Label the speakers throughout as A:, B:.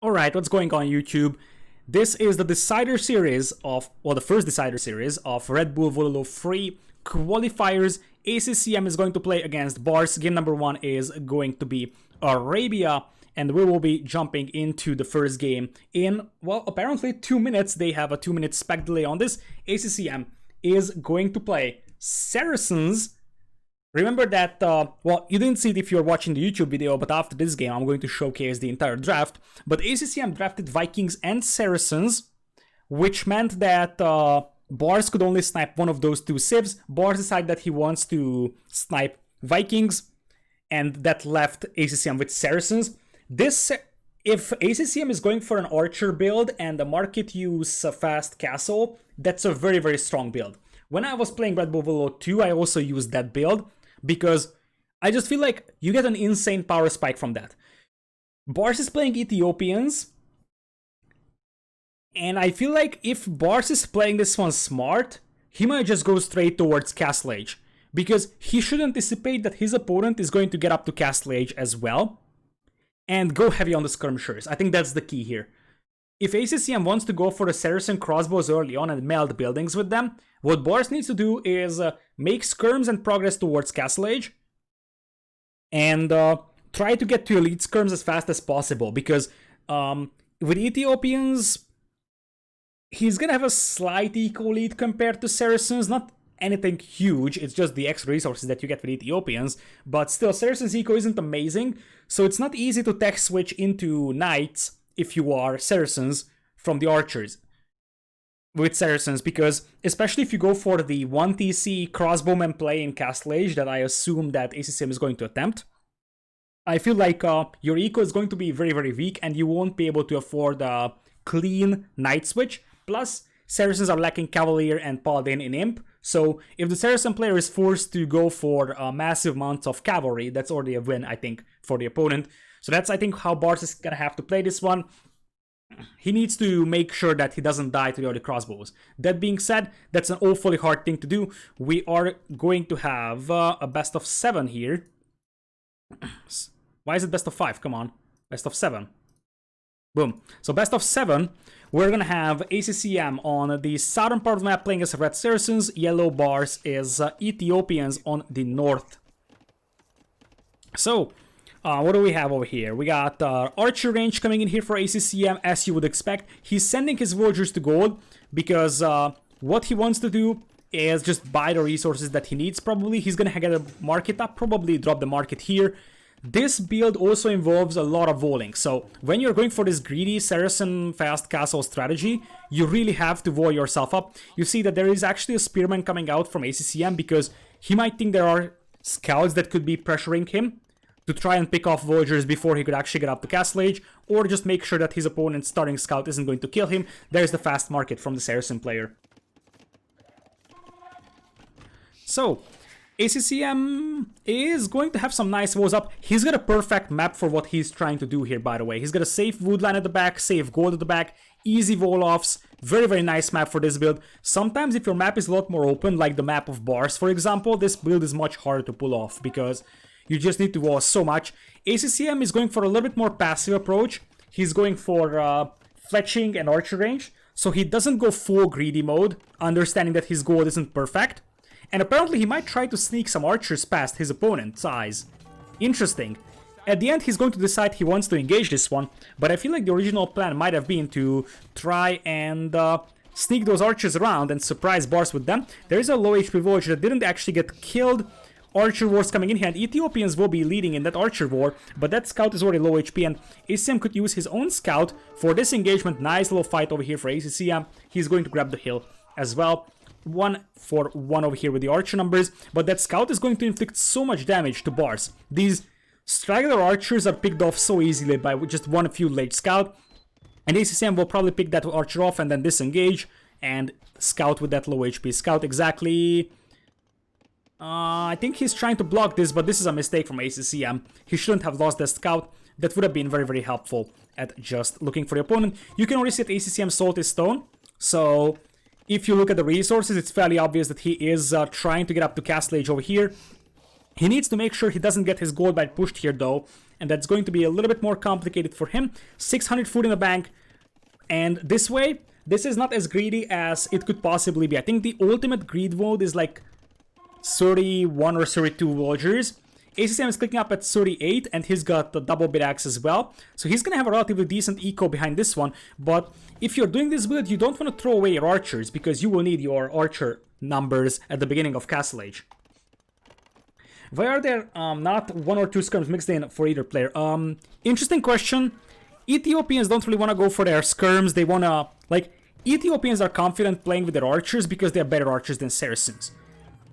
A: Alright, what's going on YouTube? This is the decider series of, well, the first decider series of Red Bull Wololo free qualifiers. ACCM is going to play against Barles. Game number 1 is going to be Arabia, and we will be jumping into the first game in, well, apparently 2 minutes. They have a 2-minute spec delay on this. ACCM is going to play Saracens. Remember that, well, you didn't see it if you're watching the YouTube video, but after this game, I'm going to showcase the entire draft. But ACCM drafted Vikings and Saracens, which meant that Barles could only snipe one of those two civs. Barles decided that he wants to snipe Vikings, and that left ACCM with Saracens. This, if ACCM is going for an archer build and the market use a fast castle, that's a very, very strong build. When I was playing Red Bull Wololo 2, I also used that build, because I just feel like you get an insane power spike from that. Barles is playing Ethiopians, and I feel like if Barles is playing this one smart, he might just go straight towards Castle Age, because he should anticipate that his opponent is going to get up to Castle Age as well, and go heavy on the skirmishers. I think that's the key here. If ACCM wants to go for the Saracen crossbows early on and meld buildings with them, what Barles needs to do is make skirms and progress towards Castle Age, and try to get to elite skirms as fast as possible, because with Ethiopians, he's gonna have a slight eco lead compared to Saracens, not anything huge, it's just the extra resources that you get with Ethiopians, but still, Saracens eco isn't amazing, so it's not easy to tech switch into Knights if you are Saracens from the archers with Saracens, because especially if you go for the 1TC crossbowman play in Castle Age that I assume that ACCM is going to attempt, I feel like your eco is going to be very, very weak and you won't be able to afford a clean Knight switch. Plus, Saracens are lacking Cavalier and Paladin in Imp, so if the Saracen player is forced to go for massive amounts of Cavalry, that's already a win, I think, for the opponent. So that's, I think, how Barles is gonna have to play this one. He needs to make sure that he doesn't die to the other crossbows. That being said, that's an awfully hard thing to do. We are going to have a best of 7 here. Why is it best of 5? Come on. Best of 7. Boom. So best of 7, we're gonna have ACCM on the southern part of the map playing as Red Saracens. Yellow Barles is Ethiopians on the north. So, what do we have over here? We got archer range coming in here for ACCM, as you would expect. He's sending his villagers to gold because what he wants to do is just buy the resources that he needs, probably. He's going to get a market up, probably drop the market here. This build also involves a lot of voling. So when you're going for this greedy Saracen fast castle strategy, you really have to voll yourself up. You see that there is actually a spearman coming out from ACCM because he might think there are scouts that could be pressuring him to try and pick off villagers before he could actually get up to Castle Age, or just make sure that his opponent's starting scout isn't going to kill him. There's the fast market from the Saracen player. So, ACCM is going to have some nice walls up. He's got a perfect map for what he's trying to do here, by the way. He's got a safe woodline at the back, safe gold at the back, easy wall-offs. Very, very nice map for this build. Sometimes if your map is a lot more open, like the map of Barles, for example, this build is much harder to pull off, because you just need to wall so much. ACCM is going for a little bit more passive approach. He's going for fletching and archer range, so he doesn't go full greedy mode, understanding that his gold isn't perfect. And apparently he might try to sneak some archers past his opponent's eyes. Interesting. At the end he's going to decide he wants to engage this one, but I feel like the original plan might have been to try and sneak those archers around and surprise Barles with them. There is a low HP villager that didn't actually get killed. Archer wars coming in here, and Ethiopians will be leading in that archer war, but that scout is already low HP, and ACCM could use his own scout for this engagement. Nice little fight over here for ACCM. He's going to grab the hill as well. 1-for-1 over here with the archer numbers, but that scout is going to inflict so much damage to Barles. These straggler archers are picked off so easily by just one few late scout, and ACCM will probably pick that archer off and then disengage and scout with that low HP scout. Exactly. I think he's trying to block this, but this is a mistake from ACCM. He shouldn't have lost that scout. That would have been very, very helpful at just looking for the opponent. You can already see that ACCM sold his stone, so if you look at the resources, it's fairly obvious that he is trying to get up to Castle Age over here. He needs to make sure he doesn't get his gold bite pushed here, though, and that's going to be a little bit more complicated for him. 600 food in the bank, and this way, this is not as greedy as it could possibly be. I think the ultimate greed mode is like 31 or 32 villagers. ACCM is clicking up at 38, and he's got the double bit axe as well. So he's gonna have a relatively decent eco behind this one. But if you're doing this build, you don't want to throw away your archers, because you will need your archer numbers at the beginning of Castle Age. Why are there not 1 or 2 skirms mixed in for either player? Interesting question. Ethiopians don't really want to go for their skirms. They want to, like, Ethiopians are confident playing with their archers because they are better archers than Saracens.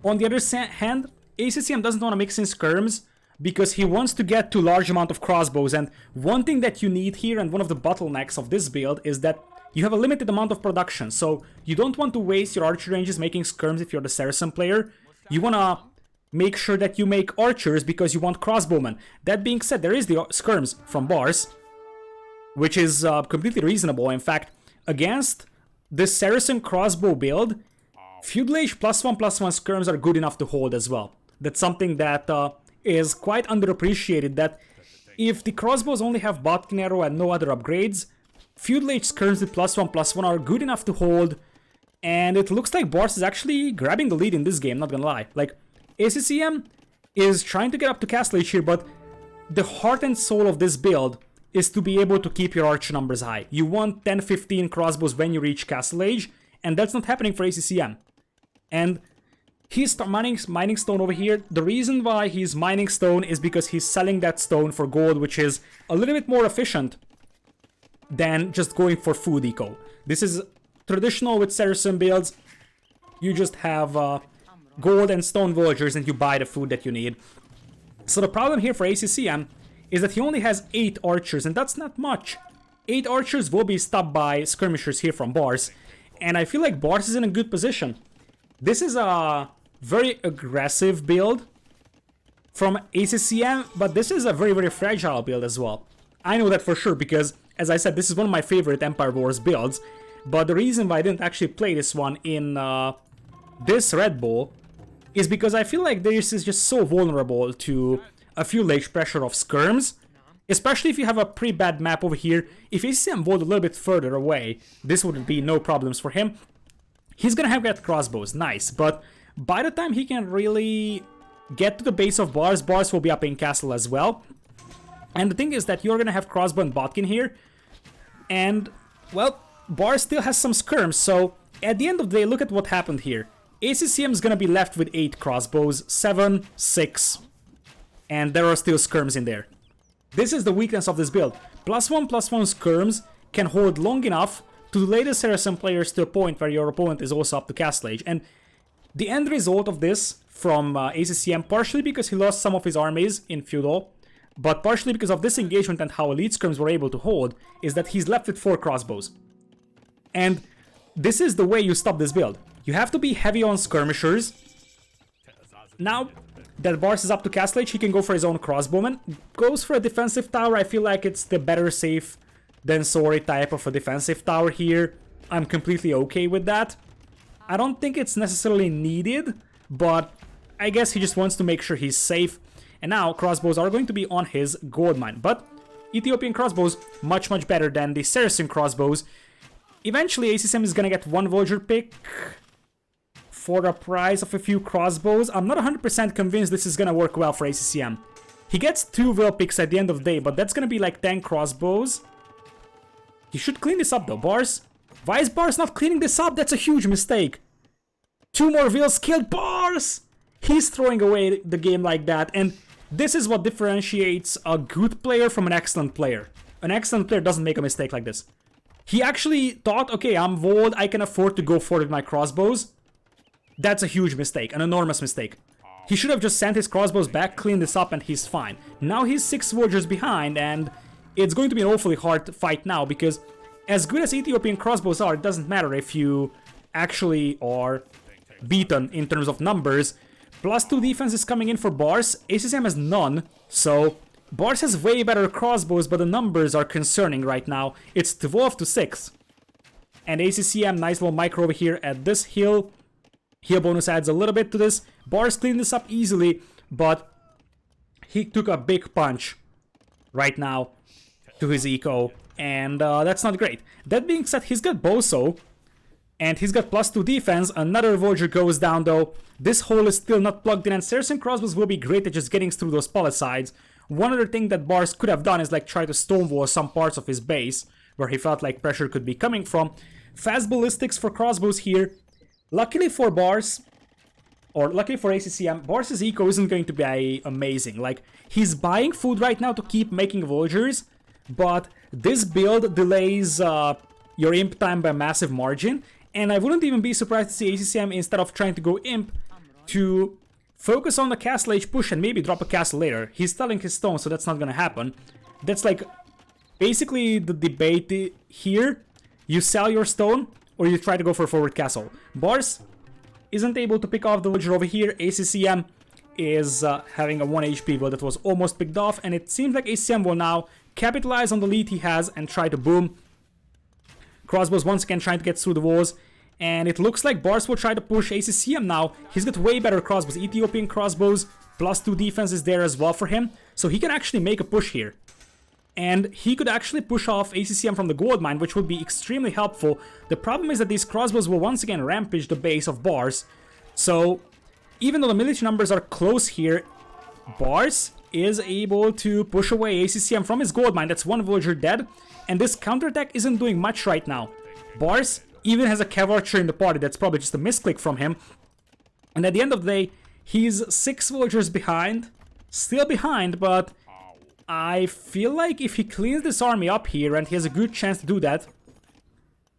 A: On the other hand, ACCM doesn't want to mix in skirms because he wants to get to large amount of crossbows. And one thing that you need here, and one of the bottlenecks of this build, is that you have a limited amount of production. So you don't want to waste your archer ranges making skirms if you're the Saracen player. You want to make sure that you make archers because you want crossbowmen. That being said, there is the skirms from Barles, which is completely reasonable. In fact, against this Saracen crossbow build, Feudal Age +1/+1 skirms are good enough to hold as well. That's something that is quite underappreciated, that if the crossbows only have Botkin arrow and no other upgrades, Feudal Age skirms with +1/+1 are good enough to hold, and it looks like Barles is actually grabbing the lead in this game, not gonna lie. Like, ACCM is trying to get up to Castle Age here, but the heart and soul of this build is to be able to keep your archer numbers high. You want 10-15 crossbows when you reach Castle Age, and that's not happening for ACCM. And he's mining stone over here. The reason why he's mining stone is because he's selling that stone for gold, which is a little bit more efficient than just going for food eco. This is traditional with Saracen builds. You just have gold and stone villagers and you buy the food that you need. So the problem here for ACCM is that he only has 8 archers, and that's not much. 8 archers will be stopped by skirmishers here from Barles, and I feel like Barles is in a good position. This is a very aggressive build from ACCM, but this is a very, very fragile build as well. I know that for sure because, as I said, this is one of my favorite Empire Wars builds, but the reason why I didn't actually play this one in this Red Bull is because I feel like this is just so vulnerable to a few ledge pressure of skirms, especially if you have a pretty bad map over here. If ACCM rolled a little bit further away, this would be no problems for him. He's gonna have that crossbows, nice, but by the time he can really get to the base of Barles, Barles will be up in castle as well. And the thing is that you're gonna have crossbow and botkin here, and, well, Barles still has some skirms, so at the end of the day, look at what happened here. ACCM is gonna be left with 8 crossbows, 7, 6, and there are still skirms in there. This is the weakness of this build. +1/+1 skirms can hold long enough to delay the Saracen players to a point where your opponent is also up to Castle Age. And the end result of this from ACCM, partially because he lost some of his armies in Feudal, but partially because of this engagement and how elite skirms were able to hold, is that he's left with 4 crossbows. And this is the way you stop this build. You have to be heavy on skirmishers. Now that Barles is up to Castle Age, he can go for his own crossbowman. Goes for a defensive tower. I feel like it's the better safe than sorry type of a defensive tower here. I'm completely okay with that. I don't think it's necessarily needed, but I guess he just wants to make sure he's safe. And now crossbows are going to be on his gold mine, but Ethiopian crossbows much better than the Saracen crossbows. Eventually ACCM is gonna get 1 villager pick for the price of a few crossbows. I'm not 100% convinced this is gonna work well for ACCM. He gets 2 will picks at the end of the day, but that's gonna be like 10 crossbows. He should clean this up though. Barles? Why is Barles not cleaning this up? That's a huge mistake. 2 more wills killed Barles! He's throwing away the game like that, and this is what differentiates a good player from an excellent player. An excellent player doesn't make a mistake like this. He actually thought, okay, I'm Vold, I can afford to go forward with my crossbows. That's a huge mistake, an enormous mistake. He should have just sent his crossbows back, cleaned this up, and he's fine. Now he's 6 villagers behind, and it's going to be an awfully hard fight now, because as good as Ethiopian crossbows are, it doesn't matter if you actually are beaten in terms of numbers. +2 defense is coming in for Barles. ACCM has none, so Barles has way better crossbows, but the numbers are concerning right now. It's 12 to 6. And ACCM, nice little micro over here at this hill. Heal bonus adds a little bit to this. Barles cleaned this up easily, but he took a big punch right now to his eco, and that's not great. That being said, he's got Boso, and he's got +2 defense. Another Voyager goes down though. This hole is still not plugged in, and Stairs and Crossbows will be great at just getting through those pallicides. One other thing that Barles could have done is like try to stonewall some parts of his base where he felt like pressure could be coming from. Fast ballistics for Crossbows here. Luckily for Barles, or luckily for ACCM, Barles' eco isn't going to be amazing. Like, he's buying food right now to keep making Voyagers, but this build delays your imp time by a massive margin, and I wouldn't even be surprised to see ACCM, instead of trying to go imp, to focus on the castle age push and maybe drop a castle later. He's selling his stone, so that's not gonna happen. That's like basically the debate here. You sell your stone, or you try to go for a forward castle. Barles isn't able to pick off the Voyager over here. ACCM is having a 1 HP build that was almost picked off, and it seems like ACCM will now capitalize on the lead he has and try to boom. Crossbows once again trying to get through the walls, and it looks like Barles will try to push ACCM now. He's got way better crossbows. Ethiopian crossbows, +2 defense is there as well for him, so he can actually make a push here. And he could actually push off ACCM from the gold mine, which would be extremely helpful. The problem is that these crossbows will once again rampage the base of Barles. So, even though the military numbers are close here, Barles is able to push away ACCM from his gold mine. That's one Voyager dead, and this counterattack isn't doing much right now. Barles even has a Cav Archer in the party. That's probably just a misclick from him. And at the end of the day, he's 6 Voyagers behind. Still behind, but I feel like if he cleans this army up here, and he has a good chance to do that,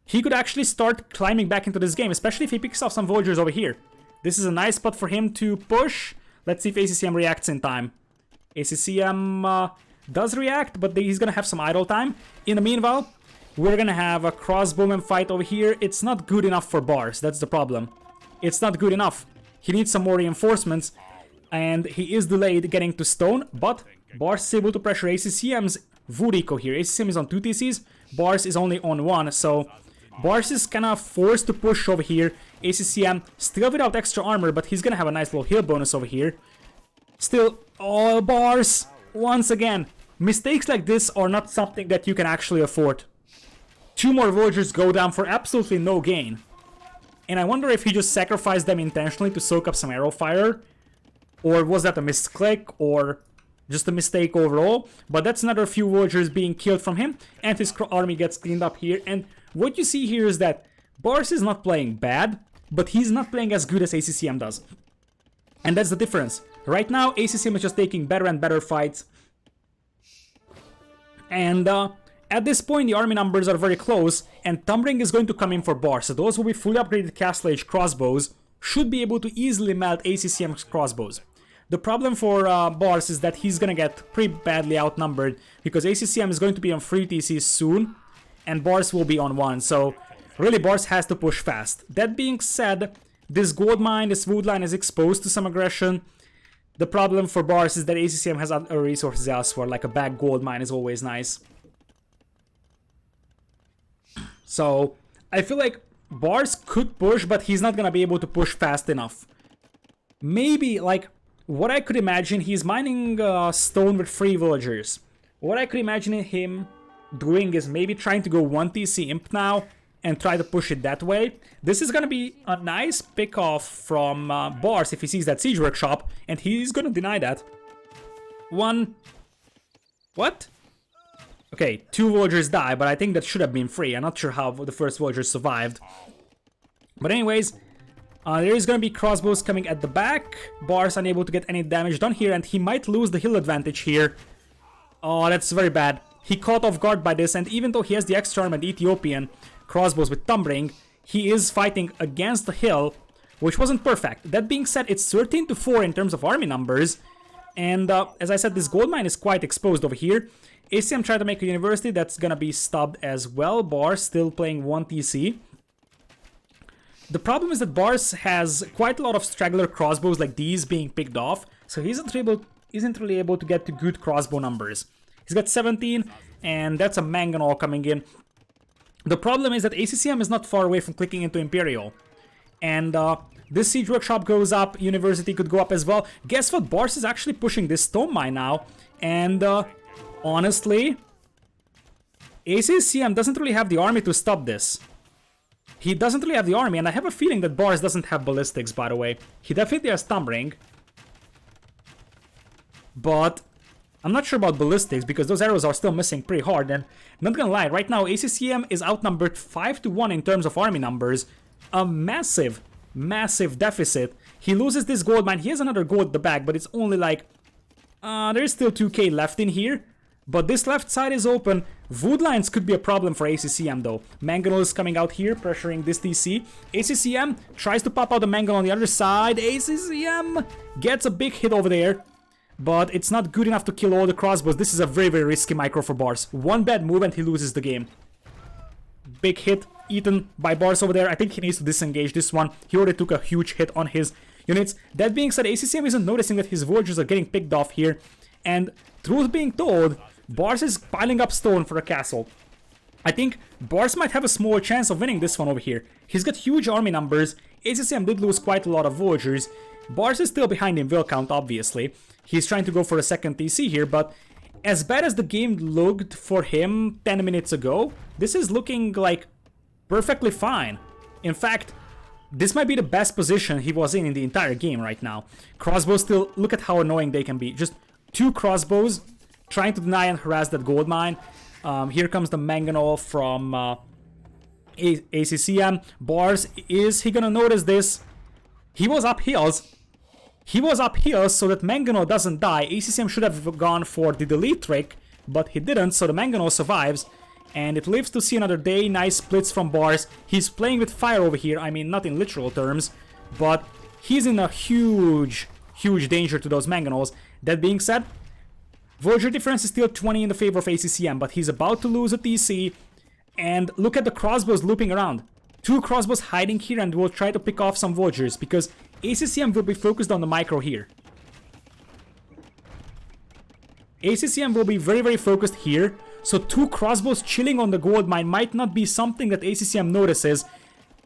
A: he could actually start climbing back into this game, especially if he picks off some Voyagers over here. This is a nice spot for him to push. Let's see if ACCM reacts in time. ACCM does react, but he's gonna have some idle time. In the meanwhile, we're gonna have a crossbowman fight over here. It's not good enough for Barles, that's the problem. It's not good enough. He needs some more reinforcements, and he is delayed getting to stone, but Barles is able to pressure ACCM's Wood eco here. ACCM is on 2 TCs, Barles is only on 1, so Barles is kinda forced to push over here. ACCM still without extra armor, but he's gonna have a nice little heal bonus over here. Still, oh, Barles, once again, mistakes like this are not something that you can actually afford. 2 more Voyagers go down for absolutely no gain. And I wonder if he just sacrificed them intentionally to soak up some arrow fire, or was that a misclick, or just a mistake overall. But that's another few Voyagers being killed from him, and his army gets cleaned up here. And what you see here is that Barles is not playing bad, but he's not playing as good as ACCM does. And that's the difference. Right now, ACCM is just taking better and better fights. And at this point, the army numbers are very close, and Thumbring is going to come in for Barles. So those will be fully upgraded Castle Age crossbows should be able to easily melt ACCM's crossbows. The problem for Barles is that he's gonna get pretty badly outnumbered, because ACCM is going to be on 3 TCs soon, and Barles will be on 1, so really Barles has to push fast. That being said, this gold mine, this wood line is exposed to some aggression. The problem for Barles is that ACCM has other resources elsewhere, like a back gold mine is always nice. So, I feel like Barles could push, but he's not gonna be able to push fast enough. Maybe, like, what I could imagine, he's mining stone with 3 Villagers. What I could imagine him doing is maybe trying to go 1 TC imp now and try to push it that way. This is gonna be a nice pick off from Barles if he sees that siege workshop, and he's gonna deny that. 1... What? Okay, 2 Villagers die, but I think that should have been 3. I'm not sure how the first Villager survived. But anyways, there is gonna be crossbows coming at the back. Barles unable to get any damage done here, and he might lose the hill advantage here. Oh, that's very bad. He caught off guard by this, and even though he has the extra arm and Ethiopian crossbows with Thumbring, he is fighting against the hill, which wasn't perfect. That being said, it's 13-4 in terms of army numbers, and as I said, this gold mine is quite exposed over here. ACM tried to make a university, that's gonna be stubbed as well. Barles still playing 1 TC. The problem is that Barles has quite a lot of straggler crossbows like these being picked off, so he isn't really able to get to good crossbow numbers. He's got 17, and that's a mangonel coming in. The problem is that ACCM is not far away from clicking into Imperial. And this siege workshop goes up, university could go up as well. Guess what? Barles is actually pushing this stone mine now. And Honestly, ACCM doesn't really have the army to stop this. He doesn't really have the army, and I have a feeling that Barles doesn't have ballistics, by the way. He definitely has thumb ring. But I'm not sure about ballistics, because those arrows are still missing pretty hard, and not gonna lie, right now ACCM is outnumbered 5-1 in terms of army numbers. A massive, massive deficit. He loses this gold mine. He has another gold at the back, but it's only like... there's still 2k left in here. But this left side is open. Wood lines could be a problem for ACCM though. Mangonel is coming out here, pressuring this TC. ACCM tries to pop out the Mangonel on the other side. ACCM gets a big hit over there. But it's not good enough to kill all the crossbows. This is a very, very risky micro for Barles. One bad move and he loses the game. Big hit eaten by Barles over there. I think he needs to disengage this one. He already took a huge hit on his units. That being said, ACCM isn't noticing that his villagers are getting picked off here. And truth being told, Barles is piling up stone for a castle. I think Barles might have a small chance of winning this one over here. He's got huge army numbers. ACCM did lose quite a lot of villagers. Barles is still behind in will count, obviously. He's trying to go for a second TC here, but as bad as the game looked for him 10 minutes ago, this is looking like perfectly fine. In fact, this might be the best position he was in the entire game right now. Crossbows still, look at how annoying they can be. Just 2 crossbows trying to deny and harass that gold mine. Here comes the Mangonel from ACCM. Barles, is he gonna notice this? He was up hills. He was up here so that Mangonel doesn't die. ACCM should have gone for the delete trick, but he didn't, so the Mangonel survives. And it lives to see another day. Nice splits from Barles. He's playing with fire over here. I mean, not in literal terms, but he's in a huge, huge danger to those Mangonels. That being said, villager difference is still 20 in the favor of ACCM, but he's about to lose a TC. And look at the crossbows looping around. 2 crossbows hiding here and will try to pick off some villagers, because ACCM will be focused on the micro here. ACCM will be very, very focused here. So 2 crossbows chilling on the gold mine might not be something that ACCM notices.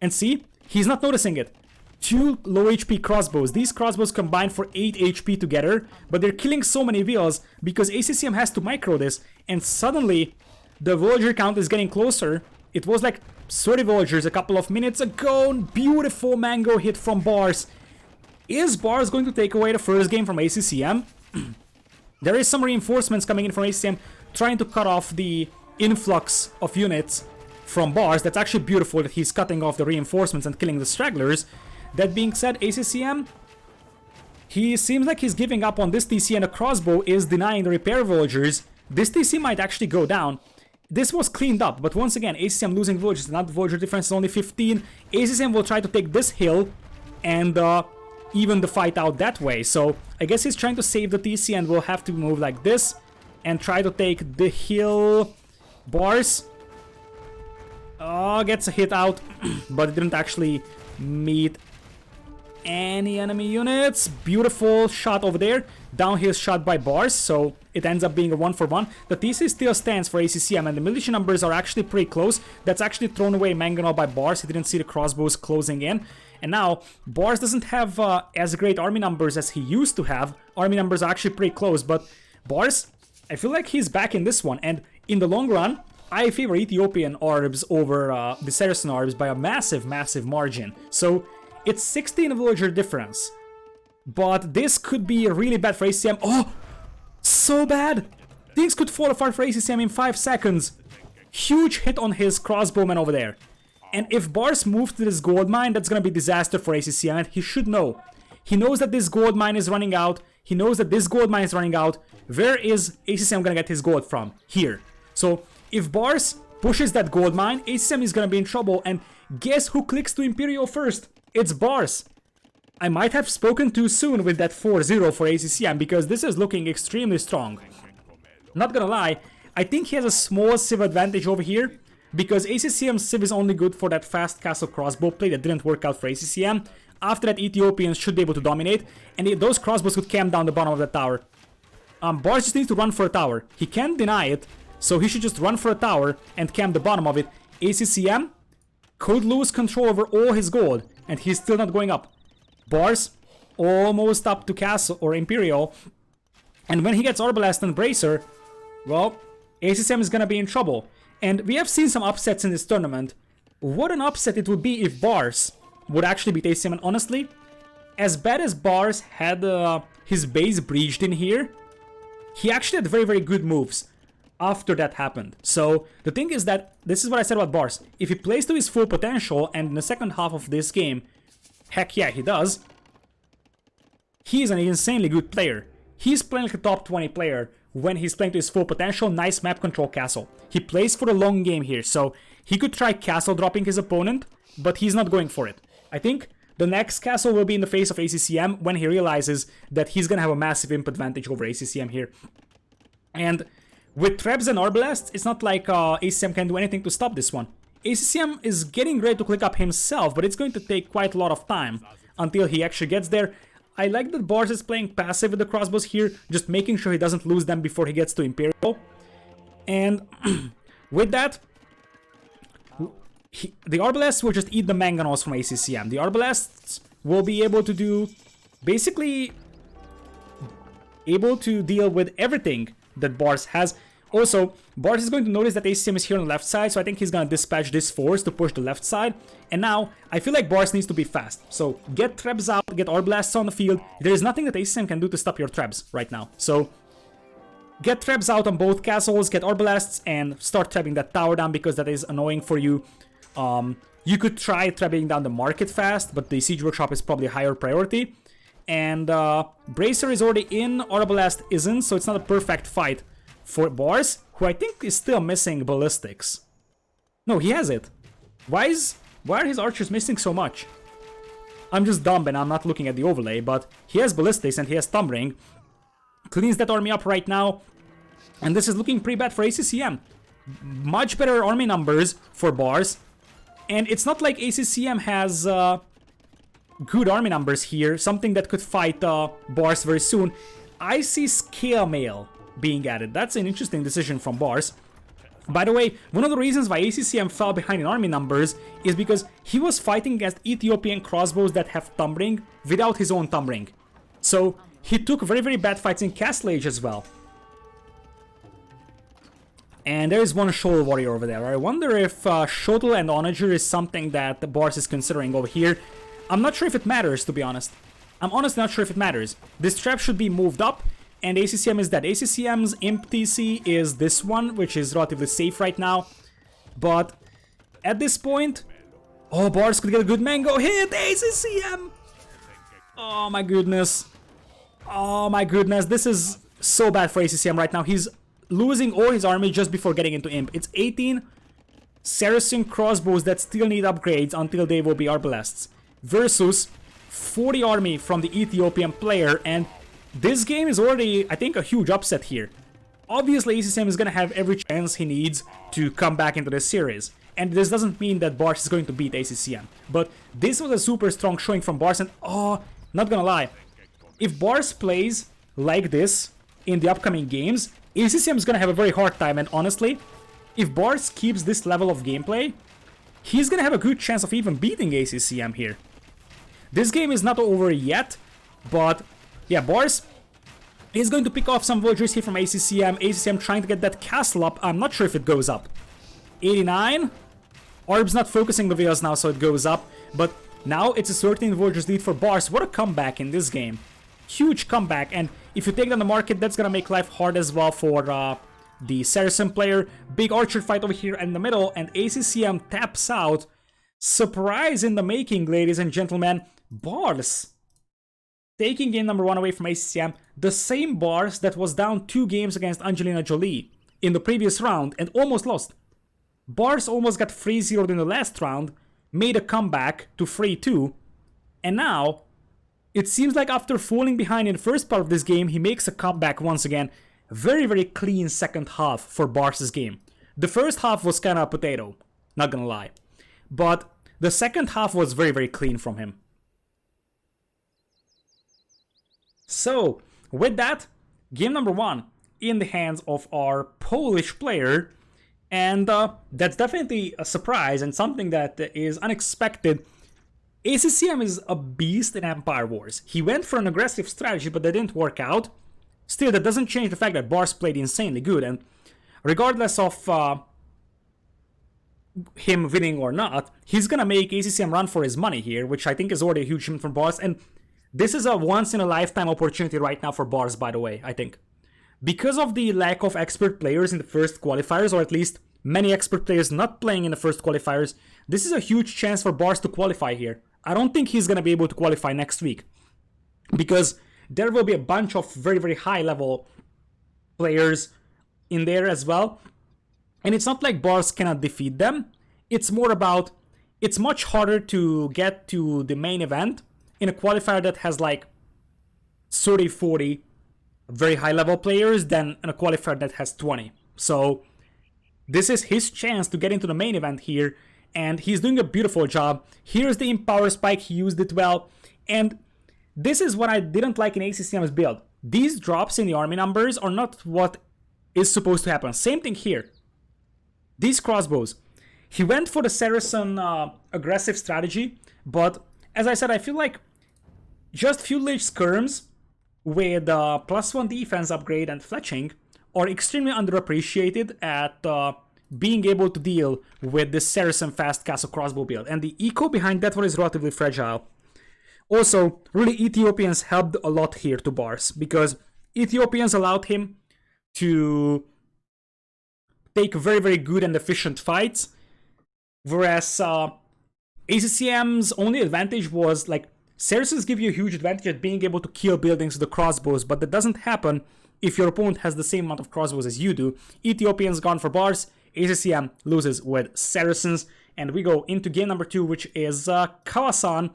A: And see, he's not noticing it. 2 low HP crossbows. These crossbows combine for 8 HP together, but they're killing so many villas because ACCM has to micro this. And suddenly, the villager count is getting closer. It was like 30 villagers a couple of minutes ago. Beautiful mango hit from Barles. Is Barles going to take away the first game from ACCM? There is some reinforcements coming in from ACCM, trying to cut off the influx of units from Barles. That's actually beautiful that he's cutting off the reinforcements and killing the stragglers. That being said, ACCM, he seems like he's giving up on this TC, and a crossbow is denying the repair villagers. This TC might actually go down. This was cleaned up, but once again, ACCM losing villagers, not villager difference is only 15. ACCM will try to take this hill and even the fight out that way. So I guess he's trying to save the TC and will have to move like this and try to take the hill. Barles gets a hit out, but it didn't actually meet any enemy units. Beautiful shot over there. Downhill shot by Barles, so it ends up being a 1-for-1. The TC still stands for ACCM, and the militia numbers are actually pretty close. That's actually thrown away Mangonel by Barles. He didn't see the crossbows closing in. And now, Barles doesn't have as great army numbers as he used to have. Army numbers are actually pretty close, but Barles, I feel like he's back in this one. And in the long run, I favor Ethiopian Arbs over the Saracen Arbs by a massive, massive margin. So it's 16 villager difference. But this could be really bad for ACCM. Oh, so bad. Things could fall apart for ACCM in 5 seconds. Huge hit on his crossbowman over there. And if Barles moves to this gold mine, that's going to be disaster for ACCM, and he should know. He knows that this gold mine is running out. He knows that this gold mine is running out. Where is ACCM going to get his gold from? Here. So if Barles pushes that gold mine, ACCM is going to be in trouble. And guess who clicks to Imperial first? It's Barles. I might have spoken too soon with that 4-0 for ACCM, because this is looking extremely strong. Not gonna lie, I think he has a small civ advantage over here, because ACCM's civ is only good for that fast castle crossbow play that didn't work out for ACCM. After that, Ethiopians should be able to dominate, and those crossbows could camp down the bottom of the tower. Barles just needs to run for a tower. He can't deny it, so he should just run for a tower and camp the bottom of it. ACCM could lose control over all his gold, and he's still not going up. Barles almost up to castle or Imperial, and when he gets Arbalest and Bracer, well, ACCM is gonna be in trouble. And we have seen some upsets in this tournament. What an upset it would be if Barles would actually beat ACCM. And honestly, as bad as Barles had his base breached in here, he actually had very, very good moves after that happened. So the thing is that, this is what I said about Barles. If he plays to his full potential, and in the second half of this game, heck yeah, he does, he's an insanely good player. He's playing like a top 20 player when he's playing to his full potential. Nice map control castle. He plays for the long game here, so he could try castle dropping his opponent, but he's not going for it. I think the next castle will be in the face of ACCM when he realizes that he's gonna have a massive imp advantage over ACCM here. And with Trebs and Arbalasts, it's not like ACCM can do anything to stop this one. ACCM is getting ready to click up himself, but it's going to take quite a lot of time until he actually gets there. I like that Barles is playing passive with the crossbows here, just making sure he doesn't lose them before he gets to Imperial. And with that, the Arbalasts will just eat the Mangonels from ACCM. The Arbalasts will be able to do, basically, able to deal with everything that Barles has. Also, Barles is going to notice that ACCM is here on the left side, so I think he's going to dispatch this force to push the left side. And now, I feel like Barles needs to be fast. So, get Trebs out, get Arbalasts on the field. There is nothing that ACCM can do to stop your Trebs right now. So, get Trebs out on both castles, get Arbalasts, and start trebbing that tower down because that is annoying for you. You could try trebbing down the market fast, but the Siege Workshop is probably a higher priority. And Bracer is already in, Arbalast isn't, so it's not a perfect fight for Barles, who I think is still missing ballistics. No, he has it. Why are his archers missing so much? I'm just dumb and I'm not looking at the overlay, but he has ballistics and he has Thumbring. Cleans that army up right now, and this is looking pretty bad for ACCM. Much better army numbers for Barles, and it's not like ACCM has good army numbers here, something that could fight Barles very soon. I see Scale Mail being added. That's an interesting decision from Barles. By the way, one of the reasons why ACCM fell behind in army numbers is because he was fighting against Ethiopian crossbows that have Thumbring without his own Thumbring. So he took very, very bad fights in Castle Age as well. And there is one Shoal Warrior over there. I wonder if Shotel and Onager is something that Barles is considering over here. I'm not sure if it matters, to be honest. I'm honestly not sure if it matters. This trap should be moved up, and ACCM is dead. ACCM's Imp TC is this one, which is relatively safe right now. But at this point... Oh, Barles could get a good mango hit! ACCM! Oh my goodness. Oh my goodness. This is so bad for ACCM right now. He's losing all his army just before getting into Imp. It's 18 Saracen crossbows that still need upgrades until they will be Arbalasts, versus 40 army from the Ethiopian player, and this game is already, I think, a huge upset here. Obviously, ACCM is going to have every chance he needs to come back into this series, and this doesn't mean that Barles is going to beat ACCM, but this was a super strong showing from Barles, and oh, not gonna lie, if Barles plays like this in the upcoming games, ACCM is going to have a very hard time, and honestly, if Barles keeps this level of gameplay, he's going to have a good chance of even beating ACCM here. This game is not over yet, but yeah, Barles is going to pick off some villagers here from ACCM. ACCM trying to get that castle up. I'm not sure if it goes up. 89. Arb's not focusing the villas now, so it goes up. But now it's a 13 villagers lead for Barles. What a comeback in this game. Huge comeback. And if you take down the market, that's going to make life hard as well for the Saracen player. Big archer fight over here in the middle, and ACCM taps out. Surprise in the making, ladies and gentlemen. Barles taking game number 1 away from ACCM. The same Barles that was down 2 games against Angelina Jolie in the previous round and almost lost. Barles almost got 3-0'd in the last round, made a comeback to 3-2, and now it seems like after falling behind in the first part of this game, he makes a comeback once again. Very, very clean second half for Barles' game. The first half was kind of a potato, not gonna lie. But the second half was very, very clean from him. So, with that, game number 1 in the hands of our Polish player. And that's definitely a surprise and something that is unexpected. ACCM is a beast in Empire Wars. He went for an aggressive strategy, but that didn't work out. Still, that doesn't change the fact that Barles played insanely good. And regardless of him winning or not, he's gonna make ACCM run for his money here, which I think is already a huge hit from Barles. And this is a once-in-a-lifetime opportunity right now for Barles, by the way, I think. Because of the lack of expert players in the first qualifiers, or at least many expert players not playing in the first qualifiers, this is a huge chance for Barles to qualify here. I don't think he's gonna be able to qualify next week, because there will be a bunch of very, very high-level players in there as well. And it's not like Barles cannot defeat them. It's more about, it's much harder to get to the main event in a qualifier that has like 30, 40 very high level players than in a qualifier that has 20. So this is his chance to get into the main event here, and he's doing a beautiful job. Here's the Empower Spike, he used it well. And this is what I didn't like in ACCM's build. These drops in the army numbers are not what is supposed to happen. Same thing here. These crossbows. He went for the Saracen aggressive strategy, but as I said, I feel like just Fuel Age skirms with +1 defense upgrade and fletching are extremely underappreciated at being able to deal with this Saracen fast castle crossbow build. And the eco behind that one is relatively fragile. Also, really Ethiopians helped a lot here to Barles, because Ethiopians allowed him to take very, very good and efficient fights, whereas ACCM's only advantage was, like, Saracens give you a huge advantage at being able to kill buildings with the crossbows, but that doesn't happen if your opponent has the same amount of crossbows as you do. Ethiopians gone for Barles, ACCM loses with Saracens, and we go into game number 2, which is Kawasan.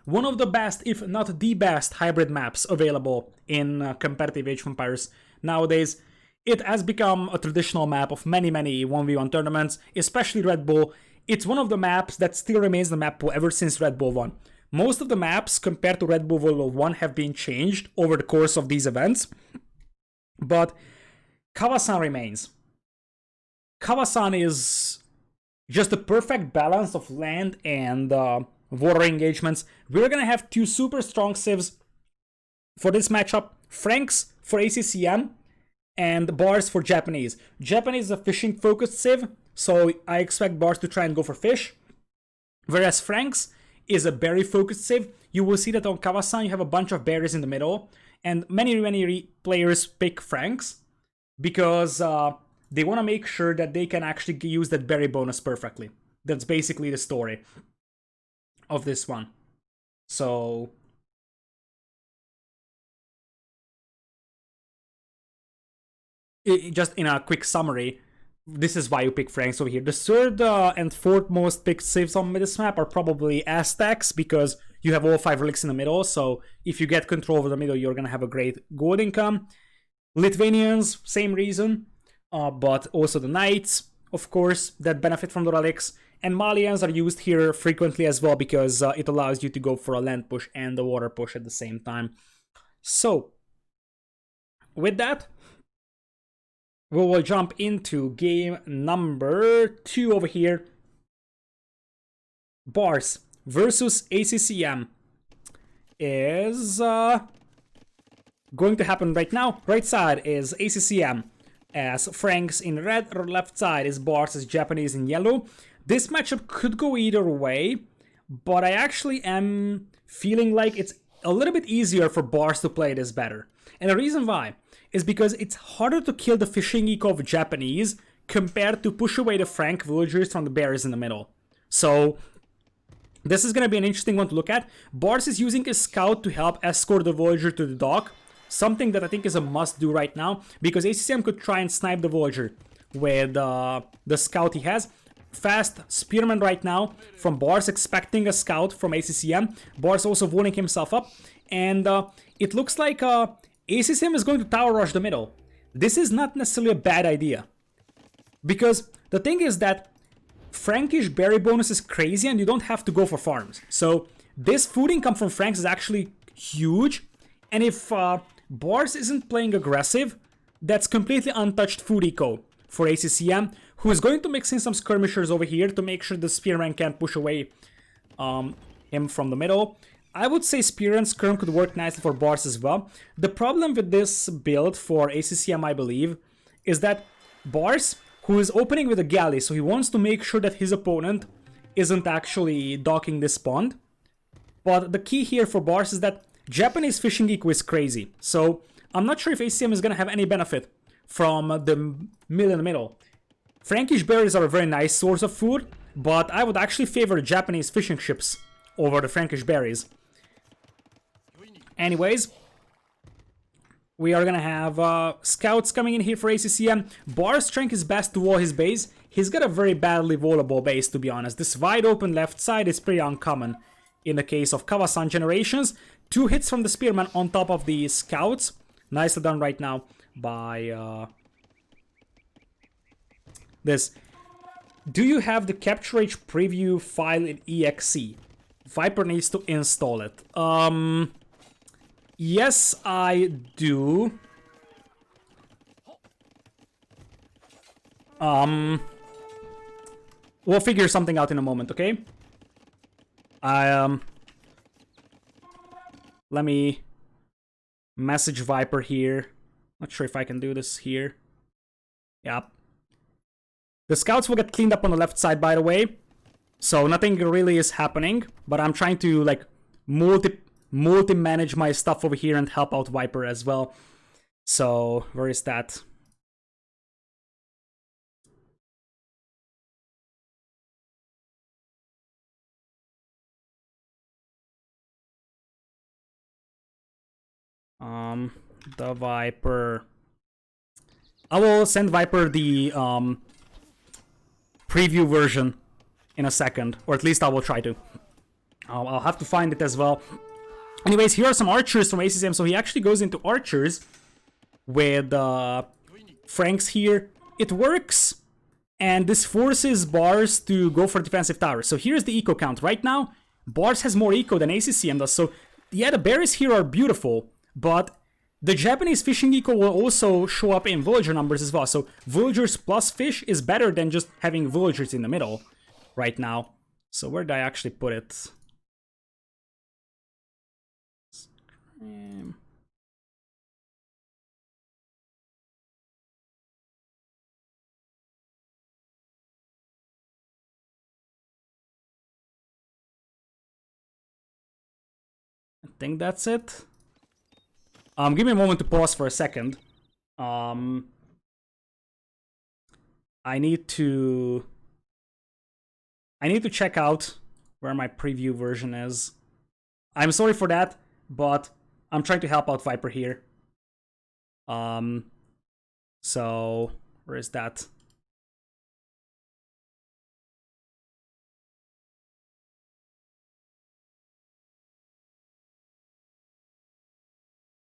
A: One of the best, if not the best, hybrid maps available in competitive Age of Empires nowadays. It has become a traditional map of many, many 1v1 tournaments, especially Red Bull. It's one of the maps that still remains the map pool ever since Red Bull 1. Most of the maps compared to Red Bull Wololo 1 have been changed over the course of these events, but Kawasan remains. Kawasan is just a perfect balance of land and water engagements. We're gonna have 2 super strong civs for this matchup. Franks for ACCM, and Barles for Japanese. Japanese is a fishing focused civ, so I expect Barles to try and go for fish. Whereas Franks is a berry focused civ. You will see that on Kawasan you have a bunch of berries in the middle, and many players pick Franks because they want to make sure that they can actually use that berry bonus perfectly. That's basically the story of this one. So just in a quick summary, this is why you pick Franks over here. The third and fourth most picked civs on this map are probably Aztecs, because you have all 5 relics in the middle, so if you get control over the middle, you're gonna have a great gold income. Lithuanians, same reason, but also the Knights, of course, that benefit from the relics. And Malians are used here frequently as well, because it allows you to go for a land push and a water push at the same time. So, with that, we will jump into game number 2 over here. Barles versus ACCM is going to happen right now. Right side is ACCM as Franks in red, left side is Barles as Japanese in yellow. This matchup could go either way, but I actually am feeling like it's a little bit easier for Barles to play this better. And the reason why is because it's harder to kill the fishing eco of Japanese compared to push away the Frank villagers from the berries in the middle. So this is going to be an interesting one to look at. Barles is using a scout to help escort the villager to the dock, something that I think is a must do right now, because ACCM could try and snipe the villager with the scout he has. Fast spearman right now from Barles, expecting a scout from ACCM. Barles also warming himself up, and it looks like ACCM is going to tower rush the middle. This is not necessarily a bad idea, because the thing is that Frankish berry bonus is crazy and you don't have to go for farms. So this food income from Franks is actually huge, and if Barles isn't playing aggressive, that's completely untouched food eco for ACCM, who is going to mix in some skirmishers over here to make sure the spearman can't push away him from the middle. I would say Spear and Skirm could work nicely for Barles as well. The problem with this build for ACCM, I believe, is that Barles, who is opening with a galley, so he wants to make sure that his opponent isn't actually docking this pond. But the key here for Barles is that Japanese fishing eco is crazy. So I'm not sure if ACCM is going to have any benefit from the mill in the middle. Frankish berries are a very nice source of food, but I would actually favor Japanese fishing ships over the Frankish berries. Anyways, we are gonna have scouts coming in here for ACCM. Barles trying his best to wall his base. He's got a very badly wallable base, to be honest. This wide open left side is pretty uncommon in the case of Kawasan Generations. 2 hits from the Spearman on top of the scouts. Nicely done right now by this. Do you have the Capture Age preview file in EXE? Viper needs to install it. Yes, I do. We'll figure something out in a moment, okay? Let me message Viper here. Not sure if I can do this here. Yep. The scouts will get cleaned up on the left side, by the way. So nothing really is happening, but I'm trying to like multi-manage my stuff over here and help out Viper as well. So where is that? The Viper. I will send Viper the preview version in a second, or at least I will try to. I'll have to find it as well. Anyways, here are some archers from ACCM. So he actually goes into archers with Franks here. It works, and this forces Barles to go for defensive towers. So here's the eco count. Right now, Barles has more eco than ACCM does. So yeah, the berries here are beautiful, but the Japanese fishing eco will also show up in villager numbers as well. So villagers plus fish is better than just having villagers in the middle right now. So where did I actually put it? I think that's it. Give me a moment to pause for a second. I need to check out where my preview version is. I'm sorry for that, but I'm trying to help out Viper here. So where is that?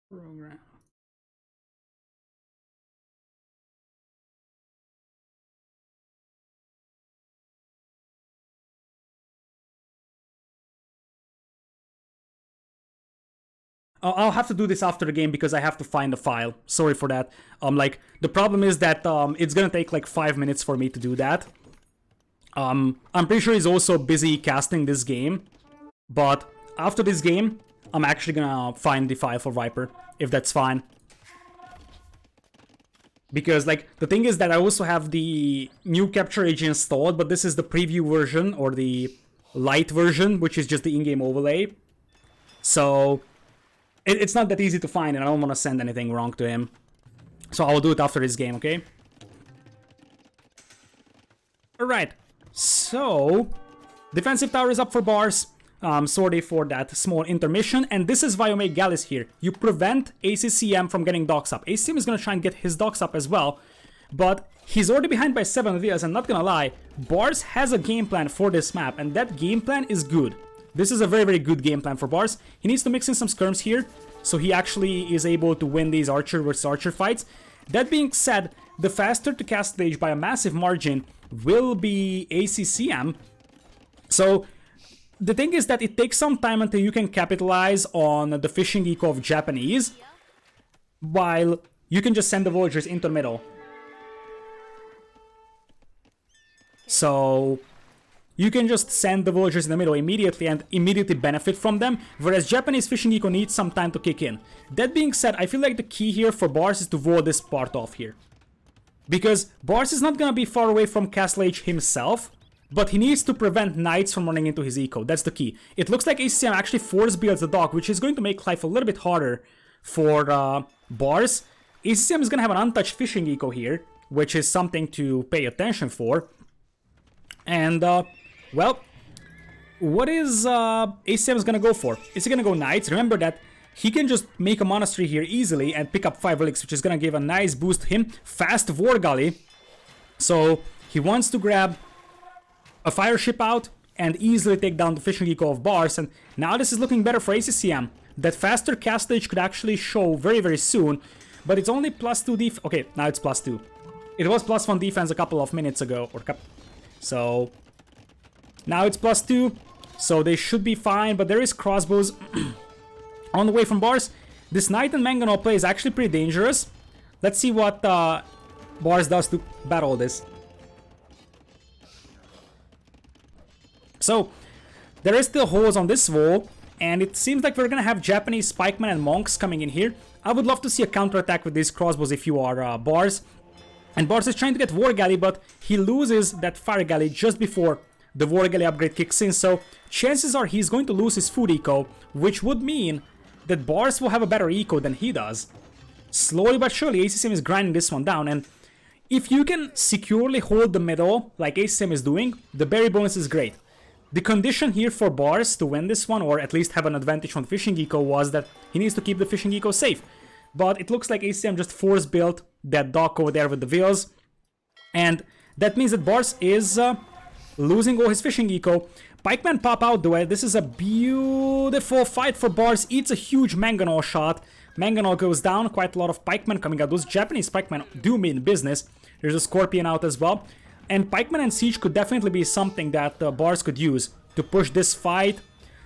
A: Program. I'll have to do this after the game because I have to find the file. Sorry for that. Like the problem is that it's gonna take like 5 minutes for me to do that. I'm pretty sure he's also busy casting this game, but after this game, I'm actually gonna find the file for Viper, if that's fine. Because, like, the thing is that I also have the new Capture Age installed, but this is the preview version, or the light version, which is just the in-game overlay. So, it's not that easy to find, and I don't want to send anything wrong to him. So I'll do it after this game, okay? Alright, so defensive tower is up for Barles. Sorry for that small intermission, and this is why you make galleys here. You prevent ACCM from getting docks up. ACCM is gonna try and get his docks up as well, but he's already behind by 7 villas, and not gonna lie, Barles has a game plan for this map, and that game plan is good. This is a very, very good game plan for Barles. He needs to mix in some skirms here, so he actually is able to win these archer versus archer fights. That being said, the faster to cast stage by a massive margin will be ACCM. So the thing is that it takes some time until you can capitalize on the fishing eco of Japanese, while you can just send the villagers into the middle. So you can just send the villagers in the middle immediately and immediately benefit from them, whereas Japanese fishing eco needs some time to kick in. That being said, I feel like the key here for Barles is to wall this part off here. Because Barles is not gonna be far away from Castle Age himself, but he needs to prevent knights from running into his eco. That's the key. It looks like ACCM actually force builds the dock, which is going to make life a little bit harder for Barles. ACCM is gonna have an untouched fishing eco here, which is something to pay attention for. And, well, what is ACCM is gonna go for? Is he gonna go knights? Remember that he can just make a monastery here easily and pick up 5 relics, which is gonna give a nice boost to him. Fast War Galley. So he wants to grab a fire ship out and easily take down the fishing eco of Barles. And now this is looking better for ACCM. That faster castage could actually show very, very soon. But it's only +2 def... Okay, now it's +2. It was +1 defense a couple of minutes ago. So now it's +2. So they should be fine. But there is crossbows on the way from Barles. This Knight and Mangonel play is actually pretty dangerous. Let's see what Barles does to battle this. So, there is still holes on this wall, and it seems like we're gonna have Japanese pikemen and monks coming in here. I would love to see a counterattack with these crossbows if you are Barles. And Barles is trying to get War Galley, but he loses that Fire Galley just before the War Galley upgrade kicks in, so chances are he's going to lose his food eco, which would mean that Barles will have a better eco than he does. Slowly but surely, ACCM is grinding this one down, and if you can securely hold the middle, like ACCM is doing, the berry bonus is great. The condition here for Barles to win this one, or at least have an advantage on fishing eco, was that he needs to keep the fishing eco safe. But it looks like ACCM just force built that dock over there with the wheels, and that means that Barles is losing all his fishing eco. Pikemen pop out the way. This is a beautiful fight for Barles. Eats a huge Mangonel shot. Mangonel goes down. Quite a lot of pikemen coming out. Those Japanese pikemen do mean business. There's a Scorpion out as well. And pikemen and siege could definitely be something that Barles could use to push this fight.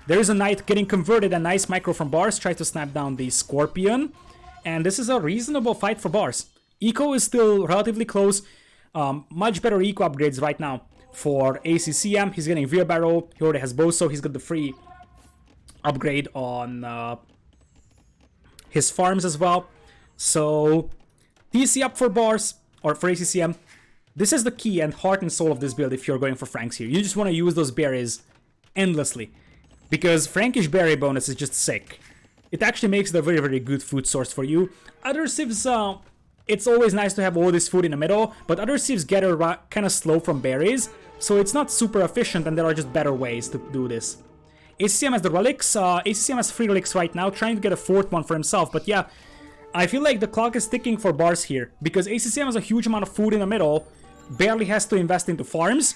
A: There is a knight getting converted. A nice micro from Barles. Tries to snap down the Scorpion. And this is a reasonable fight for Barles. Eco is still relatively close. Much better eco upgrades right now for ACCM. He's getting Veer Barrow. He already has both, so he's got the free upgrade on his farms as well. So TC up for Barles, or for ACCM. This is the key and heart and soul of this build if you're going for Franks here. You just want to use those berries endlessly, because Frankish berry bonus is just sick. It actually makes it a very, very good food source for you. Other civs, it's always nice to have all this food in the middle, but other civs get kind of slow from berries, so it's not super efficient, and there are just better ways to do this. ACCM has the relics. ACCM has 3 relics right now, trying to get a 4th one for himself, but yeah, I feel like the clock is ticking for Barles here, because ACCM has a huge amount of food in the middle, barely has to invest into farms.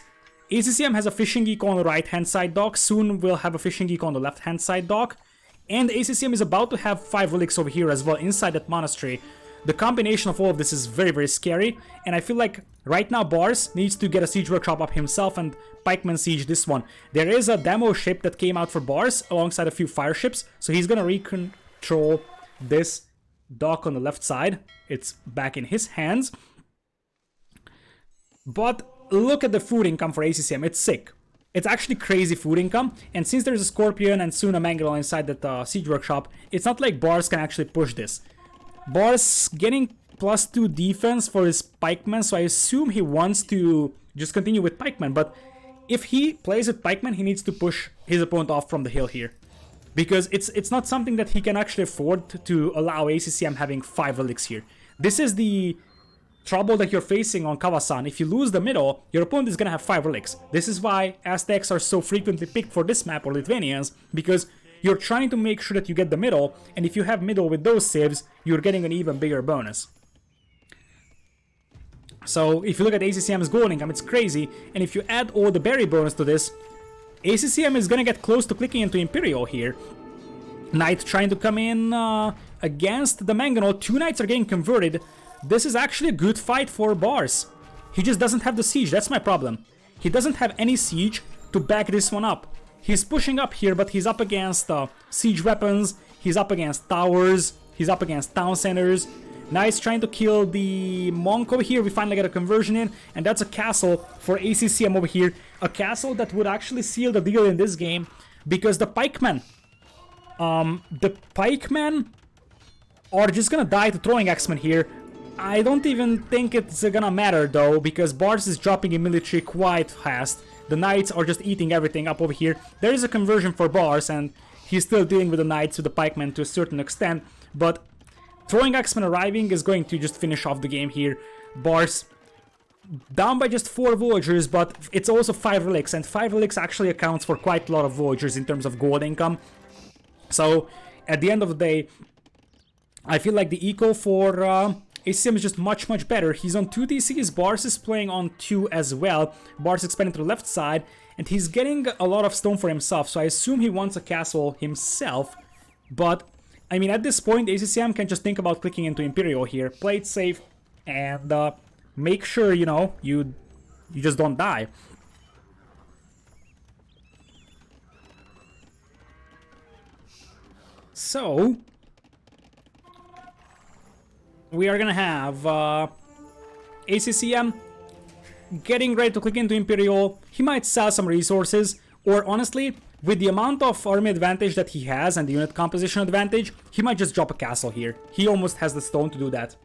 A: ACCM has a fishing eco on the right-hand side dock, soon we'll have a fishing eco on the left-hand side dock, and ACCM is about to have 5 relics over here as well inside that monastery. The combination of all of this is very, very scary, and I feel like right now Barles needs to get a siege workshop up himself and pikeman siege this one. There is a demo ship that came out for Barles alongside a few fire ships, so he's gonna recontrol this dock on the left side. It's back in his hands. But look at the food income for ACCM, it's sick. It's actually crazy food income, and since there's a Scorpion and soon a Mangonel inside that siege workshop, it's not like Barles can actually push this. Barles getting +2 defense for his pikemen, so I assume he wants to just continue with pikemen, but if he plays with pikemen, he needs to push his opponent off from the hill here. Because it's not something that he can actually afford to allow ACCM having 5 relics here. This is the trouble that you're facing on Kawasan. If you lose the middle, your opponent is gonna have 5 relics. This is why Aztecs are so frequently picked for this map, or Lithuanians, because you're trying to make sure that you get the middle, and if you have middle with those civs, you're getting an even bigger bonus. So if you look at ACCM's gold income, it's crazy, and if you add all the berry bonus to this, ACCM is gonna get close to clicking into Imperial here. Knight trying to come in against the Mangonel. 2 knights are getting converted. This is actually a good fight for Barles. He just doesn't have the siege, that's my problem. He doesn't have any siege to back this one up. He's pushing up here, but he's up against siege weapons, he's up against towers, he's up against town centers. Nice trying to kill the monk over here. We finally get a conversion in, and that's a castle for ACCM over here. A castle that would actually seal the deal in this game, because the pikemen are just gonna die to throwing axemen here. I don't even think it's gonna matter though, because Barles is dropping in military quite fast. The knights are just eating everything up over here. There is a conversion for Barles, and he's still dealing with the knights, with the pikemen to a certain extent, but throwing axemen arriving is going to just finish off the game here. Barles down by just 4 villagers, but it's also 5 relics, and 5 relics actually accounts for quite a lot of villagers in terms of gold income. So at the end of the day, I feel like the eco for ACCM is just much better. He's on 2 TCs, Barles is playing on 2 as well. Barles expanding to the left side, and he's getting a lot of stone for himself, so I assume he wants a castle himself. But, I mean, at this point, ACCM can just think about clicking into Imperial here. Play it safe, and make sure, you know, you just don't die. So we are gonna have ACCM getting ready to click into Imperial. He might sell some resources, or honestly, with the amount of army advantage that he has and the unit composition advantage, he might just drop a castle here. He almost has the stone to do that.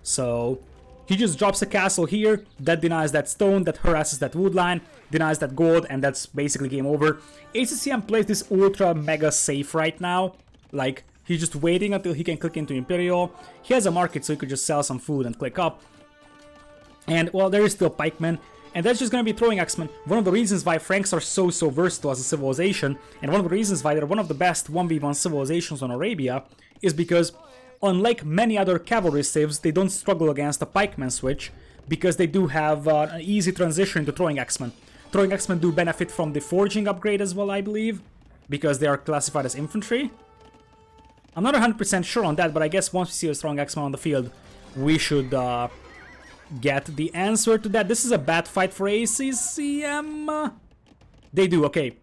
A: So he just drops a castle here, that denies that stone, that harasses that wood line, denies that gold, and that's basically game over. ACCM plays this ultra mega safe right now. Like, he's just waiting until he can click into Imperial. He has a market, so he could just sell some food and click up. And, well, there is still pikemen, and that's just gonna be throwing axemen. One of the reasons why Franks are so versatile as a civilization, and one of the reasons why they're one of the best 1v1 civilizations on Arabia, is because unlike many other cavalry civs, they don't struggle against a pikeman switch, because they do have an easy transition to throwing axemen. Throwing axemen do benefit from the forging upgrade as well, I believe, because they are classified as infantry. I'm not 100% sure on that, but I guess once we see a strong axeman on the field, we should get the answer to that. This is a bad fight for ACCM. They do, okay.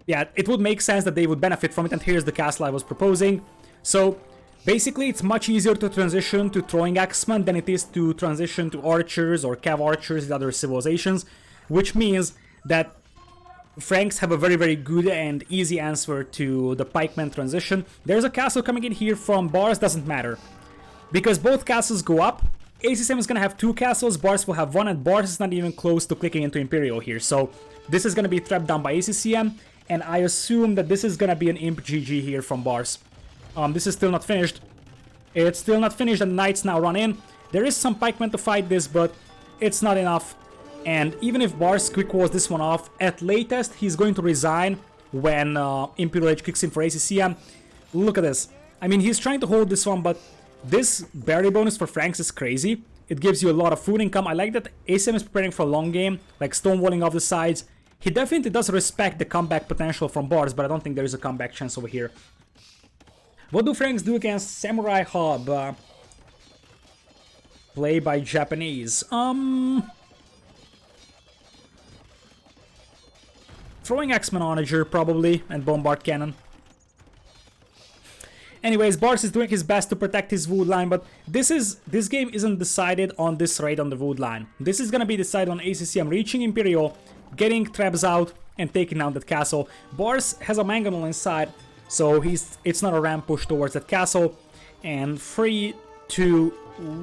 A: Yeah, it would make sense that they would benefit from it, and here's the castle I was proposing. So basically, it's much easier to transition to throwing axemen than it is to transition to archers or cav archers in other civilizations, which means that Franks have a very good and easy answer to the pikeman transition. There's a castle coming in here from Barles, doesn't matter, because both castles go up. ACCM is gonna have 2 castles, Barles will have 1, and Barles is not even close to clicking into Imperial here, so this is gonna be trapped down by ACCM, and I assume that this is gonna be an imp GG here from Barles. This is still not finished. It's still not finished, and knights now run in. There is some pikemen to fight this, but it's not enough. And even if Barles quick walls this one off, at latest he's going to resign when Imperial Age kicks in for ACCM. Look at this. I mean, he's trying to hold this one, but this barrier bonus for Franks is crazy. It gives you a lot of food income. I like that ACCM is preparing for a long game, like stonewalling off the sides. He definitely does respect the comeback potential from Barles, but I don't think there is a comeback chance over here. What do Franks do against Samurai Hub? Play by Japanese. Throwing Axeman Onager, probably, and Bombard Cannon. Anyways, Barles is doing his best to protect his wood line, but this game isn't decided on this raid on the wood line. This is gonna be decided on ACCM reaching Imperial, getting traps out, and taking down that castle. Barles has a mangonel inside, so it's not a ramp push towards that castle. And 3, 2,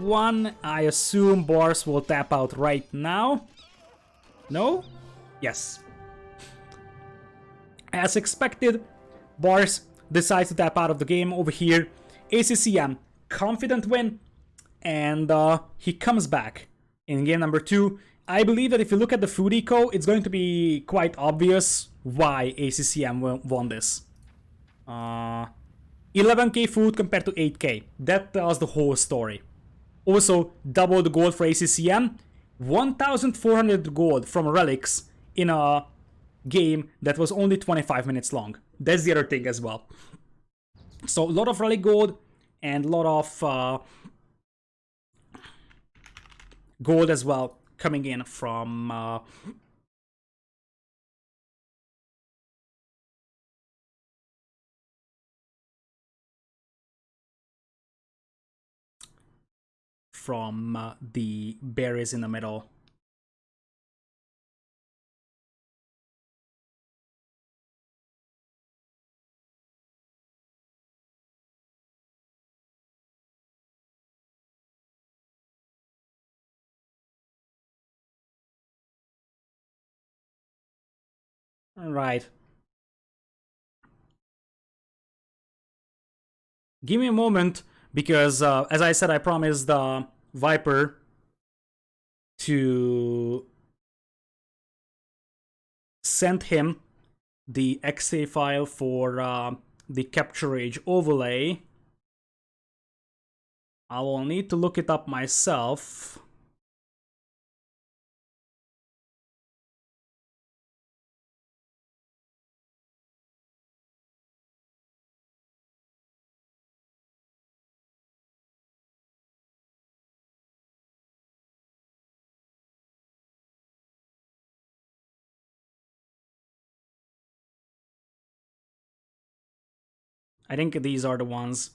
A: 1, I assume Barles will tap out right now. No? Yes. As expected, Barles decides to tap out of the game over here. ACCM, confident win, and he comes back in game number 2. I believe that if you look at the food eco, it's going to be quite obvious why ACCM won this. 11k food compared to 8k. That tells the whole story. Also, double the gold for ACCM. 1,400 gold from relics in a game that was only 25 minutes long. That's the other thing as well. So a lot of relic gold and a lot of gold as well coming in from the berries in the middle. Alright. Give me a moment, because as I said, I promised Viper to send him the exe file for the capture age overlay. I will need to look it up myself. I think these are the ones.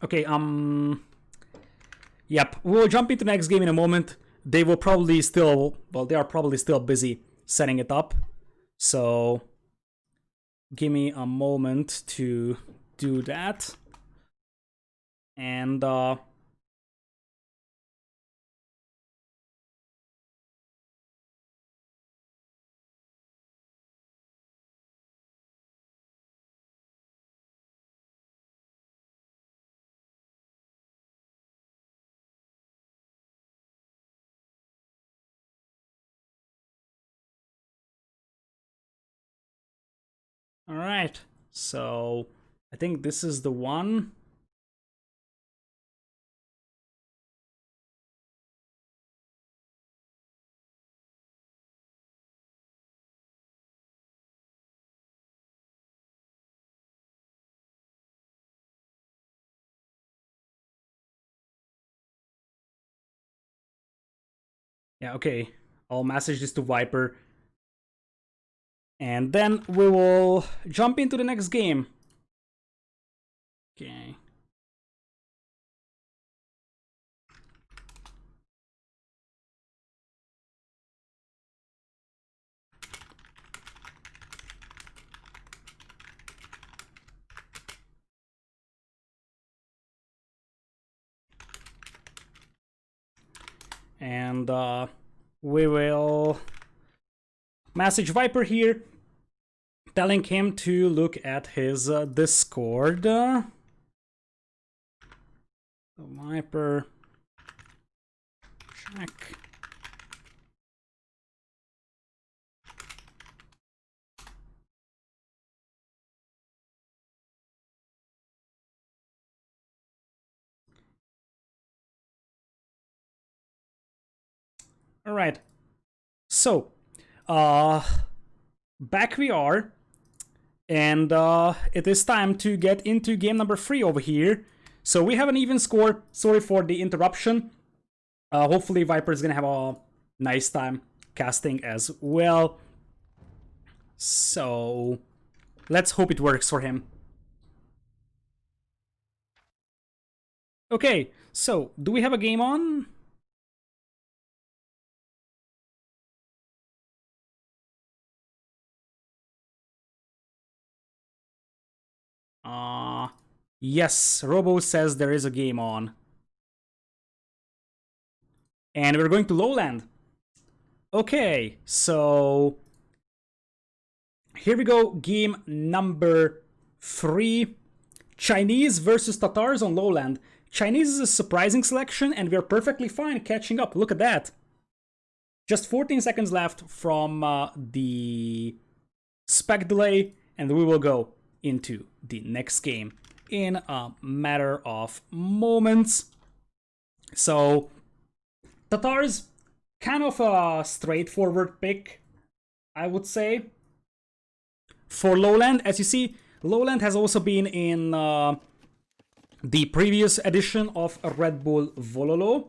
A: Okay, yep, we'll jump into the next game in a moment. They will probably still, well, they are probably still busy setting it up. So, give me a moment to do that. And, alright, so I think this is the one. Yeah, okay, I'll message this to Viper. And then we will jump into the next game. Okay. And we will message Viper here, telling him to look at his Discord. Viper, check. All right. So, back we are, and it is time to get into game number 3 over here. So we have an even score. Sorry for the interruption. Hopefully Viper is gonna have a nice time casting as well. So let's hope it works for him. Okay, so do we have a game on? Yes, Robo says there is a game on. And we're going to Lowland. Okay, so here we go, game number 3. Chinese versus Tatars on Lowland. Chinese is a surprising selection, and we're perfectly fine catching up. Look at that. Just 14 seconds left from the spec delay, and we will go into the next game in a matter of moments. So, Tatars, kind of a straightforward pick, I would say. For Lowland, as you see, Lowland has also been in the previous edition of Red Bull Wololo.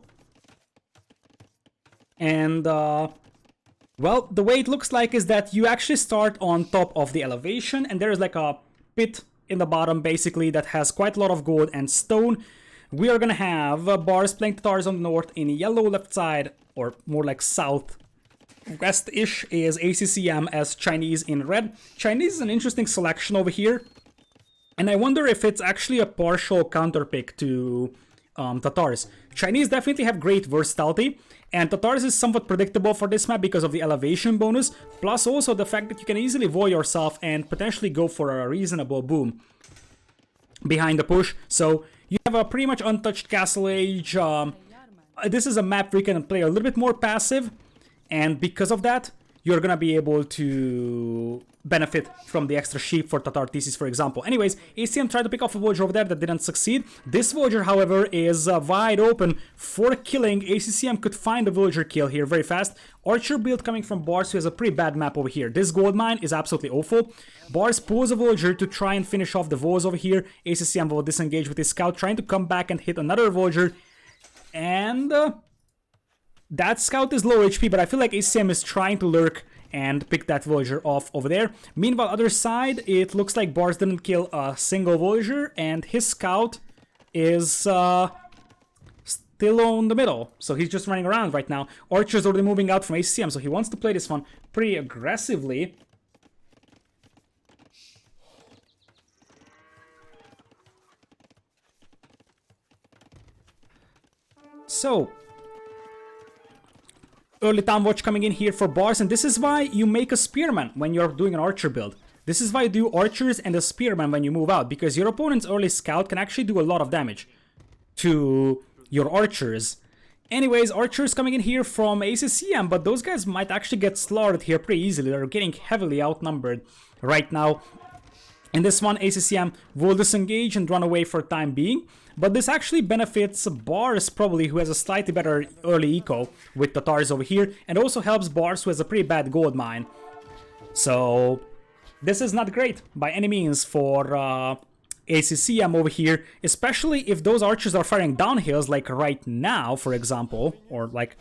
A: And, well, the way it looks like is that you actually start on top of the elevation, and there is like a pit in the bottom, basically, that has quite a lot of gold and stone. We are gonna have Barles playing Tatars on the north in yellow, left side, or more like south west-ish is ACCM as Chinese in red. Chinese is an interesting selection over here, and I wonder if it's actually a partial counterpick to Tatars. Chinese definitely have great versatility, and Tatars is somewhat predictable for this map because of the elevation bonus, plus also the fact that you can easily void yourself and potentially go for a reasonable boom behind the push. So you have a pretty much untouched Castle Age. This is a map where you can play a little bit more passive, and because of that, you're gonna be able to benefit from the extra sheep for Tatar thesis, for example. Anyways, ACM tried to pick off a Voyager over there that didn't succeed. This Voyager, however, is wide open for killing. ACCM could find a Voyager kill here very fast. Archer build coming from Barles, who has a pretty bad map over here. This gold mine is absolutely awful. Barles pulls a Voyager to try and finish off the Vols over here. ACCM will disengage with his scout, trying to come back and hit another Voyager. And that scout is low HP, but I feel like ACM is trying to lurk and pick that Voyager off over there. Meanwhile, other side, it looks like Barles didn't kill a single Voyager, and his scout is still on the middle. So he's just running around right now. Archer's already moving out from ACM, so he wants to play this one pretty aggressively. So early time watch coming in here for Barles, and this is why you make a spearman when you're doing an archer build. This is why you do archers and a spearman when you move out, because your opponent's early scout can actually do a lot of damage to your archers. Anyways, archers coming in here from ACCM, but those guys might actually get slaughtered here pretty easily. They're getting heavily outnumbered right now. In this one, ACCM will disengage and run away for the time being. But this actually benefits Barles, probably, who has a slightly better early eco with Tatars over here. And also helps Barles, who has a pretty bad gold mine. So this is not great by any means for ACCM over here. Especially if those archers are firing downhills, like right now, for example. Or like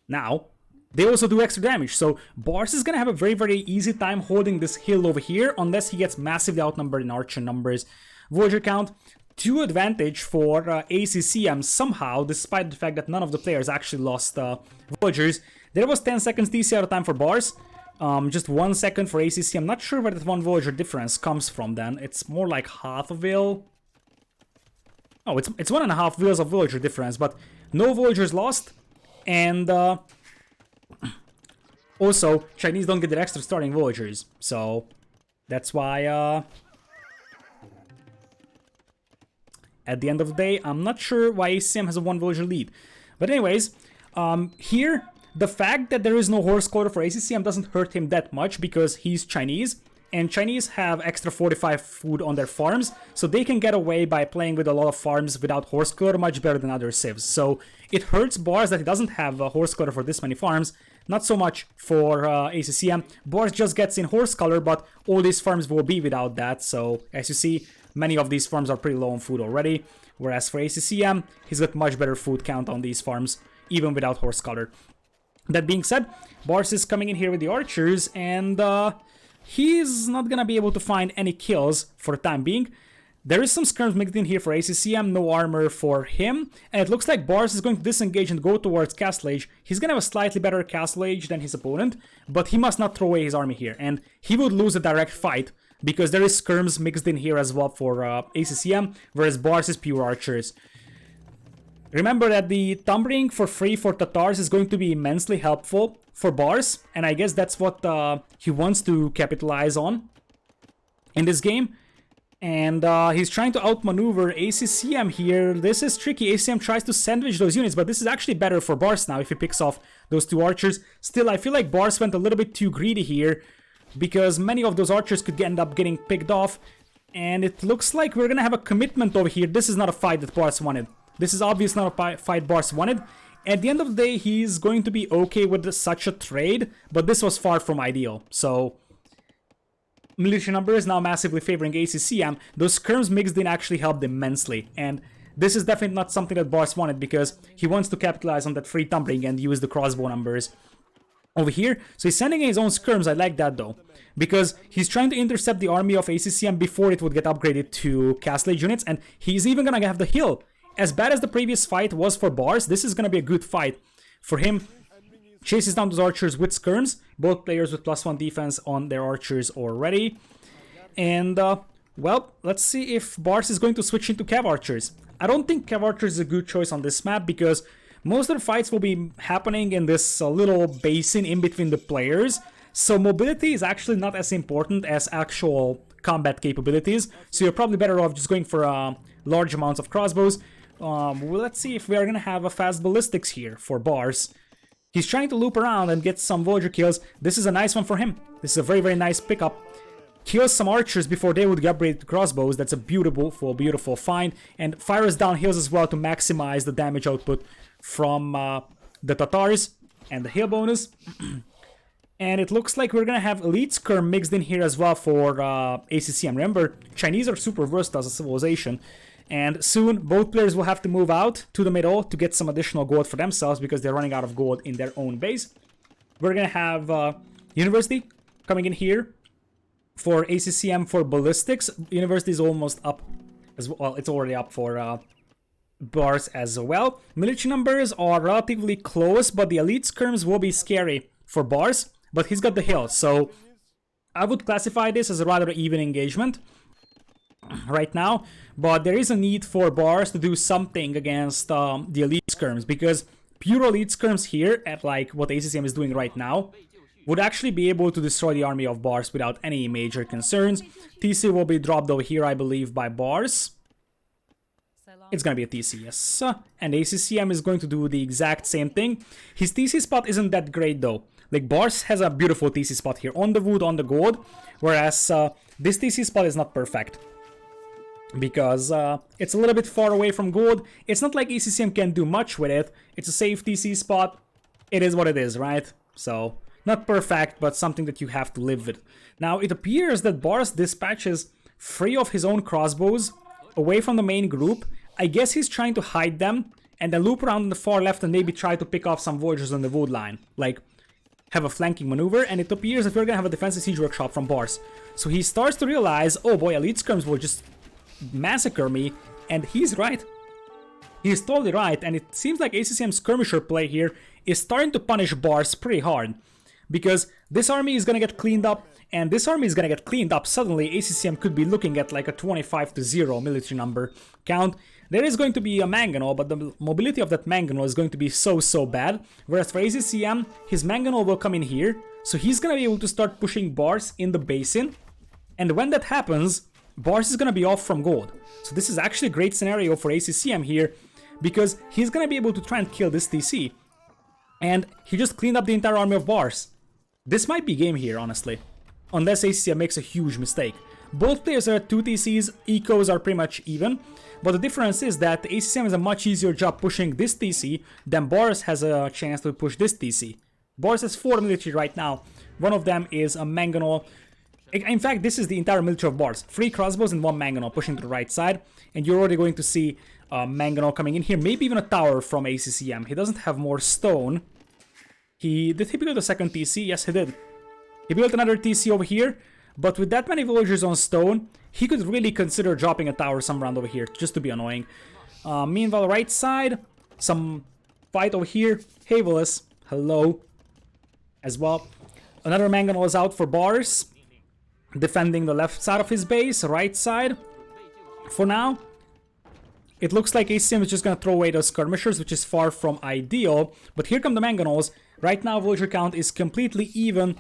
A: now. They also do extra damage, so Barles is gonna have a very, very easy time holding this hill over here, unless he gets massively outnumbered in archer numbers. Voyager count, 2 advantage for ACCM somehow, despite the fact that none of the players actually lost Voyagers. There was 10 seconds DC out of time for Barles, just 1 second for ACCM. I'm not sure where that 1 Voyager difference comes from then. It's more like half a Vil. Oh, it's 1.5 Vils of Voyager difference, but no Voyagers lost, and also, Chinese don't get their extra starting Voyagers, so that's why, at the end of the day, I'm not sure why ACM has a 1 Voyager lead. But anyways, here, the fact that there is no horse quota for ACCM doesn't hurt him that much because he's Chinese, and Chinese have extra 45 food on their farms, so they can get away by playing with a lot of farms without horse quota much better than other civs. So it hurts Barles that he doesn't have a horse quota for this many farms. Not so much for ACCM. Barles just gets in horse color, but all these farms will be without that. So as you see, many of these farms are pretty low on food already. Whereas for ACCM, he's got much better food count on these farms, even without horse color. That being said, Barles is coming in here with the archers, and he's not gonna be able to find any kills for the time being. There is some skirms mixed in here for ACCM, no armor for him, and it looks like Barles is going to disengage and go towards Castle Age. He's gonna have a slightly better Castle Age than his opponent, but he must not throw away his army here, and he would lose a direct fight, because there is skirms mixed in here as well for ACCM, whereas Barles is pure archers. Remember that the tumbling for free for Tatars is going to be immensely helpful for Barles, and I guess that's what he wants to capitalize on in this game. And he's trying to outmaneuver ACCM here. This is tricky. ACCM tries to sandwich those units, but this is actually better for Barles now if he picks off those 2 archers. Still, I feel like Barles went a little bit too greedy here, because many of those archers could end up getting picked off. And it looks like we're gonna have a commitment over here. This is not a fight that Barles wanted. This is obviously not a fight Barles wanted. At the end of the day, he's going to be okay with such a trade, but this was far from ideal. So military number is now massively favoring ACCM. Those skirms mixed in actually helped immensely, and this is definitely not something that Barles wanted, because he wants to capitalize on that free tumbling and use the crossbow numbers over here. So he's sending in his own skirms. I like that though, because he's trying to intercept the army of ACCM before it would get upgraded to Castle Age units, and he's even gonna have the hill. As bad as the previous fight was for Barles, this is gonna be a good fight for him. Chases down those archers with skirms, both players with +1 defense on their archers already. And Well, let's see if Barles is going to switch into Cav Archers. I don't think Cav Archers is a good choice on this map because most of the fights will be happening in this little basin in between the players. So mobility is actually not as important as actual combat capabilities. So you're probably better off just going for large amounts of crossbows. Well, let's see if we are going to have a fast ballistics here for Barles. He's trying to loop around and get some villager kills. This is a nice one for him. This is a very, very nice pickup. Kills some archers before they would get upgraded to crossbows. That's a beautiful, beautiful find. And fires down hills as well to maximize the damage output from the Tatars and the hill bonus. And it looks like we're going to have Elite Skirm mixed in here as well for ACCM. Remember, Chinese are super versatile as a civilization. And soon, both players will have to move out to the middle to get some additional gold for themselves because they're running out of gold in their own base. We're going to have University coming in here for ACCM for ballistics. University is almost up as well. It's already up for Barles as well. Military numbers are relatively close, but the Elite Skirms will be scary for Barles. But he's got the hill, so I would classify this as a rather even engagement right now. But there is a need for Barles to do something against the Elite Skirms, because pure Elite Skirms here, at like what ACCM is doing right now, would actually be able to destroy the army of Barles without any major concerns. TC will be dropped over here, I believe, by Barles. It's gonna be a TC, yes. And ACCM is going to do the exact same thing. His TC spot isn't that great though. Like, Barles has a beautiful TC spot here, on the wood, on the gold, whereas this TC spot is not perfect. Because it's a little bit far away from gold. It's not like ACCM can do much with it. It's a safe TC spot. It is what it is, right? So, not perfect, but something that you have to live with. Now, it appears that Barles dispatches 3 of his own crossbows away from the main group. I guess he's trying to hide them, and then loop around on the far left and maybe try to pick off some villagers on the wood line. Like, have a flanking maneuver, and it appears that we're gonna have a defensive siege workshop from Barles. So he starts to realize, oh boy, Elite Skirms will just massacre me, and he's right. He's totally right, and it seems like ACCM skirmisher play here is starting to punish Barles pretty hard. Because this army is gonna get cleaned up, and this army is gonna get cleaned up. Suddenly, ACCM could be looking at like a 25-0 military number count. There is going to be a mangonel, but the mobility of that mangonel is going to be so bad. Whereas for ACCM, his mangonel will come in here, so he's gonna be able to start pushing Barles in the basin. And when that happens, Barles is gonna be off from gold. So this is actually a great scenario for ACCM here, because he's gonna be able to try and kill this TC. And he just cleaned up the entire army of Barles. This might be game here, honestly. Unless ACCM makes a huge mistake. Both players are at 2 TCs, ecos are pretty much even. But the difference is that ACCM has a much easier job pushing this TC than Barles has a chance to push this TC. Barles has 4 military right now. One of them is a mangonel. In fact, this is the entire military of Barles. 3 crossbows and 1 mangonel pushing to the right side. And you're already going to see mangonel coming in here. Maybe even a tower from ACCM. He doesn't have more stone. Did he build a second TC? Yes, he did. He built another TC over here, but with that many villagers on stone, he could really consider dropping a tower somewhere around over here, just to be annoying. Meanwhile, right side, some fight over here. Hey, Willis. Hello. As well. Another mangonel is out for Barles, defending the left side of his base, right side. For now, it looks like ACCM is just going to throw away those skirmishers, which is far from ideal. But here come the mangonels. Right now, villager count is completely even.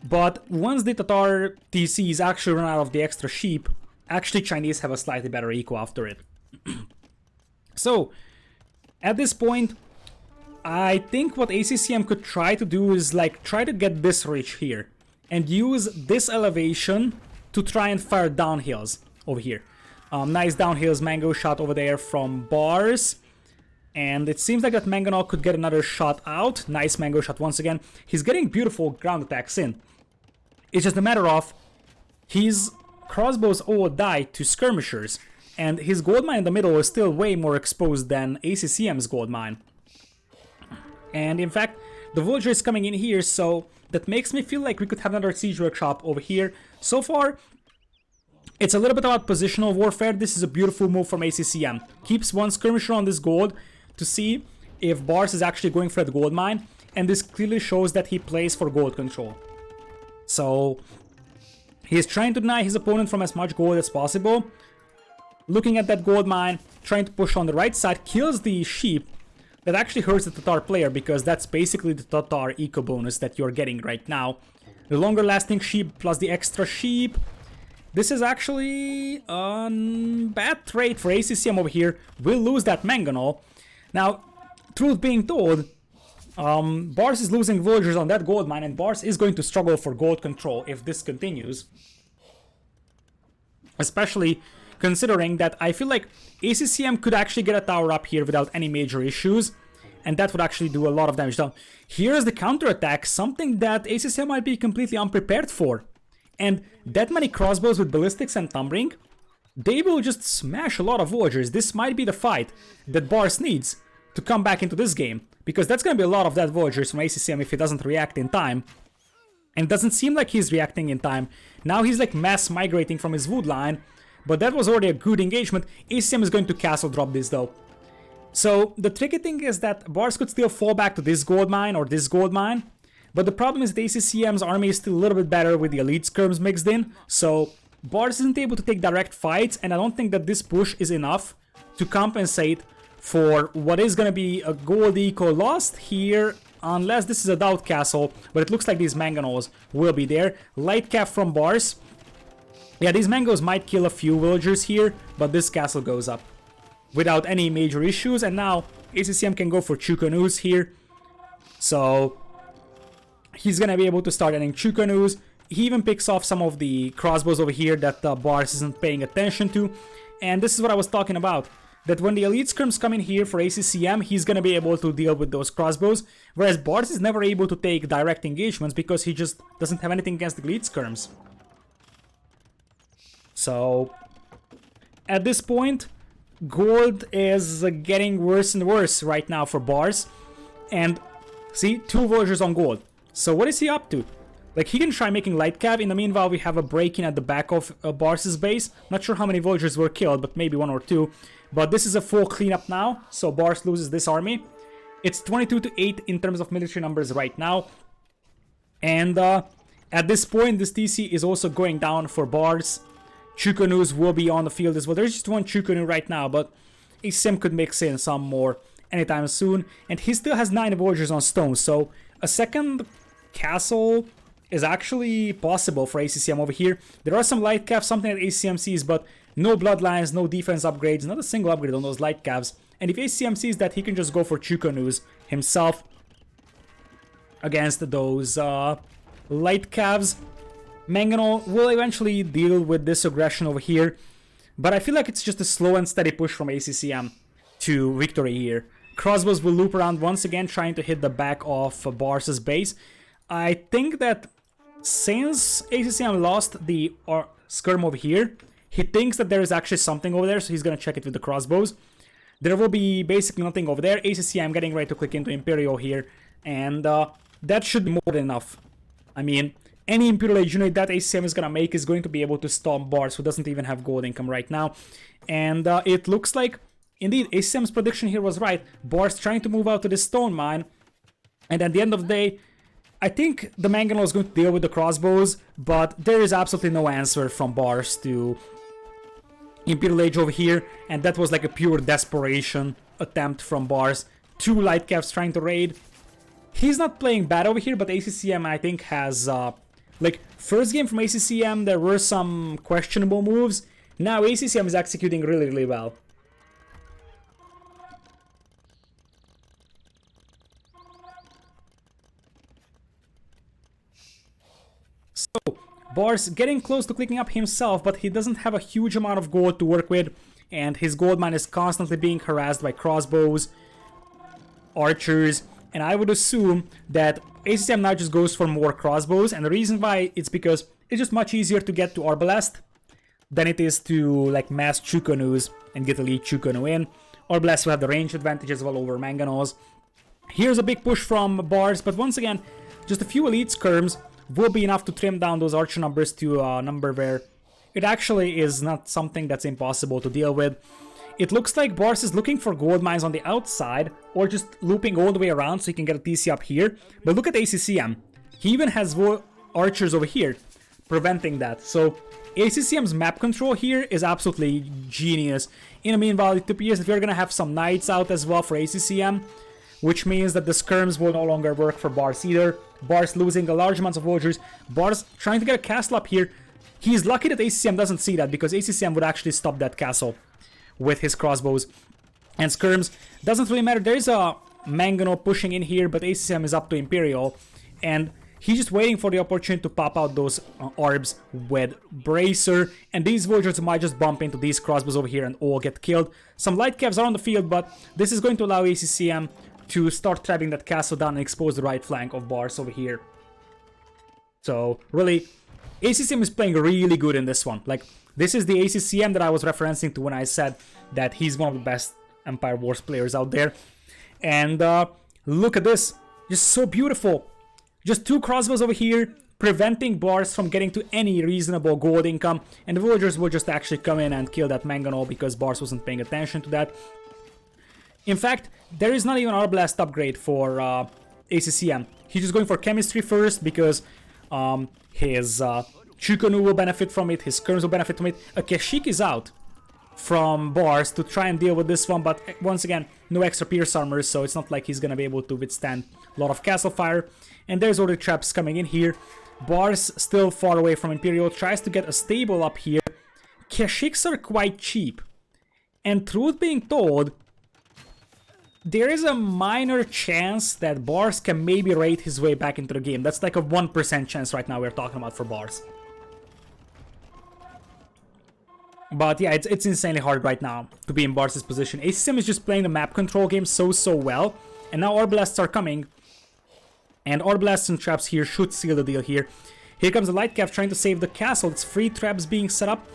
A: But once the Tatar TCs actually run out of the extra sheep, actually Chinese have a slightly better eco after it. So, at this point, I think what ACCM could try to do is like try to get this ridge here. And use this elevation to try and fire downhills over here. Nice downhills mango shot over there from Barles. And it seems like that mangonel could get another shot out. Nice mango shot once again. He's getting beautiful ground attacks in. It's just a matter of his crossbows all died to skirmishers. And his gold mine in the middle is still way more exposed than ACCM's gold mine. And in fact, the villager is coming in here, so that makes me feel like we could have another siege workshop over here. So far, it's a little bit about positional warfare. This is a beautiful move from ACCM. Keeps one skirmisher on this gold to see if Barles is actually going for the gold mine. And this clearly shows that he plays for gold control. So, He is trying to deny his opponent from as much gold as possible. Looking at that gold mine, trying to push on the right side, kills the sheep. That actually hurts the Tatar player because that's basically the Tatar eco bonus that you're getting right now. The longer lasting sheep plus the extra sheep. This is actually a bad trade for ACCM over here. We'll lose that manganol. Now, truth being told, Barles is losing villagers on that gold mine, and Barles is going to struggle for gold control if this continues. Especially considering that I feel like ACCM could actually get a tower up here without any major issues, and that would actually do a lot of damage. Now, here's the counterattack, something that ACCM might be completely unprepared for. And that many crossbows with ballistics and tumbling, they will just smash a lot of villagers. This might be the fight that Barles needs to come back into this game, because that's going to be a lot of dead villagers from ACCM if he doesn't react in time. And it doesn't seem like he's reacting in time. Now he's like mass migrating from his wood line, but that was already a good engagement. ACCM is going to castle drop this though. So the tricky thing is that Barles could still fall back to this gold mine or this gold mine, but the problem is that ACCM's army is still a little bit better with the elite skirms mixed in, so Barles isn't able to take direct fights, and I don't think that this push is enough to compensate for what is going to be a gold eco lost here, unless this is a doubt castle, but it looks like these manganols will be there. Light cap from Barles. Yeah, these mangoes might kill a few villagers here, but this castle goes up without any major issues, and now ACCM can go for Chukanus here. So he's gonna be able to start ending Chukanus. He even picks off some of the crossbows over here that Barles isn't paying attention to, and this is what I was talking about. That when the elite skirms come in here for ACCM, he's gonna be able to deal with those crossbows, whereas Barles is never able to take direct engagements because he just doesn't have anything against the elite skirms. So at this point, gold is getting worse and worse right now for Barles, and see, 2 villagers on gold. So what is he up to? Like, he can try making light cav. In the meanwhile, we have a break-in at the back of Barles' base. Not sure how many villagers were killed, but maybe 1 or 2. But this is a full cleanup now, so Barles loses this army. It's 22-8 in terms of military numbers right now. And at this point, this TC is also going down for Barles. Chukanus will be on the field as well. There's just 1 Chukanu right now, but ACCM could mix in some more anytime soon. And he still has 9 villagers on stone, so a second castle is actually possible for ACCM over here. There are some light calves, something that ACCM sees, but no bloodlines, no defense upgrades, not a single upgrade on those light calves. And if ACCM sees that, he can just go for Chukanus himself against those light calves. Manganol will eventually deal with this aggression over here, but I feel like it's just a slow and steady push from ACCM to victory here. Crossbows will loop around once again, trying to hit the back of Barles' base. I think that since ACCM lost the skirm over here, he thinks that there is actually something over there, so he's going to check it with the crossbows. There will be basically nothing over there. ACCM getting ready to click into Imperial here, and that should be more than enough. I mean, any Imperial Age unit that ACCM is going to make is going to be able to stomp Barles, who doesn't even have gold income right now. And it looks like, indeed, ACCM's prediction here was right. Barles trying to move out to this stone mine, and at the end of the day, I think the Manganol is going to deal with the crossbows, but there is absolutely no answer from Barles to Imperial Age over here, and that was like a pure desperation attempt from Barles. 2 light calves trying to raid. He's not playing bad over here, but ACCM I think has, like, first game from ACCM there were some questionable moves. Now ACCM is executing really, really well. So, Barles getting close to clicking up himself, but he doesn't have a huge amount of gold to work with, and his gold mine is constantly being harassed by crossbows, archers, and I would assume that ACCM now just goes for more crossbows, and the reason why it's because it's just much easier to get to Arbalest than it is to like mass Chukanus and get elite Chukanu in. Arbalest will have the range advantage as well over Manganols. Here's a big push from Barles, but once again, just a few elite skirms will be enough to trim down those archer numbers to a number where it actually is not something that's impossible to deal with. It looks like Barles is looking for gold mines on the outside, or just looping all the way around so he can get a TC up here. But look at ACCM. He even has archers over here, preventing that. So ACCM's map control here is absolutely genius. In the meanwhile, it appears that we're gonna have some knights out as well for ACCM, which means that the skirms will no longer work for Barles either. Barles losing a large amount of villagers. Barles trying to get a castle up here. He's lucky that ACCM doesn't see that, because ACCM would actually stop that castle with his crossbows. And skirms, doesn't really matter. There is a Mangano pushing in here, but ACCM is up to Imperial. And he's just waiting for the opportunity to pop out those orbs with Bracer. And these villagers might just bump into these crossbows over here and all get killed. Some light cavs are on the field, but this is going to allow ACCM to start trapping that castle down and expose the right flank of Barles over here. So, really, ACCM is playing really good in this one. Like, this is the ACCM that I was referencing to when I said that he's one of the best Empire Wars players out there. And look at this. Just so beautiful. Just 2 crossbows over here, preventing Barles from getting to any reasonable gold income. And the villagers will just actually come in and kill that Mangano because Barles wasn't paying attention to that. In fact, there is not even an Arblast upgrade for ACCM. He's just going for chemistry first because his Chukonu will benefit from it, his skirms will benefit from it. A Kashyyyk is out from Barles to try and deal with this one, but once again, no extra pierce armor, so it's not like he's gonna be able to withstand a lot of castle fire. And there's already traps coming in here. Barles still far away from Imperial, tries to get a stable up here. Kashyyks are quite cheap. And truth being told, there is a minor chance that Barles can maybe raid his way back into the game. That's like a 1% chance right now we're talking about for Barles. But yeah, it's insanely hard right now to be in Barles' position. ACCM is just playing the map control game so well. And now Arblasts are coming. And Arblasts and traps here should seal the deal here. Here comes the light cav trying to save the castle. It's 3 traps being set up.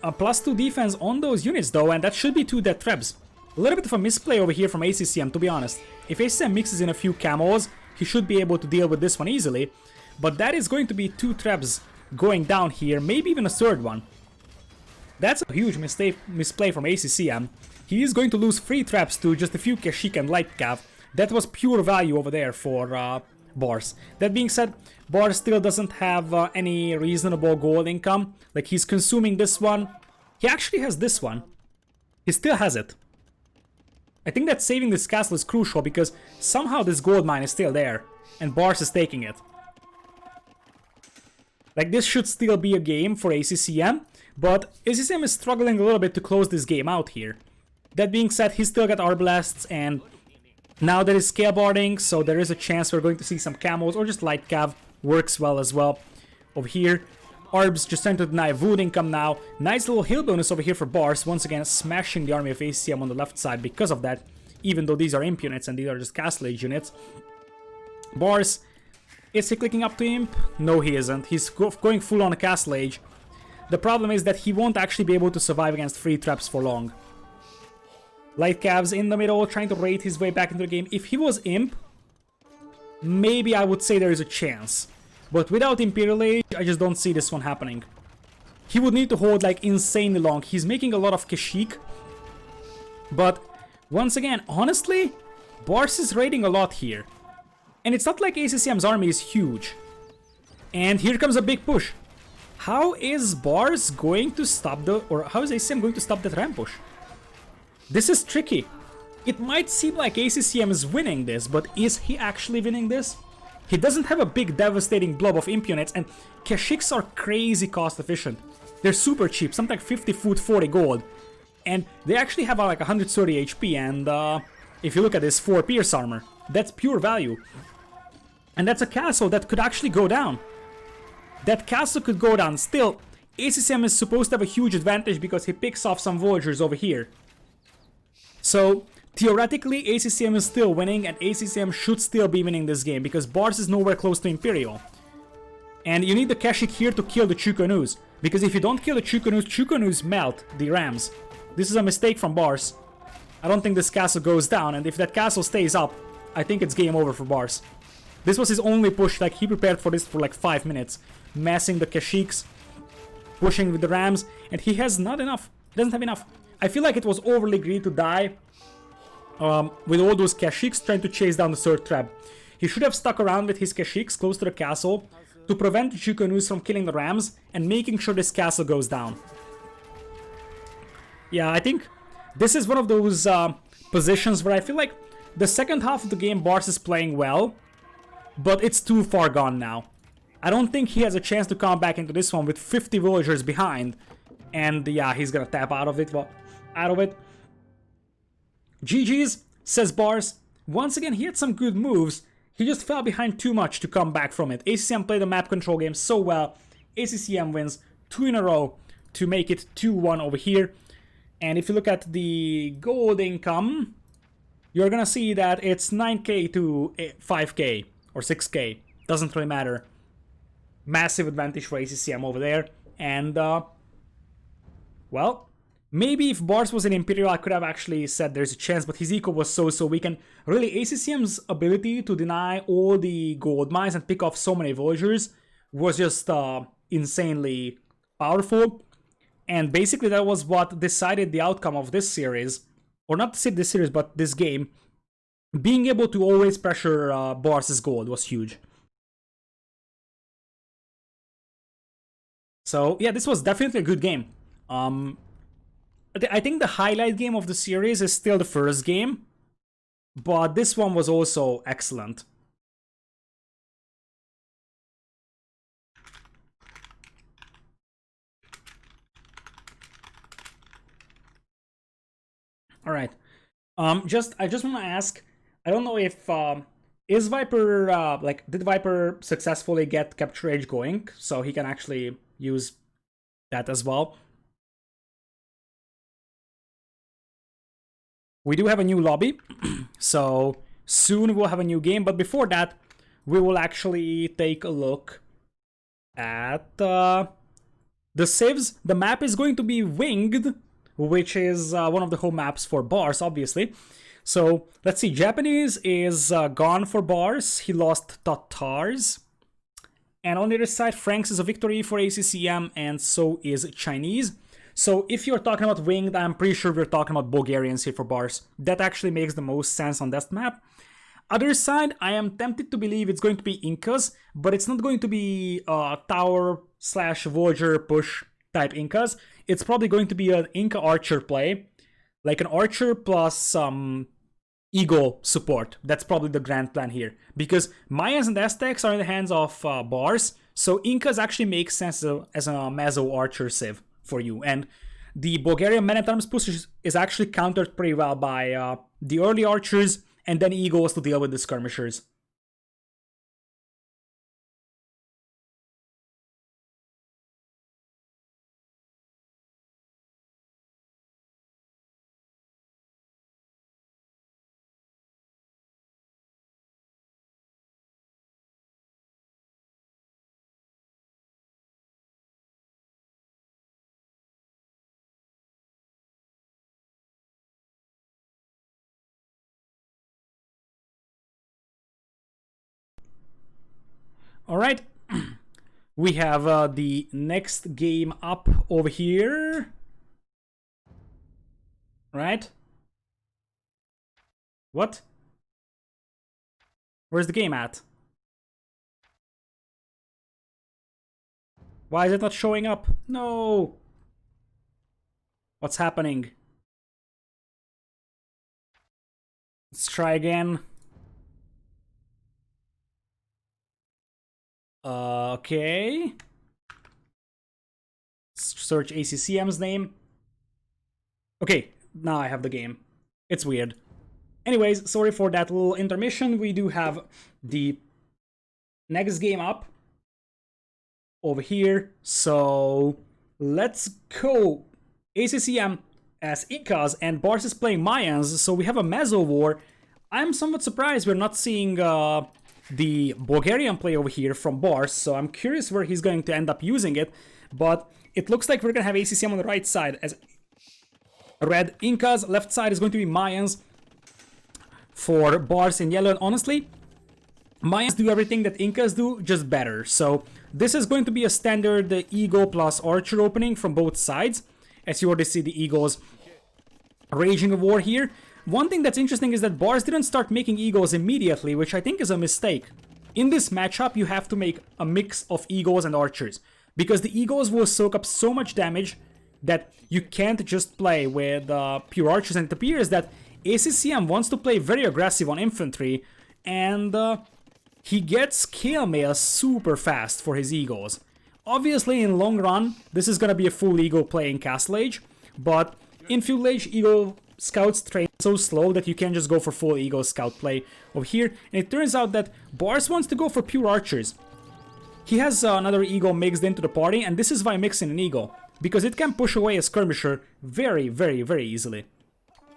A: +2 defense on those units though, and that should be 2 dead traps. A little bit of a misplay over here from ACCM, to be honest. If ACCM mixes in a few camos, he should be able to deal with this one easily. But that is going to be 2 traps going down here, maybe even a 3rd one. That's a huge misplay from ACCM. He is going to lose 3 traps to just a few Kashyyyk and light cav. That was pure value over there for Barles. That being said, Barles still doesn't have any reasonable gold income. Like, he's consuming this one. He actually has this one. He still has it. I think that saving this castle is crucial because somehow this gold mine is still there and Barles is taking it. Like, this should still be a game for ACCM, but ACCM is struggling a little bit to close this game out here. That being said, he's still got Arblasts, and now there is scale barding, so there is a chance we're going to see some camos or just light cav. Works well as well. Over here, Arbs just trying to deny wood income now. Nice little hill bonus over here for Barles, once again smashing the army of ACCM on the left side because of that, even though these are imp units and these are just castle age units. Barles, is he clicking up to imp? No, he isn't. He's going full on a castle age. The problem is that he won't actually be able to survive against 3 traps for long. Light cavs in the middle, trying to raid his way back into the game. If he was imp, maybe I would say there is a chance. But without Imperial Age, I just don't see this one happening. He would need to hold like insanely long. He's making a lot of Kashyyyk. But once again, honestly, Barles is raiding a lot here. And it's not like ACCM's army is huge. And here comes a big push. How is Barles going to stop how is ACCM going to stop that ram push? This is tricky. It might seem like ACCM is winning this, but is he actually winning this? He doesn't have a big devastating blob of imp units, and Kashyyks are crazy cost efficient. They're super cheap, something like 50 food, 40 gold. And they actually have like 130 HP, and if you look at this 4 pierce armor, that's pure value. And that's a castle that could actually go down. That castle could go down. Still, ACCM is supposed to have a huge advantage because he picks off some villagers over here. So, theoretically, ACCM is still winning, and ACCM should still be winning this game, because Barles is nowhere close to Imperial. And you need the Kashyyyk here to kill the Chukonus, because if you don't kill the Chukonus melt the rams. This is a mistake from Barles. I don't think this castle goes down, and if that castle stays up, I think it's game over for Barles. This was his only push, like he prepared for this for like 5 minutes. Massing the Kashyyks, pushing with the rams, and he has not enough. He doesn't have enough. I feel like it was overly greedy to die with all those Kashyyks trying to chase down the 3rd trap. He should have stuck around with his Kashyyks close to the castle, to prevent the Chukanus from killing the Rams and making sure this castle goes down. Yeah, I think this is one of those positions where I feel like the second half of the game Barles is playing well, but it's too far gone now. I don't think he has a chance to come back into this one with 50 villagers behind. And yeah, he's gonna tap out of it. GG's, says Barles. Once again, he had some good moves. He just fell behind too much to come back from it. ACCM played the map control game so well. ACCM wins 2 in a row to make it 2-1 over here. And if you look at the gold income, you're gonna see that it's 9k to 5k or 6k. Doesn't really matter. Massive advantage for ACCM over there. And, well, maybe if Barles was an Imperial, I could have actually said there's a chance, but his eco was so weak. And really, ACCM's ability to deny all the gold mines and pick off so many villagers was just insanely powerful. And basically, that was what decided the outcome of this series. Or not this series, but this game. Being able to always pressure Barles' gold was huge. So, yeah, this was definitely a good game. I think the highlight game of the series is still the first game, but this one was also excellent. All right. I just want to ask. I don't know if is Viper did Viper successfully get capture age going, so he can actually use that as well. We do have a new lobby, so soon we'll have a new game. But before that, we will actually take a look at the civs. The map is going to be Winged, which is one of the home maps for Barles, obviously. So let's see, Japanese is gone for Barles. He lost Tatars. And on the other side, Franks is a victory for ACCM, and so is Chinese. So if you're talking about Winged, I'm pretty sure we're talking about Bulgarians here for Barles. That actually makes the most sense on that map. Other side, I am tempted to believe it's going to be Incas, but it's not going to be tower/villager push type Incas. It's probably going to be an Inca archer play, like an archer plus some Eagle support. That's probably the grand plan here. Because Mayans and Aztecs are in the hands of Barles, so Incas actually make sense as a Mezzo archer civ for you. And the Bulgarian man-at-arms push is actually countered pretty well by the early archers and then Eagles to deal with the skirmishers. All right, we have the next game up over here, right? What? Where's the game at? Why is it not showing up? No! What's happening? Let's try again. Okay. Search ACCM's name. Okay, now I have the game. It's weird. Anyways, sorry for that little intermission. We do have the next game up over here. So let's go. ACCM as Incas and Barles is playing Mayans. So we have a Mezzo war. I'm somewhat surprised we're not seeing the Bulgarian play over here from Barles, so I'm curious where he's going to end up using it, but it looks like we're going to have ACCM on the right side as red Incas, left side is going to be Mayans for Barles in yellow, and honestly, Mayans do everything that Incas do, just better. So this is going to be a standard Eagle plus Archer opening from both sides, as you already see the Eagles raging a war here. One thing that's interesting is that Barles didn't start making Eagles immediately, which I think is a mistake. In this matchup, you have to make a mix of Eagles and Archers, because the Eagles will soak up so much damage that you can't just play with pure Archers, and it appears that ACCM wants to play very aggressive on Infantry, and he gets Scale Mail super fast for his Eagles. Obviously, in long run, this is gonna be a full Eagle play in Castle Age, but in Feudal Age, Eagle Scouts train so slow that you can't just go for full Eagle Scout play over here, and it turns out that Barles wants to go for pure Archers. He has another Eagle mixed into the party, and this is why mixing an Eagle, because it can push away a Skirmisher very, very, very easily.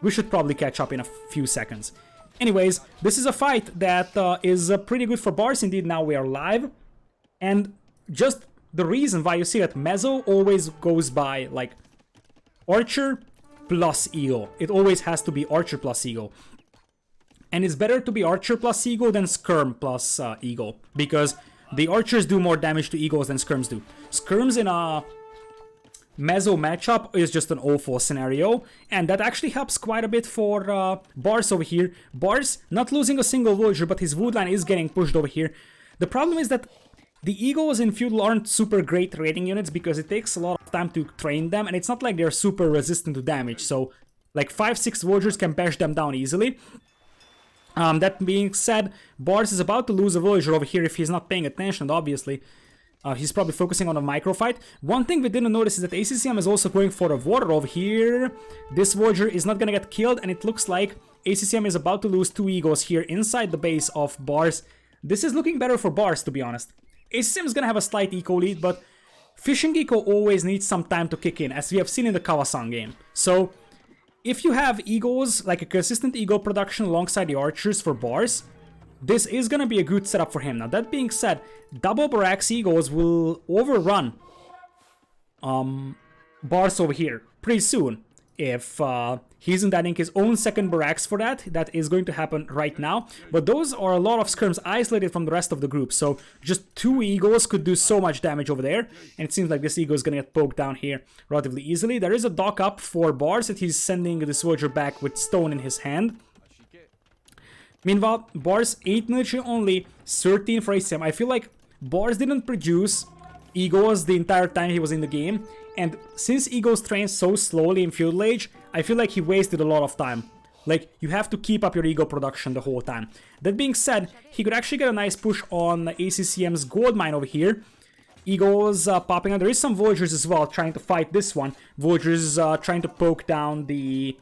A: We should probably catch up in a few seconds. Anyways, this is a fight that is pretty good for Barles indeed. Now we are live, and just the reason why you see that Mezzo always goes by like Archer plus Eagle. It always has to be Archer plus Eagle. And it's better to be Archer plus Eagle than Skirm plus Eagle, because the Archers do more damage to Eagles than Skirms do. Skirms in a Mezzo matchup is just an awful scenario, and that actually helps quite a bit for Barles over here. Barles not losing a single villager, but his wood line is getting pushed over here. The problem is that the Eagles in Feudal aren't super great raiding units because it takes a lot of time to train them, and it's not like they're super resistant to damage, so like 5-6 villagers can bash them down easily. That being said, Barles is about to lose a villager over here if he's not paying attention, obviously. He's probably focusing on a micro fight. One thing we didn't notice is that ACCM is also going for a water over here. This villager is not gonna get killed, and it looks like ACCM is about to lose 2 Eagles here inside the base of Barles. This is looking better for Barles, to be honest. ACCM is gonna have a slight eco lead, but Fishing Eco always needs some time to kick in, as we have seen in the Kawasan game. So, if you have Eagles, like a consistent Eagle production alongside the Archers for Barles, this is gonna be a good setup for him. Now, that being said, double Barracks Eagles will overrun Barles over here pretty soon. If he isn't adding his own second Barracks for that, that is going to happen right now. But those are a lot of Skirms isolated from the rest of the group, so just 2 Eagles could do so much damage over there, and it seems like this Eagle is gonna get poked down here relatively easily. There is a dock up for Barles that he's sending the soldier back with stone in his hand. Meanwhile, Barles 8 military only, 13 for ACM. I feel like Barles didn't produce Eagles the entire time he was in the game, and since Eagles train so slowly in Feudal Age, I feel like he wasted a lot of time. Like, you have to keep up your Eagle production the whole time. That being said, he could actually get a nice push on ACCM's gold mine over here. Eagles popping out. There is some villagers as well trying to fight this one. Villagers trying to poke down the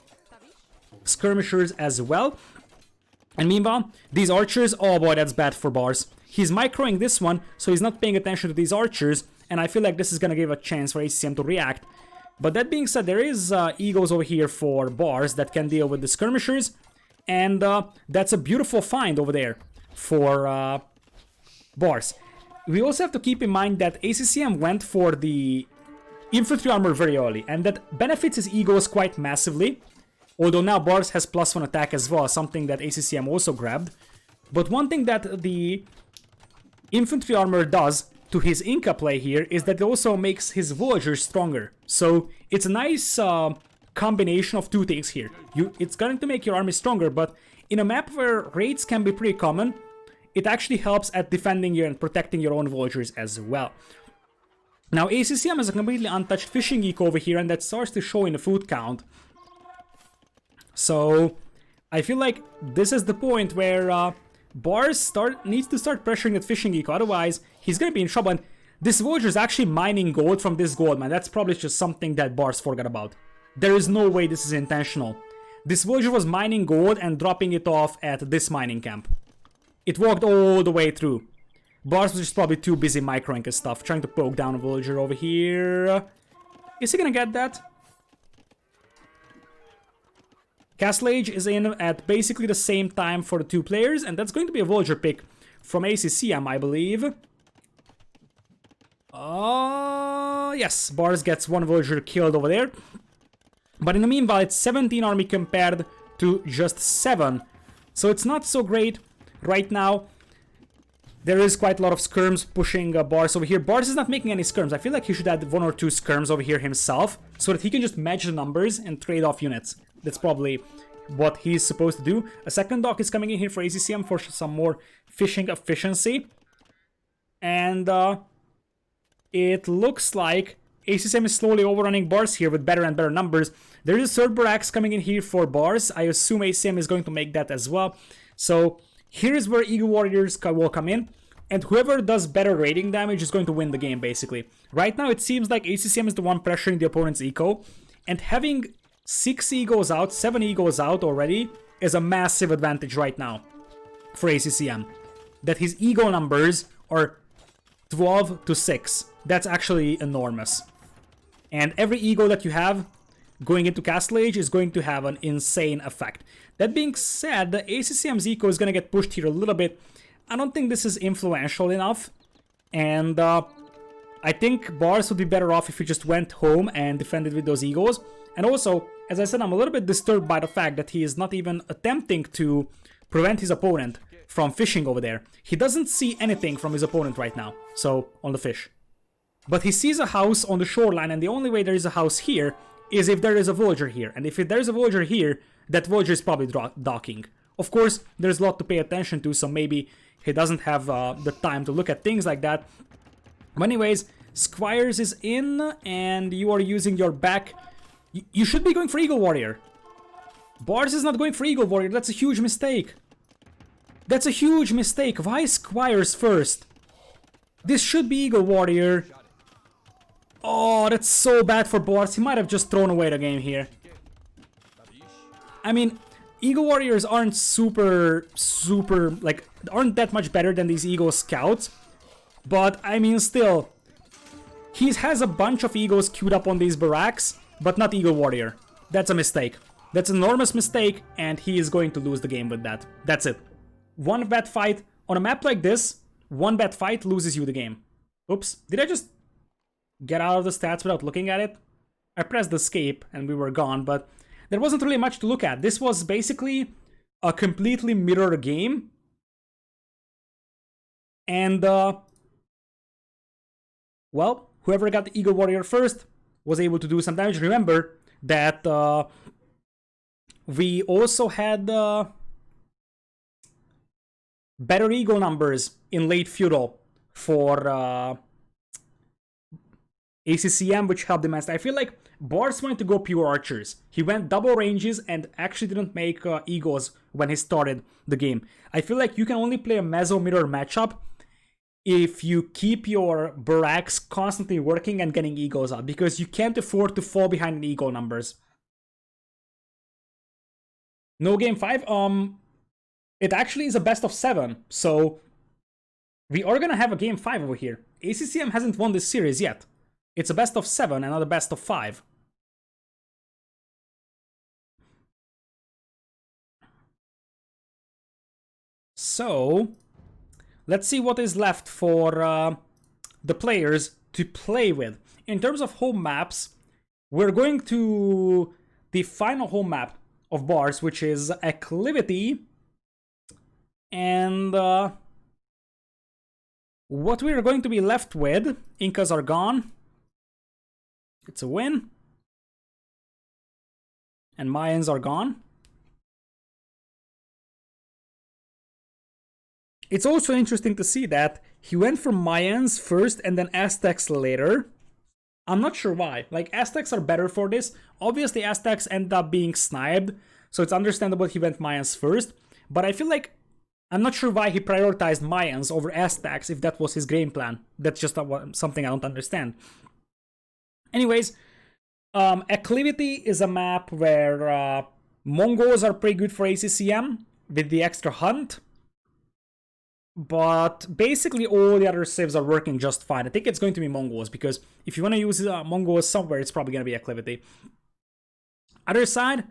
A: skirmishers as well. And meanwhile, these Archers, oh boy, that's bad for Barles. He's microing this one, so he's not paying attention to these Archers, and I feel like this is gonna give a chance for ACCM to react. But that being said, there is Eagles over here for Barles that can deal with the skirmishers, and that's a beautiful find over there for Barles. We also have to keep in mind that ACCM went for the infantry armor very early, and that benefits his Eagles quite massively. Although now Barles has +1 attack as well, something that ACCM also grabbed. But one thing that the infantry armor does to his Inca play here is that it also makes his villagers stronger. So it's a nice combination of two things here. It's going to make your army stronger, but in a map where raids can be pretty common, it actually helps at defending you and protecting your own villagers as well. Now ACCM has a completely untouched fishing eco over here, and that starts to show in the food count. So I feel like this is the point where Barles needs to start pressuring that fishing eco, otherwise he's gonna be in trouble. And this villager is actually mining gold from this gold mine. That's probably just something that Barles forgot about. There is no way this is intentional. This villager was mining gold and dropping it off at this mining camp. It walked all the way through. Barles was just probably too busy microing his stuff, trying to poke down a villager over here. Is he gonna get that? Castle Age is in at basically the same time for the two players, and that's going to be a villager pick from ACCM, I believe. Yes, Barles gets one villager killed over there. But in the meanwhile, it's 17 army compared to just 7. So it's not so great right now. There is quite a lot of skirms pushing Barles over here. Barles is not making any skirms. I feel like he should add 1 or 2 skirms over here himself, so that he can just match the numbers and trade off units. That's probably what he's supposed to do. A second dock is coming in here for ACCM for some more fishing efficiency. And it looks like ACCM is slowly overrunning Barles here with better and better numbers. There is a third Barracks coming in here for Barles. I assume ACCM is going to make that as well. So here is where Eagle Warriors will come in. And whoever does better rating damage is going to win the game, basically. Right now, it seems like ACCM is the one pressuring the opponent's eco. And having 6 egos out, 7 egos out already is a massive advantage right now for ACCM. That his ego numbers are 12 to 6. That's actually enormous. And every ego that you have going into Castle Age is going to have an insane effect. That being said, the ACCM's eco is going to get pushed here a little bit. I don't think this is influential enough. And I think Barles would be better off if he just went home and defended with those egos. And also, as I said, I'm a little bit disturbed by the fact that he is not even attempting to prevent his opponent from fishing over there. He doesn't see anything from his opponent right now, so on the fish. But he sees a house on the shoreline, and the only way there is a house here is if there is a villager here. And if there is a villager here, that villager is probably docking. Of course, there's a lot to pay attention to, so maybe he doesn't have the time to look at things like that. But anyways, Squires is in, and you are using your back. You should be going for Eagle Warrior. Barles is not going for Eagle Warrior. That's a huge mistake. That's a huge mistake. Why Squires first? This should be Eagle Warrior. Oh, that's so bad for Barles. He might have just thrown away the game here. I mean, Eagle Warriors aren't aren't that much better than these Eagle Scouts. But, I mean, still. He has a bunch of Eagles queued up on these barracks, but not Eagle Warrior. That's a mistake. That's an enormous mistake, and he is going to lose the game with that. That's it. One bad fight. On a map like this, one bad fight loses you the game. Oops. Did I just get out of the stats without looking at it? I pressed escape, and we were gone, but there wasn't really much to look at. This was basically a completely mirror game. And, well, whoever got the Eagle Warrior first was able to do some damage. Remember that we also had better Eagle numbers in late Feudal for ACCM, which helped immensely. I feel like Barles wanted to go pure archers. He went double ranges and actually didn't make Eagles when he started the game. I feel like you can only play a Meso Mirror matchup if you keep your barracks constantly working and getting Eagles out, because you can't afford to fall behind in Eagle numbers. No game 5? It actually is a best of 7, so we are gonna have a game 5 over here. ACCM hasn't won this series yet. It's a best of 7 and not a best of 5. So, let's see what is left for the players to play with. In terms of home maps, we're going to the final home map of Barles, which is Acclivity. And what we're going to be left with, Incas are gone. It's a win. And Mayans are gone. It's also interesting to see that he went for Mayans first and then Aztecs later. I'm not sure why. Like, Aztecs are better for this. Obviously, Aztecs end up being sniped, so it's understandable he went Mayans first. But I feel like I'm not sure why he prioritized Mayans over Aztecs if that was his game plan. That's just something I don't understand. Anyways, Acclivity is a map where Mongols are pretty good for ACCM with the extra hunt. But basically all the other civs are working just fine. I think it's going to be Mongols, because if you want to use Mongols somewhere, it's probably going to be Acclivity. Other side,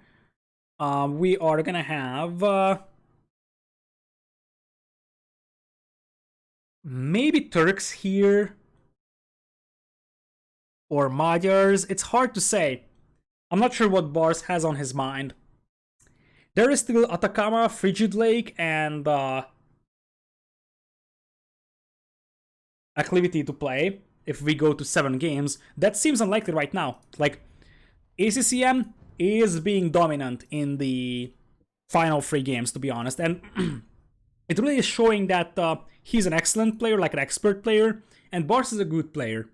A: we are going to have maybe Turks here. Or Magyars. It's hard to say. I'm not sure what Barles has on his mind. There is still Atacama, Frigid Lake, and Acclivity to play if we go to 7 games. That seems unlikely right now. Like, ACCM is being dominant in the final 3 games, to be honest. And it really is showing that he's an excellent player, like an expert player, and Barles is a good player.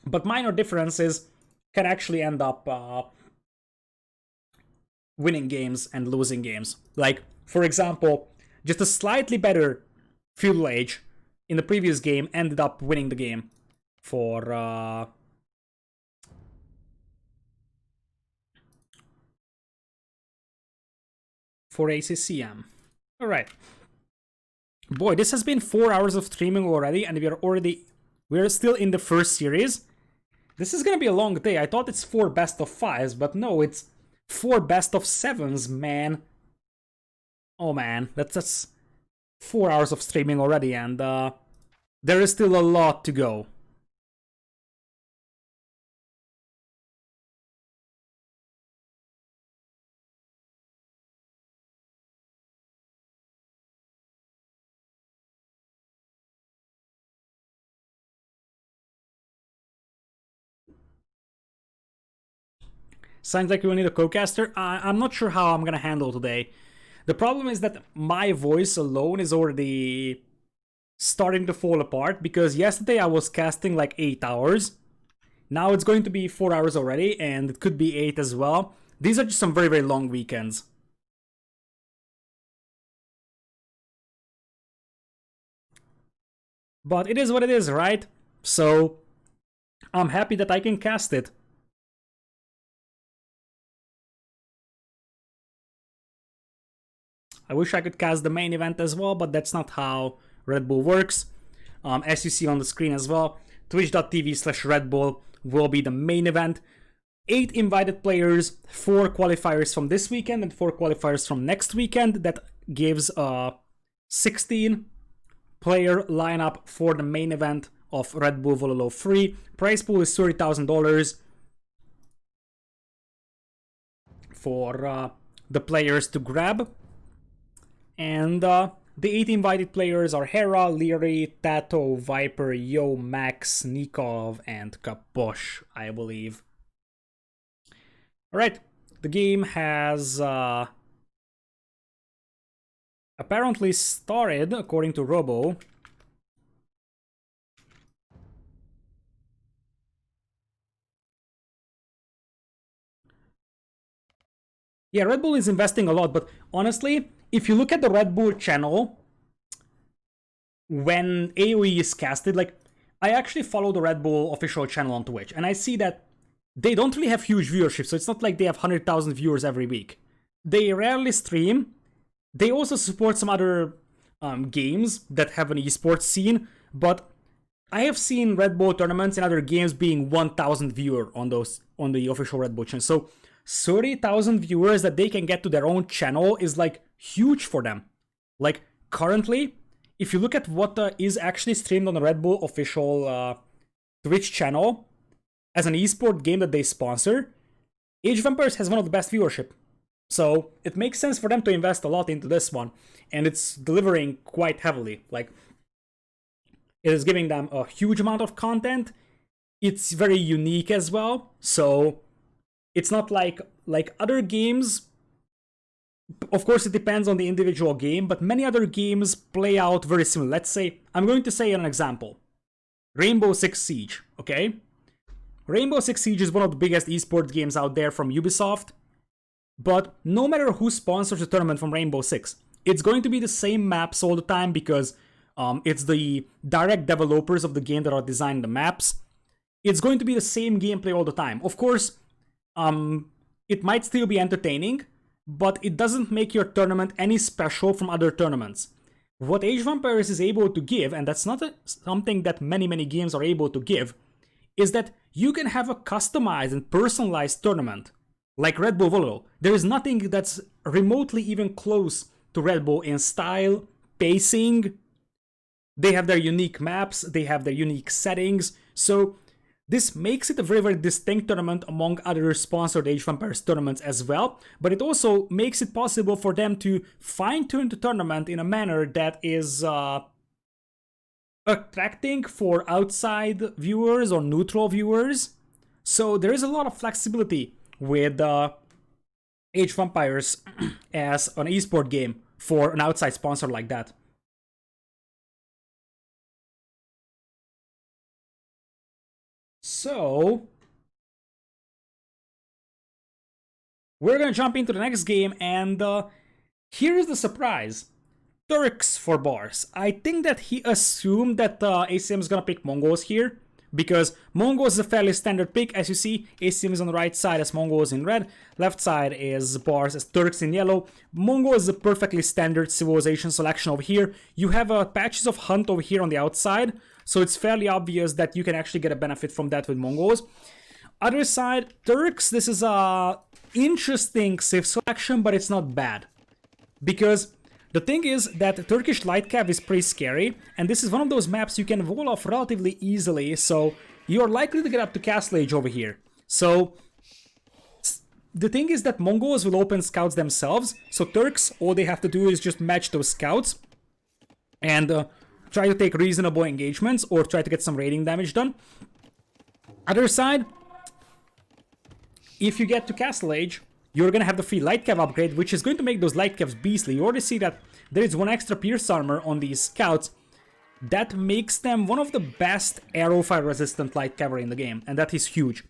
A: But minor differences can actually end up winning games and losing games. Like, for example, just a slightly better Feudal Age in the previous game ended up winning the game for ACCM. Alright. Boy, this has been 4 hours of streaming already, and we're still in the first series. This is gonna be a long day. I thought it's 4 best of 5s, but no, it's 4 best of 7s, man. Oh man, that's 4 hours of streaming already, and there is still a lot to go. Sounds like we need a co-caster. I'm not sure how I'm gonna handle today. The problem is that my voice alone is already starting to fall apart, because yesterday I was casting like 8 hours. Now it's going to be 4 hours already, and it could be 8 as well. These are just some very, very long weekends. But it is what it is, right? So I'm happy that I can cast it. I wish I could cast the main event as well, but that's not how Red Bull works. As you see on the screen as well, twitch.tv/Red Bull will be the main event. 8 invited players, 4 qualifiers from this weekend and 4 qualifiers from next weekend. That gives a 16 player lineup for the main event of Red Bull Wololo 3. Prize pool is $30,000 for the players to grab. And the 8 invited players are Hera, Leary, Tato, Viper, Yo, Max, Nikov, and Kaposh, I believe. Alright, the game has apparently started, according to Robo. Yeah, Red Bull is investing a lot, but honestly, if you look at the Red Bull channel, when AoE is casted, like, I actually follow the Red Bull official channel on Twitch, and I see that they don't really have huge viewership, so it's not like they have 100,000 viewers every week. They rarely stream. They also support some other games that have an esports scene, but I have seen Red Bull tournaments and other games being 1,000 viewer on the official Red Bull channel. So 30,000 viewers that they can get to their own channel is like huge for them. Like currently, if you look at what is actually streamed on the Red Bull official Twitch channel as an esport game that they sponsor, Age of Empires has one of the best viewership. So it makes sense for them to invest a lot into this one, and it's delivering quite heavily. Like, it is giving them a huge amount of content. It's very unique as well, so it's not like other games. Of course, it depends on the individual game, but many other games play out very similar. Let's say, I'm going to say an example. Rainbow Six Siege, okay? Rainbow Six Siege is one of the biggest esports games out there from Ubisoft, but no matter who sponsors the tournament from Rainbow Six, it's going to be the same maps all the time, because it's the direct developers of the game that are designing the maps. It's going to be the same gameplay all the time. Of course, it might still be entertaining, but it doesn't make your tournament any special from other tournaments. What Age of Empires is able to give, and that's not something that many games are able to give, is that you can have a customized and personalized tournament, like Red Bull Wololo. There is nothing that's remotely even close to Red Bull in style, pacing. They have their unique maps, they have their unique settings, so this makes it a very, very distinct tournament among other sponsored Age of Empires tournaments as well, but it also makes it possible for them to fine-tune the tournament in a manner that is attracting for outside viewers or neutral viewers. So there is a lot of flexibility with Age of Empires as an esport game for an outside sponsor like that. So we're gonna jump into the next game, and here's the surprise. Turks for Bars. I think that he assumed that ACM is gonna pick Mongols here, because Mongols is a fairly standard pick. As you see, ACM is on the right side as Mongols in red, left side is Bars as Turks in yellow. Mongols is a perfectly standard civilization selection over here. You have patches of Hunt over here on the outside, so it's fairly obvious that you can actually get a benefit from that with Mongols. Other side, Turks, this is a interesting civ selection, but it's not bad, because the thing is that Turkish light cav is pretty scary, and this is one of those maps you can wall off relatively easily, so you are likely to get up to Castle Age over here. So the thing is that Mongols will open scouts themselves, so Turks, all they have to do is just match those scouts and try to take reasonable engagements or try to get some raiding damage done. Other side, if you get to Castle Age, you're gonna have the free light cav upgrade, which is going to make those light cavs beastly. You already see that there is one extra pierce armor on these scouts. That makes them one of the best arrow fire resistant light cavalry in the game, and that is huge.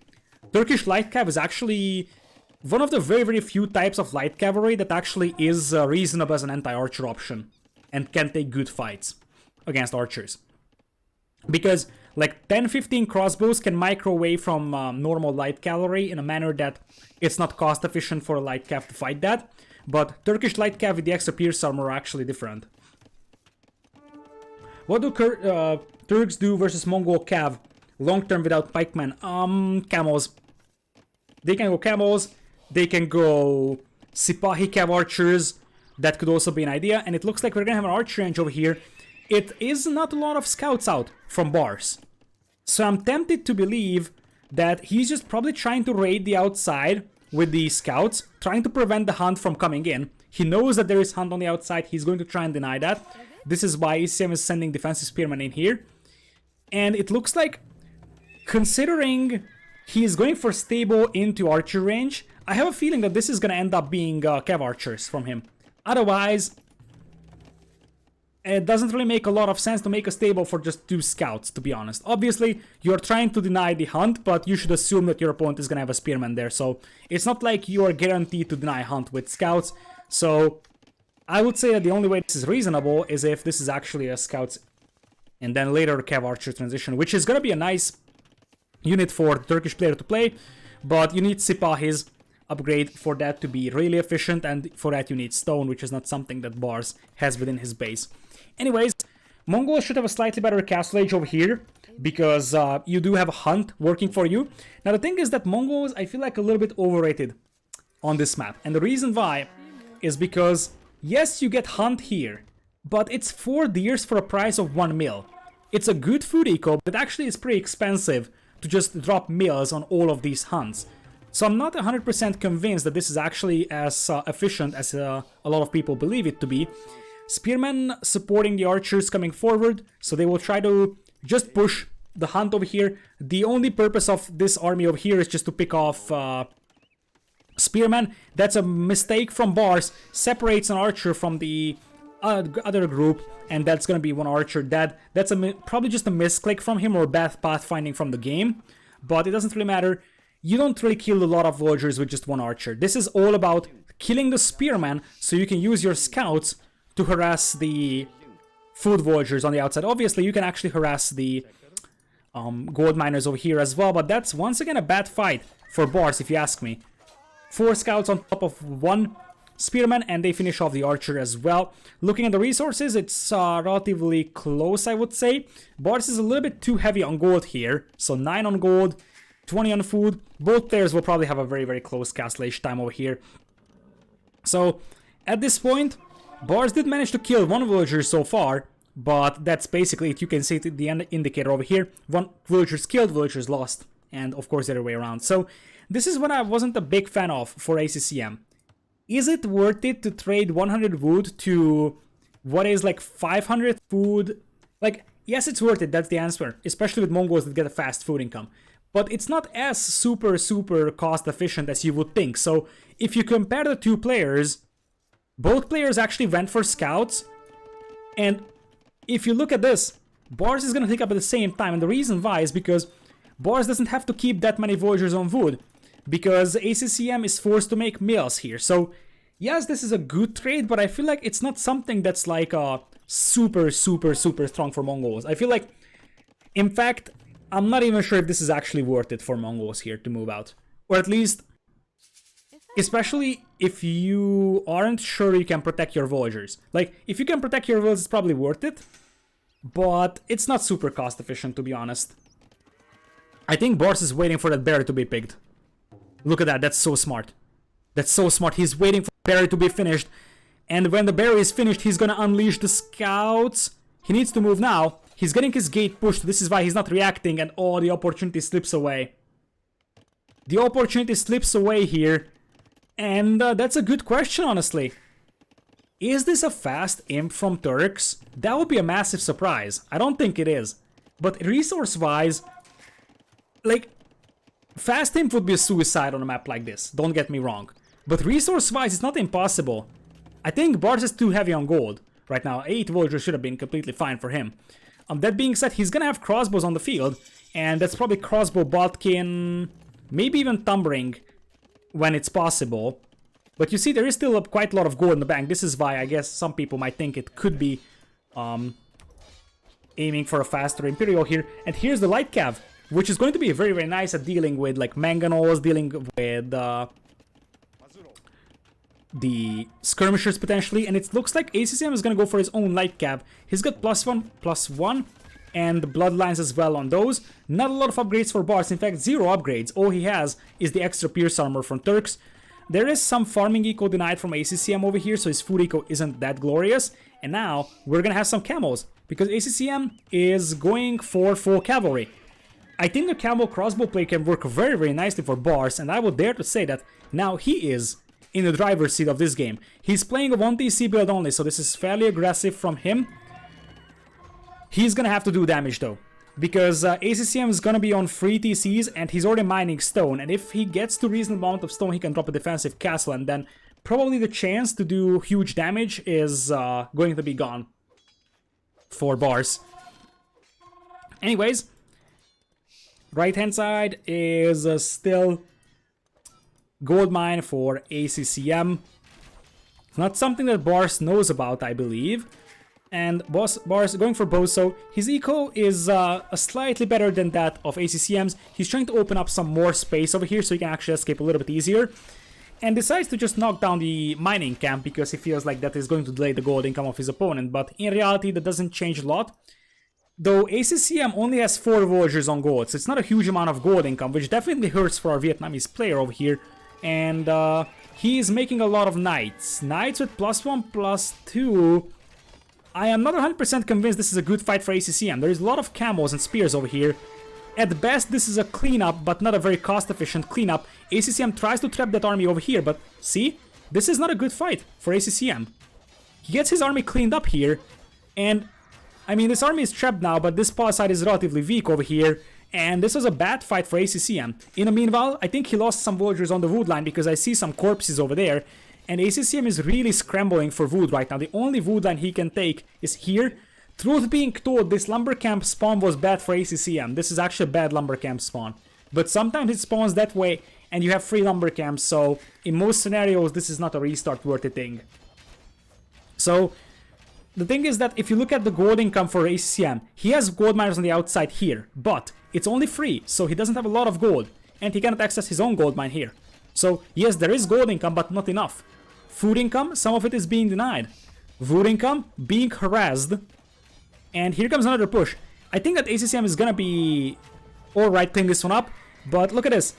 A: Turkish light cav is actually one of the very few types of light cavalry that actually is reasonable as an anti-archer option and can take good fights against archers. Because like 10-15 crossbows can micro away from normal light cavalry in a manner that it's not cost efficient for a light cav to fight that. But Turkish light cav with the extra pierce armor are actually different. What do Turks do versus Mongol cav long term without pikemen? Camels. They can go camels. They can go Sipahi cav archers. That could also be an idea. And it looks like we're gonna have an archer range over here. It is not a lot of scouts out from Bars. So I'm tempted to believe that he's just probably trying to raid the outside with the scouts, trying to prevent the Hunt from coming in. He knows that there is Hunt on the outside, he's going to try and deny that. This is why ACM is sending defensive spearmen in here. And it looks like, considering he is going for stable into archer range, I have a feeling that this is going to end up being cav archers from him. Otherwise, it doesn't really make a lot of sense to make a stable for just 2 scouts, to be honest. Obviously, you're trying to deny the Hunt, but you should assume that your opponent is gonna have a spearman there, so it's not like you are guaranteed to deny Hunt with scouts. So I would say that the only way this is reasonable is if this is actually a scouts and then later a cav archer transition, which is gonna be a nice unit for the Turkish player to play, but you need Sipahis upgrade for that to be really efficient, and for that you need stone, which is not something that Bars has within his base. Anyways, Mongols should have a slightly better Castle Age over here, because you do have a Hunt working for you. Now the thing is that Mongols, I feel like, a little bit overrated on this map, and the reason why is because, yes, you get Hunt here, but it's 4 deers for a price of 1 mil. It's a good food eco, but actually it's pretty expensive to just drop mills on all of these Hunts. So I'm not 100% convinced that this is actually as efficient as a lot of people believe it to be. Spearmen supporting the archers coming forward, so they will try to just push the Hunt over here. The only purpose of this army over here is just to pick off spearmen. That's a mistake from Bars, separates an archer from the other group, and that's gonna be 1 archer dead. That's probably just a misclick from him or bad pathfinding from the game, but it doesn't really matter. You don't really kill a lot of villagers with just 1 archer. This is all about killing the spearmen so you can use your scouts to harass the food villagers on the outside. Obviously, you can actually harass the gold miners over here as well, but that's once again a bad fight for Bars, if you ask me. 4 scouts on top of 1 spearman, and they finish off the archer as well. Looking at the resources, it's relatively close, I would say. Bars is a little bit too heavy on gold here, so 9 on gold, 20 on food. Both players will probably have a very close Castle Age time over here. So, at this point, Bars did manage to kill 1 villager so far, but that's basically it. You can see the end indicator over here. 1 villagers killed, villagers lost, and of course the other way around. So, this is what I wasn't a big fan of for ACCM. Is it worth it to trade 100 wood to what is like 500 food? Like, yes, it's worth it, that's the answer. Especially with Mongols that get a fast food income. but it's not as super cost efficient as you would think. So if you compare the two players, both players actually went for scouts, and if you look at this, Barles is gonna take up at the same time, and the reason why is because Barles doesn't have to keep that many villagers on wood, because ACCM is forced to make mills here. So yes, this is a good trade, but I feel like it's not something that's like super strong for Mongols. I feel like, in fact, I'm not even sure if this is actually worth it for Mongols here to move out. Or at least, especially if you aren't sure you can protect your villagers. Like, if you can protect your villagers, it's probably worth it, but it's not super cost efficient, to be honest. I think Barles is waiting for that berry to be picked. Look at that, that's so smart. That's so smart. He's waiting for the berry to be finished, and when the berry is finished, he's gonna unleash the scouts. He needs to move now. He's getting his gate pushed. This is why he's not reacting, and oh, the opportunity slips away. The opportunity slips away here, and that's a good question, honestly. Is this a fast imp from Turks? That would be a massive surprise. I don't think it is. But resource-wise, like, fast imp would be a suicide on a map like this, don't get me wrong. But resource-wise, it's not impossible. I think Barles is too heavy on gold right now. 8 villagers should have been completely fine for him. That being said, he's gonna have crossbows on the field, and that's probably crossbow, Baltkin, maybe even Tumbring when it's possible. But you see, there is still quite a lot of gold in the bank. This is why I guess some people might think it could be aiming for a faster Imperial here. And here's the Light Cav, which is going to be very nice at dealing with like Mangonels, dealing with the skirmishers potentially, and it looks like ACCM is gonna go for his own Light Cav. He's got +1/+1 and the bloodlines as well on those. Not a lot of upgrades for Barles, in fact 0 upgrades. All he has is the extra pierce armor from Turks. There is some farming eco denied from ACCM over here, so his food eco isn't that glorious. And now we're gonna have some camels, because ACCM is going for full cavalry. I think the camel crossbow play can work very nicely for Barles, and I would dare to say that now he is in the driver's seat of this game. He's playing a 1TC build only, so this is fairly aggressive from him. He's gonna have to do damage though, because ACCM is gonna be on 3 TCs and he's already mining stone, and if he gets to reasonable amount of stone, he can drop a defensive castle, and then probably the chance to do huge damage is going to be gone for Barles. Anyways, right hand side is still gold mine for ACCM. It's not something that Barles knows about, I believe. And Barles going for Boso. His eco is slightly better than that of ACCM's. He's trying to open up some more space over here so he can actually escape a little bit easier. And decides to just knock down the mining camp because he feels like that is going to delay the gold income of his opponent. But in reality, that doesn't change a lot. Though ACCM only has 4 villagers on gold, so it's not a huge amount of gold income, which definitely hurts for our Vietnamese player over here. And he is making a lot of knights. Knights with +1/+2. I am not 100% convinced this is a good fight for ACCM. There is a lot of camels and spears over here. At best, this is a cleanup, but not a very cost-efficient cleanup. ACCM tries to trap that army over here, but see? This is not a good fight for ACCM. He gets his army cleaned up here, and I mean, this army is trapped now, but this paw side is relatively weak over here, and this was a bad fight for ACCM. In the meanwhile, I think he lost some villagers on the wood line because I see some corpses over there, and ACCM is really scrambling for wood right now. The only wood line he can take is here. Truth being told, this lumber camp spawn was bad for ACCM. This is actually a bad lumber camp spawn. But sometimes it spawns that way, and you have 3 lumber camps, so in most scenarios, this is not a restart worthy thing. So the thing is that if you look at the gold income for ACCM, he has gold miners on the outside here, but it's only 3, so he doesn't have a lot of gold, and he cannot access his own gold mine here. So yes, there is gold income, but not enough. Food income, some of it is being denied. Wood income, being harassed. And here comes another push. I think that ACCM is gonna be alright clean this one up, but look at this.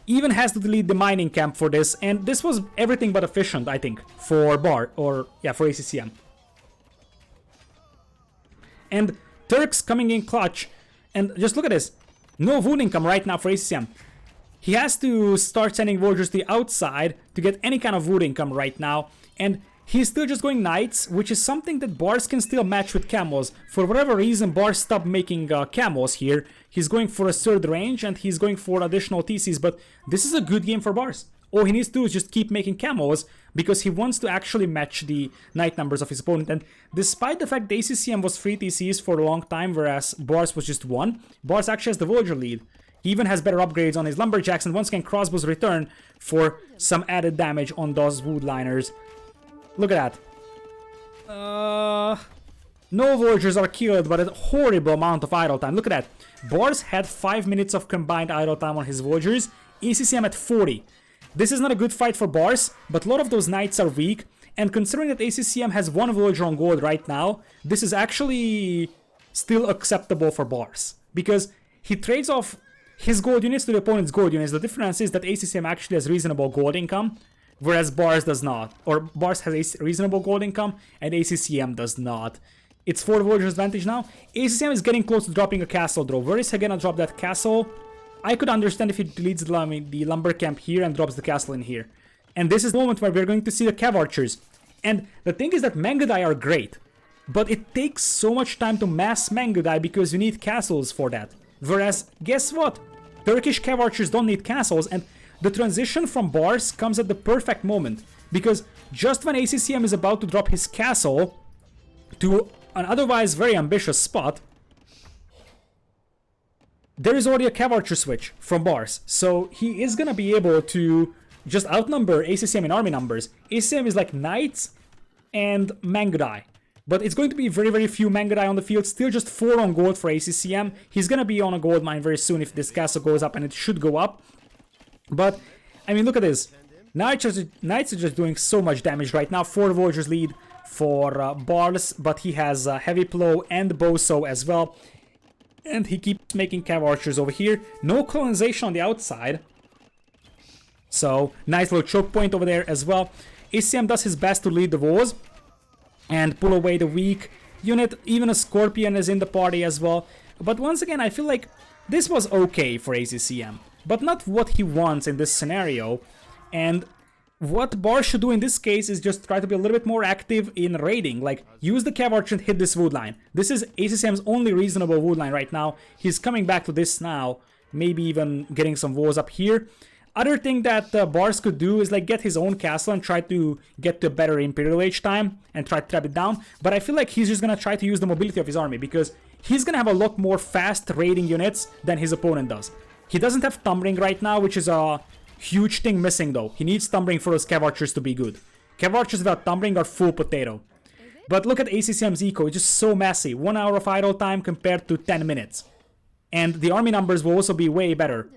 A: Even has to delete the mining camp for this, and this was everything but efficient, I think, for for ACCM. And Turks coming in clutch, and just look at this. No wood income right now for ACCM. He has to start sending villagers to the outside to get any kind of wood income right now, and he's still just going knights, which is something that Barles can still match with camels. For whatever reason, Barles stopped making camels here. He's going for a third range and he's going for additional TCs, but this is a good game for Barles. All he needs to do is just keep making camels because he wants to actually match the knight numbers of his opponent. And despite the fact the ACCM was 3 TCs for a long time, whereas Barles was just 1, Barles actually has the villager lead. He even has better upgrades on his lumberjacks, and once again crossbows return for some added damage on those woodliners. Look at that. No villagers are killed, but a horrible amount of idle time. Look at that. Barles had 5 minutes of combined idle time on his villagers. ACCM at 40. This is not a good fight for Barles, but a lot of those knights are weak. And considering that ACCM has 1 villager on gold right now, this is actually still acceptable for Barles. Because he trades off his gold units to the opponent's gold units. The difference is that ACCM actually has reasonable gold income, whereas Barles does not. Or Barles has a reasonable gold income, and ACCM does not. It's 4 villagers advantage now. ACCM is getting close to dropping a castle though. Where is he gonna drop that castle? I could understand if he deletes the lumber camp here and drops the castle in here. And this is the moment where we're going to see the cav archers. And the thing is that Mangudai are great, but it takes so much time to mass Mangudai because you need castles for that. Whereas, guess what? Turkish cav archers don't need castles, and the transition from Barles comes at the perfect moment. Because just when ACCM is about to drop his castle to an otherwise very ambitious spot, there is already a cav archer switch from Barles. So he is gonna be able to just outnumber ACCM in army numbers. ACCM is like knights and Mangudai. But it's going to be very, very few Mangudai on the field. Still just 4 on gold for ACCM. He's gonna be on a gold mine very soon if this castle goes up, and it should go up. But, I mean, look at this. Knights are just doing so much damage right now. 4 villagers lead for Barles, but he has heavy plow and boso as well. And he keeps making cav archers over here. No colonization on the outside. So, nice little choke point over there as well. ACCM does his best to lead the wars and pull away the weak unit. Even a Scorpion is in the party as well. But once again, I feel like this was okay for ACCM, but not what he wants in this scenario. And what Barles should do in this case is just try to be a little bit more active in raiding. Like, use the cav archer and hit this wood line. This is ACCM's only reasonable wood line right now. He's coming back to this now. Maybe even getting some walls up here. Other thing that Barles could do is like get his own castle and try to get to a better Imperial Age time and try to trap it down. But I feel like he's just gonna try to use the mobility of his army because he's gonna have a lot more fast raiding units than his opponent does. He doesn't have Tumbling right now, which is a huge thing missing though. He needs Tumbling for those cav archers to be good. Cav archers without Tumbling are full potato. But look at ACCM's eco, it's just so messy. 1 hour of idle time compared to 10 minutes. And the army numbers will also be way better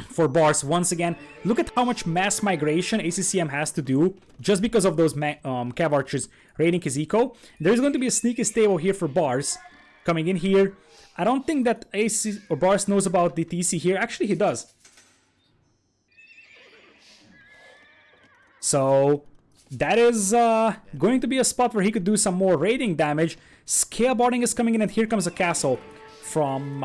A: for Barles. Once again, look at how much mass migration ACCM has to do just because of those cav archers raiding his eco. There's going to be a sneaky stable here for Barles coming in here. I don't think that Barles knows about the TC here. Actually, he does. So that is going to be a spot where he could do some more raiding damage. Scale boarding is coming in, and here comes a castle from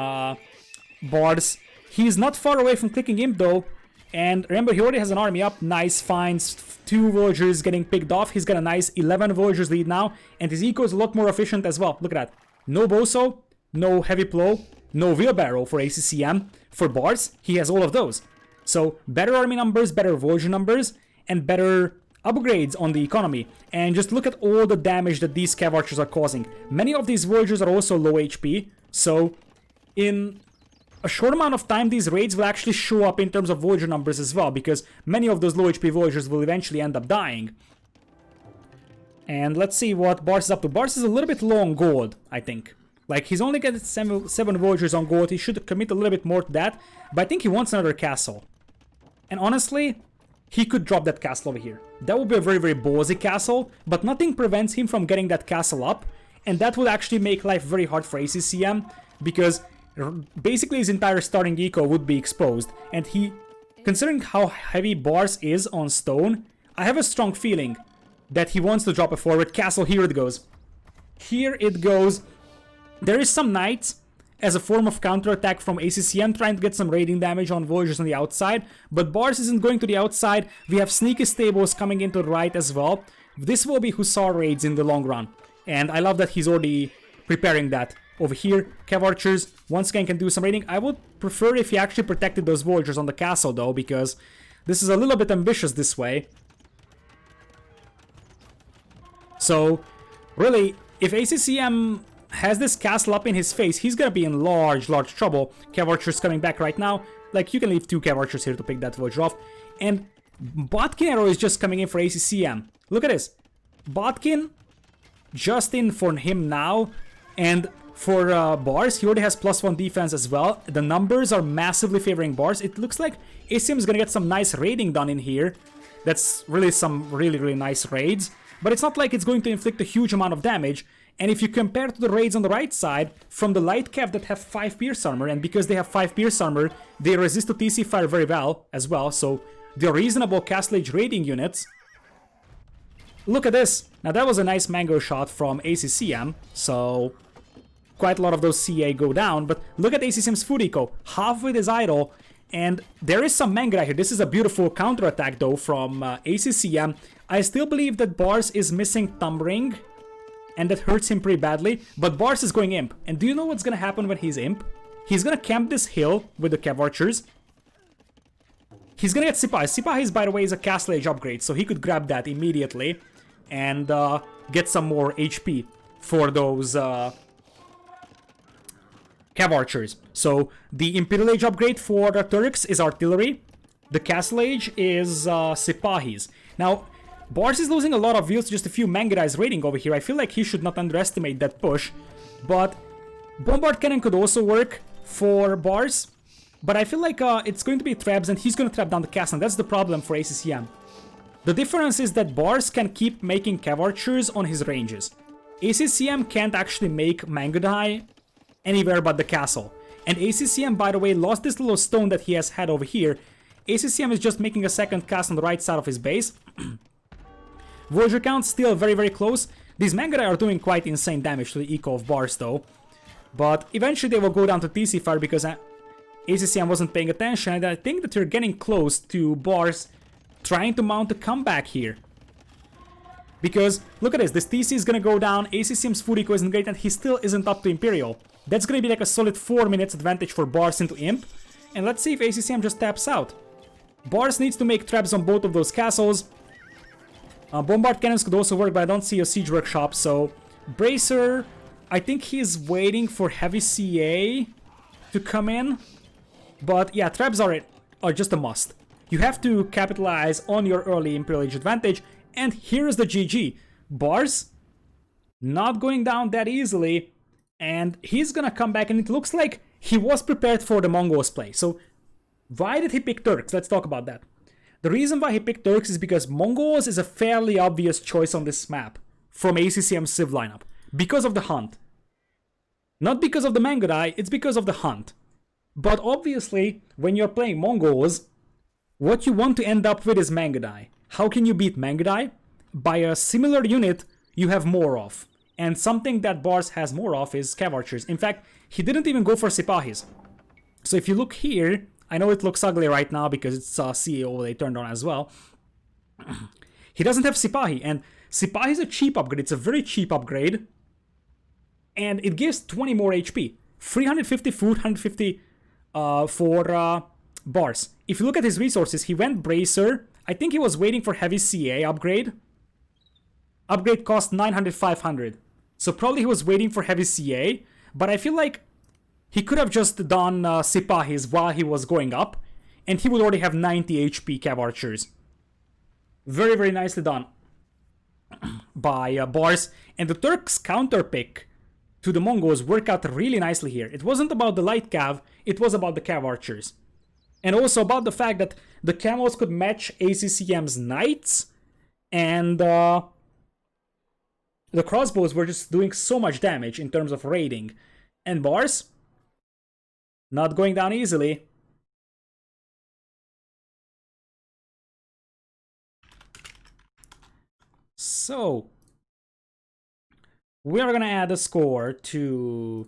A: Barles. He's not far away from clicking him though, and remember, he already has an army up. Nice finds, 2 villagers getting picked off. He's got a nice 11 villagers lead now, and his eco is a lot more efficient as well. Look at that. No boso, no heavy plow, no wheelbarrow for ACCM. For Barles, he has all of those. So better army numbers, better villager numbers, and better upgrades on the economy. And just look at all the damage that these cav archers are causing. Many of these villagers are also low HP, so in a short amount of time, these raids will actually show up in terms of villager numbers as well, because many of those low HP villagers will eventually end up dying. And let's see what Barles is up to. Barles is a little bit low on gold, I think. Like, he's only got 7 villagers on gold. He should commit a little bit more to that, but I think he wants another castle. And honestly, he could drop that castle over here. That would be a very, very ballsy castle, but nothing prevents him from getting that castle up, and that would actually make life very hard for ACCM, because basically his entire starting eco would be exposed. And he, considering how heavy Barles is on stone, I have a strong feeling that he wants to drop a forward castle. Here it goes. Here it goes. There is some knights as a form of counterattack from ACCM trying to get some raiding damage on villagers on the outside, but Barles isn't going to the outside. We have sneaky stables coming into the right as well. This will be Hussar raids in the long run. And I love that he's already preparing that. Over here, Cav Archers once again can do some raiding. I would prefer if he actually protected those villagers on the castle though, because this is a little bit ambitious this way. So, really, if ACCM has this castle up in his face, he's gonna be in large trouble. Cav Archers coming back right now. Like, you can leave 2 Cav Archers here to pick that villager off. And Botkin Arrow is just coming in for ACCM. Look at this. Botkin just in for him now. And for Barles, he already has +1 defense as well. The numbers are massively favoring Barles. It looks like ACCM is gonna get some nice raiding done in here. That's really some really nice raids. But it's not like it's going to inflict a huge amount of damage. And if you compare to the raids on the right side, from the light cav that have 5 pierce armor, and because they have 5 pierce armor, they resist to TC fire very well as well, so they're reasonable Castle Age raiding units. Look at this! Now that was a nice mango shot from ACCM, so quite a lot of those CA go down, but look at ACCM's food eco, half with his idol, and there is some Mangrai here. This is a beautiful counterattack though from ACCM. I still believe that Barles is missing Thumb Ring, and that hurts him pretty badly, but Barles is going Imp. And do you know what's gonna happen when he's Imp? He's gonna camp this hill with the Cav Archers. He's gonna get Sipahi. Sipahi's, by the way, is a Castle Age upgrade, so he could grab that immediately and get some more HP for those Cav Archers. So the Imperial Age upgrade for the Turks is Artillery. The Castle Age is Sipahis. Now, Barles is losing a lot of views to just a few Mangudai's raiding over here. I feel like he should not underestimate that push. But Bombard Cannon could also work for Barles. But I feel like it's going to be traps and he's going to trap down the castle. And that's the problem for ACCM. The difference is that Barles can keep making Cav Archers on his ranges. ACCM can't actually make Mangudai anywhere but the castle. And ACCM, by the way, lost this little stone that he has had over here. ACCM is just making a second cast on the right side of his base. Villager count still very close. These Mangudai are doing quite insane damage to the eco of Barles though. But eventually they will go down to TC fire because ACCM wasn't paying attention, and I think that we're getting close to Barles trying to mount a comeback here. Because, look at this TC is gonna go down, ACCM's food eco isn't great, and he still isn't up to Imperial. That's gonna be like a solid 4 minutes advantage for Barles into Imp. And let's see if ACCM just taps out. Barles needs to make traps on both of those castles. Bombard cannons could also work, but I don't see a siege workshop, so Bracer, I think he's waiting for heavy CA to come in. But yeah, traps are just a must. You have to capitalize on your early Imperial Age advantage, and here's the GG. Barles not going down that easily, and he's gonna come back, and it looks like he was prepared for the Mongols play. So why did he pick Turks? Let's talk about that. The reason why he picked Turks is because Mongols is a fairly obvious choice on this map from ACCM's Civ lineup. Because of the hunt. Not because of the Mangudai, it's because of the hunt. But obviously, when you're playing Mongols, what you want to end up with is Mangudai. How can you beat Mangudai? By a similar unit you have more of. And something that Barles has more of is Cav Archers. In fact, he didn't even go for Sipahis. So if you look here, I know it looks ugly right now because it's CA overlay turned on as well. He doesn't have Sipahi, and Sipahi is a cheap upgrade. It's a very cheap upgrade. And it gives 20 more HP. 350 food, 150 for Barles. If you look at his resources, he went Bracer. I think he was waiting for heavy CA upgrade. Upgrade cost 900, 500. So probably he was waiting for heavy CA. But I feel like he could have just done Sipahis while he was going up, and he would already have 90 HP Cav Archers. Very nicely done by Barles. And the Turks' counter pick to the Mongols worked out really nicely here. It wasn't about the light Cav, it was about the Cav Archers. And also about the fact that the Camels could match ACCM's Knights, and the crossbows were just doing so much damage in terms of raiding. And Barles not going down easily. So we are gonna add a score to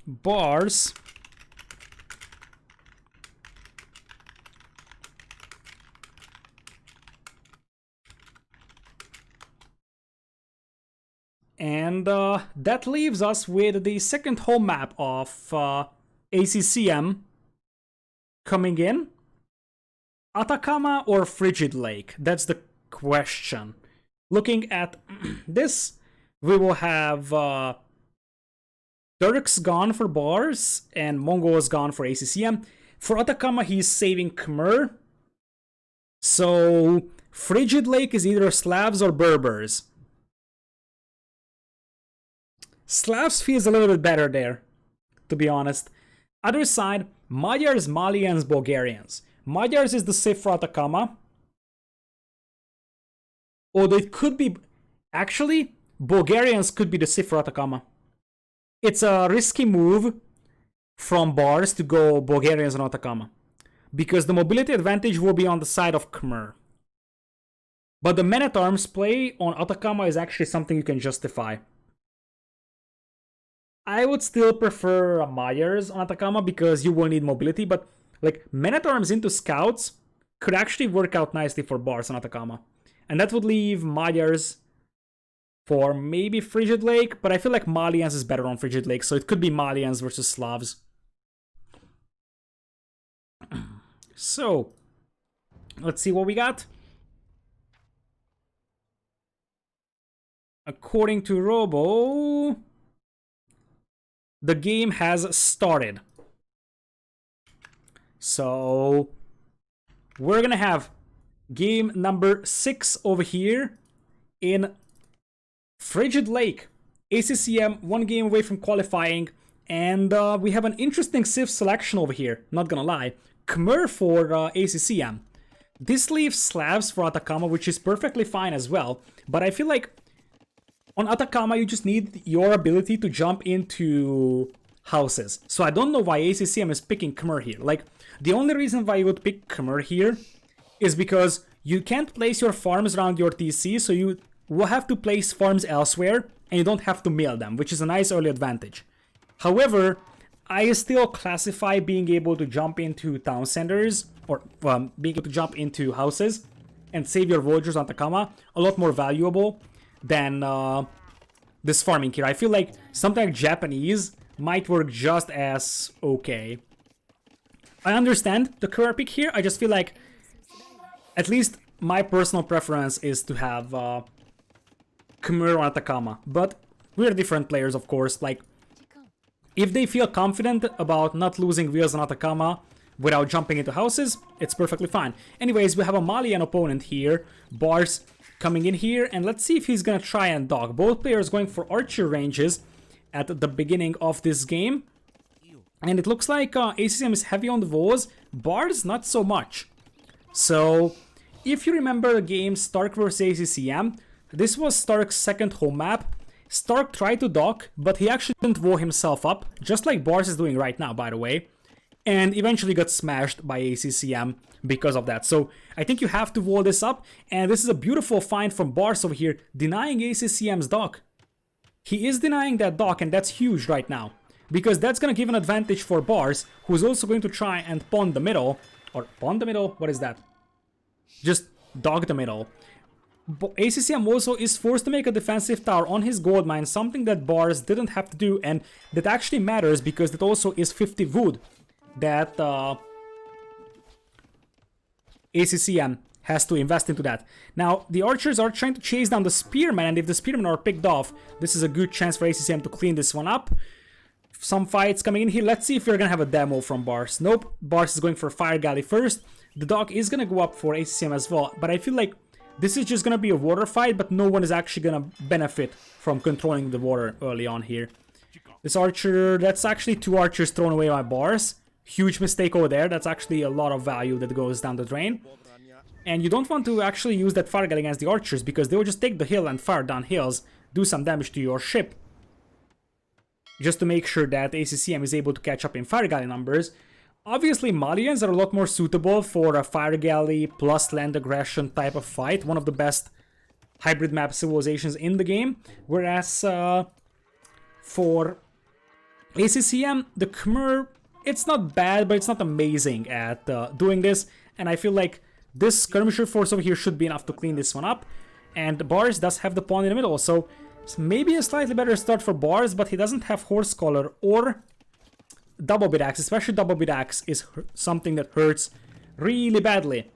A: Barles. And that leaves us with the second home map of ACCM coming in. Atacama or Frigid Lake? That's the question. Looking at this, we will have Turks gone for Barles and Mongols gone for ACCM. For Atacama, he's saving Khmer. So Frigid Lake is either Slavs or Berbers. Slavs feels a little bit better there, to be honest. Other side, Magyars, Malians, Bulgarians. Magyars is the safe for Atacama. Although it could be... Actually, Bulgarians could be the safe for Atacama. It's a risky move from Barles to go Bulgarians on Atacama, because the mobility advantage will be on the side of Khmer. But the men-at-arms play on Atacama is actually something you can justify. I would still prefer Magyars on Atacama because you will need mobility, but like men-at-arms into scouts could actually work out nicely for Barles on Atacama. And that would leave Magyars for maybe Frigid Lake, but I feel like Malians is better on Frigid Lake, so it could be Malians versus Slavs. So, let's see what we got. According to Robo, the game has started. So, we're gonna have game number 6 over here in Frigid Lake. ACCM, 1 game away from qualifying, and we have an interesting Civ selection over here, not gonna lie. Khmer for ACCM. This leaves Slavs for Atacama, which is perfectly fine as well, but I feel like on Atacama you just need your ability to jump into houses. So I don't know why ACCM is picking Khmer here. Like, the only reason why you would pick Khmer here is because you can't place your farms around your TC, so you will have to place farms elsewhere, and you don't have to mill them, which is a nice early advantage. However, I still classify being able to jump into town centers, or being able to jump into houses and save your villagers on Atacama a lot more valuable than this farming here. I feel like something like Japanese might work just as okay. I understand the Khmer pick here, I just feel like at least my personal preference is to have Khmer on Atacama. But we're different players, of course. Like, if they feel confident about not losing wheels on Atacama without jumping into houses, it's perfectly fine. Anyways, we have a Malian opponent here, Barles, coming in here, and let's see if he's gonna try and dog. Both players going for archer ranges at the beginning of this game. And it looks like ACCM is heavy on the walls, Barles not so much. So, if you remember the game Stark vs ACCM, this was Stark's second home map. Stark tried to dock, but he actually didn't wall himself up, just like Barles is doing right now, by the way, and eventually got smashed by ACCM because of that. So I think you have to wall this up, and this is a beautiful find from Barles over here, denying ACCM's dock. He is denying that dock, and that's huge right now, because that's going to give an advantage for Barles, who's also going to try and pawn the middle, or pawn the middle, what is that? Just dog the middle. ACCM also is forced to make a defensive tower on his gold mine, something that Barles didn't have to do, and that actually matters because that also is 50 wood that ACCM has to invest into that. Now, the archers are trying to chase down the spearmen, and if the spearmen are picked off, this is a good chance for ACCM to clean this one up. Some fights coming in here. Let's see if we're gonna have a demo from Barles. Nope, Barles is going for Fire Galley first. The dog is gonna go up for ACCM as well, but I feel like this is just gonna be a water fight, but no one is actually gonna benefit from controlling the water early on here. This archer, that's actually 2 archers thrown away by Barles. Huge mistake over there. That's actually a lot of value that goes down the drain. And you don't want to actually use that fire galley against the archers, because they will just take the hill and fire down hills, do some damage to your ship, just to make sure that ACCM is able to catch up in fire galley numbers. Obviously, Malians are a lot more suitable for a fire galley plus land aggression type of fight, one of the best hybrid map civilizations in the game. Whereas for ACCM, the Khmer, it's not bad, but it's not amazing at doing this, and I feel like this skirmisher force over here should be enough to clean this one up. And Barles does have the pawn in the middle, so It's maybe a slightly better start for Barles, but he doesn't have Horse Collar or Double Bit Axe. Especially Double Bit Axe is something that hurts really badly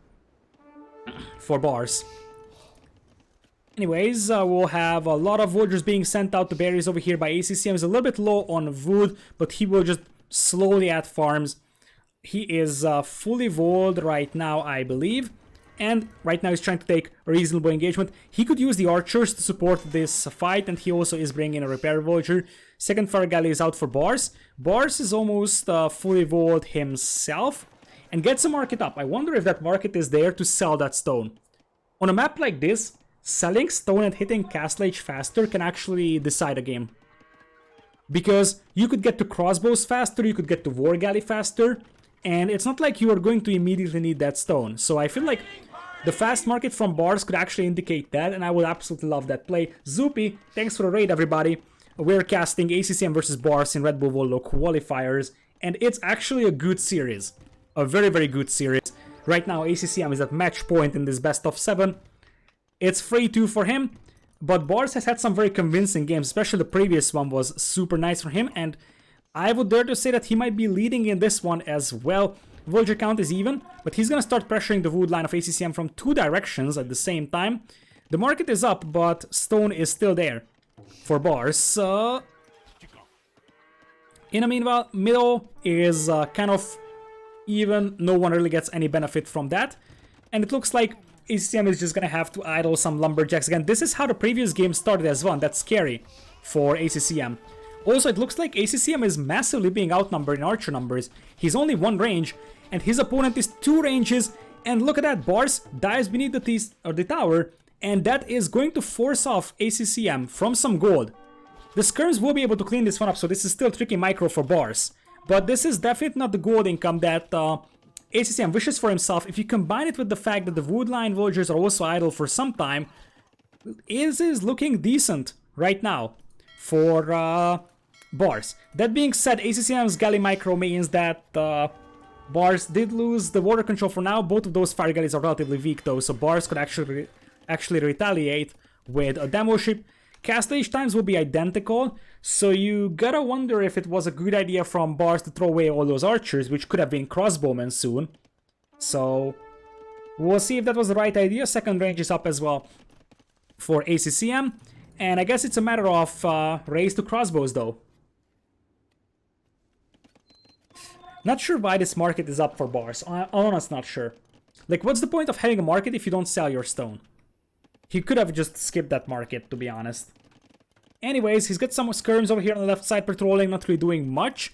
A: for Barles. Anyways, we'll have a lot of villagers being sent out to berries over here by ACCM. He's a little bit low on wood, but he will just slowly add farms. He is fully walled right now, I believe. And right now he's trying to take a reasonable engagement. He could use the archers to support this fight, and he also is bringing a repair villager. Second fire galley is out for Barles. Barles is almost fully walled himself and gets a market up. I wonder if that market is there to sell that stone. On a map like this, selling stone and hitting Castle Age faster can actually decide a game. Because you could get to crossbows faster, you could get to war galley faster, and it's not like you are going to immediately need that stone. So I feel like the fast market from Barles could actually indicate that, and I would absolutely love that play. Zoopy, thanks for the raid, everybody. We're casting ACCM versus Barles in Red Bull Wololo Qualifiers, and it's actually a good series. A very, very good series. Right now, ACCM is at match point in this best of 7. It's 3-2 for him, but Barles has had some very convincing games, especially the previous one was super nice for him, and I would dare to say that he might be leading in this one as well. Villager count is even, but he's gonna start pressuring the wood line of ACCM from 2 directions at the same time. The market is up, but stone is still there for Barles. In the meanwhile, middle is kind of even. No one really gets any benefit from that, and it looks like ACCM is just gonna have to idle some lumberjacks again. This is how the previous game started as well. That's scary for ACCM. Also, it looks like ACCM is massively being outnumbered in archer numbers. He's only 1 range, and his opponent is 2 ranges. And look at that, Barles dives beneath the tower, and that is going to force off ACCM from some gold. The skirms will be able to clean this one up, so this is still tricky micro for Barles. But this is definitely not the gold income that ACCM wishes for himself. If you combine it with the fact that the woodline villagers are also idle for some time, it is looking decent right now for Barles. That being said, ACCM's galley micro means that Barles did lose the water control for now. Both of those fire galleys are relatively weak though, so Barles could actually retaliate with a demo ship. Castle Age times will be identical, so you gotta wonder if it was a good idea from Barles to throw away all those archers, which could have been crossbowmen soon. So we'll see if that was the right idea. Second range is up as well for ACCM, and I guess it's a matter of raise to crossbows though. Not sure why this market is up for Barles. I'm honestly not sure. Like, what's the point of having a market if you don't sell your stone? He could have just skipped that market, to be honest. Anyways, he's got some skirms over here on the left side patrolling, not really doing much.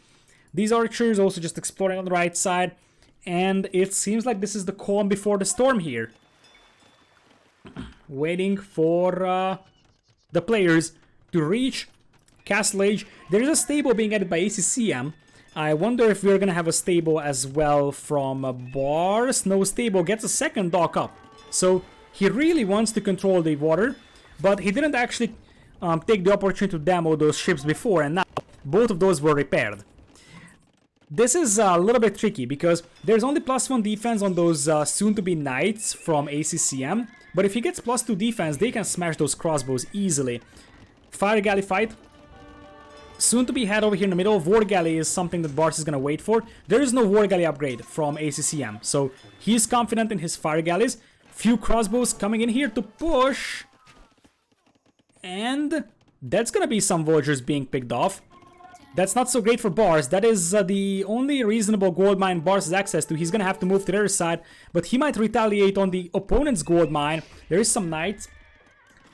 A: These archers also just exploring on the right side. And it seems like this is the calm before the storm here. Waiting for the players to reach Castle Age. There is a stable being added by ACCM. I wonder if we're gonna have a stable as well from Barles. No stable, gets a second dock up. So he really wants to control the water, but he didn't actually take the opportunity to demo those ships before, and now both of those were repaired. This is a little bit tricky because there's only +1 defense on those soon-to-be knights from ACCM, but if he gets +2 defense, they can smash those crossbows easily. Fire galley fight. Soon to be had over here in the middle. War galley is something that Barles is gonna wait for. There is no war galley upgrade from ACCM, so he's confident in his fire galleys. Few crossbows coming in here to push, and that's gonna be some villagers being picked off. That's not so great for Barles. That is the only reasonable gold mine Barles has access to. He's gonna have to move to the other side, but he might retaliate on the opponent's gold mine. There is some knights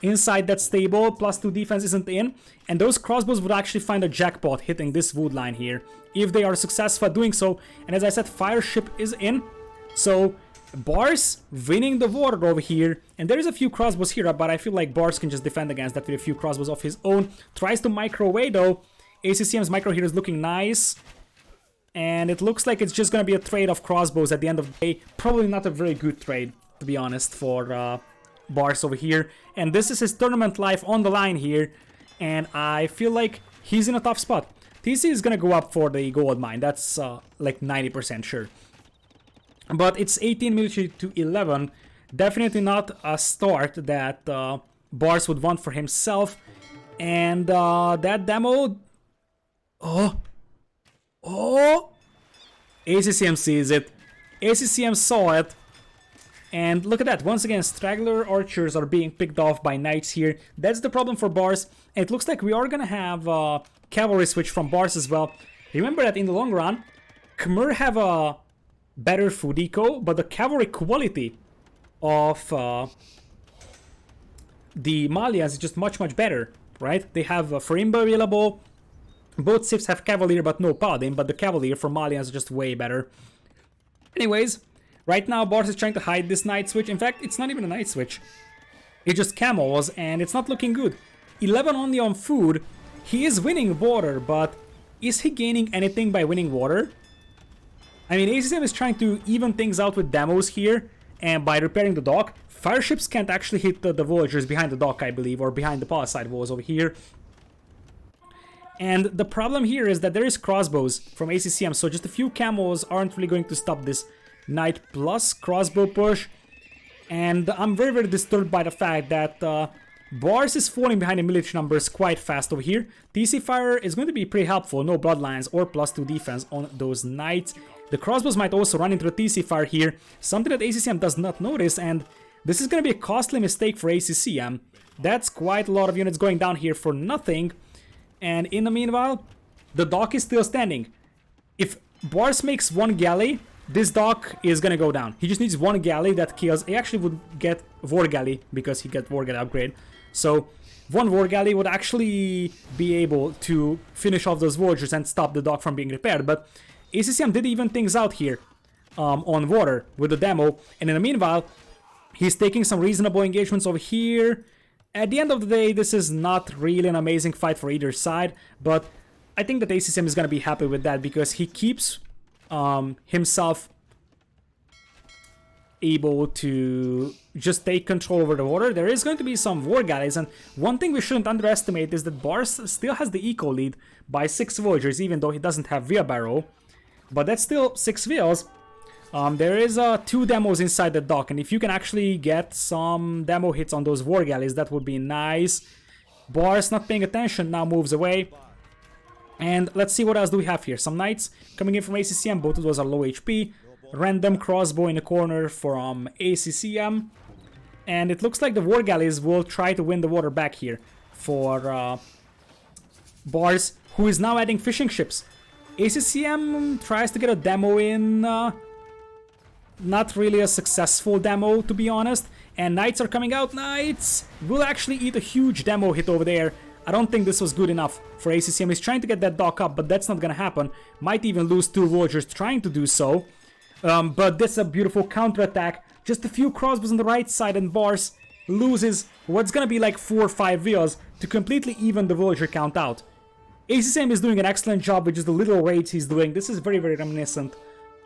A: inside that stable. +2 defense isn't in, and those crossbows would actually find a jackpot hitting this wood line here if they are successful at doing so. And as I said, fire ship is in, so Barles winning the water over here. And there is a few crossbows here, but I feel like Barles can just defend against that with a few crossbows of his own. Tries to micro away though. ACCM's micro here is looking nice, and it looks like it's just gonna be a trade of crossbows at the end of the day. Probably not a very good trade, to be honest, for Barles over here. And this is his tournament life on the line here, and I feel like he's in a tough spot. TC is gonna go up for the gold mine, that's like 90% sure. But it's 18 military to 11. Definitely not a start that Barles would want for himself. And that demo... Oh! Oh! ACCM sees it. ACCM saw it. And look at that. Once again, straggler archers are being picked off by knights here. That's the problem for Barles. And it looks like we are going to have cavalry switch from Barles as well. Remember that in the long run, Khmer have a better food eco, but the cavalry quality of the Malians is just much better, right? They have Farimba available. Both civs have Cavalier but no Paladin, but the Cavalier for Malians is just way better. Anyways, right now Barles is trying to hide this Knight switch. In fact, it's not even a Knight switch. It's just camels, and it's not looking good. 11 only on food. He is winning water, but is he gaining anything by winning water? I mean, ACCM is trying to even things out with demos here, and by repairing the dock. Fireships can't actually hit the villagers behind the dock, I believe, or behind the palisade walls over here. And the problem here is that there is crossbows from ACCM, so just a few camels aren't really going to stop this Knight plus crossbow push. And I'm very disturbed by the fact that Barles is falling behind in military numbers quite fast over here. TC Fire is going to be pretty helpful, no bloodlines or +2 defense on those Knights. The crossbows might also run into the TC Fire here, something that ACCM does not notice, and this is going to be a costly mistake for ACCM. That's quite a lot of units going down here for nothing. And in the meanwhile, the dock is still standing. If Barles makes one galley, this dock is gonna go down. He just needs one galley that kills. He actually would get War Galley because he got War Galley upgrade. So one War Galley would actually be able to finish off those villagers and stop the dock from being repaired. But ACCM did even things out here on water with the demo. And in the meanwhile, he's taking some reasonable engagements over here. At the end of the day, this is not really an amazing fight for either side, but I think that ACCM is going to be happy with that because he keeps himself able to just take control over the water. There is going to be some war galleys, and one thing we shouldn't underestimate is that Barles still has the eco lead by 6 villagers, even though he doesn't have wheelbarrow, but that's still 6 wheels. There is 2 demos inside the dock, and if you can actually get some demo hits on those war galleys, that would be nice. Barles, not paying attention, now moves away. And let's see what else do we have here. Some knights coming in from ACCM, both of those are low HP. Random crossbow in the corner from ACCM. And it looks like the war galleys will try to win the water back here for Barles, who is now adding fishing ships. ACCM tries to get a demo in... not really a successful demo, to be honest. And knights are coming out. Knights will actually eat a huge demo hit over there. I don't think this was good enough for ACCM. He's trying to get that dock up, but that's not gonna happen. Might even lose 2 villagers trying to do so. But this is a beautiful counterattack. Just a few crossbows on the right side, and Barles loses what's gonna be like 4 or 5 wheels to completely even the villager count out. ACCM is doing an excellent job with just the little raids he's doing. This is very reminiscent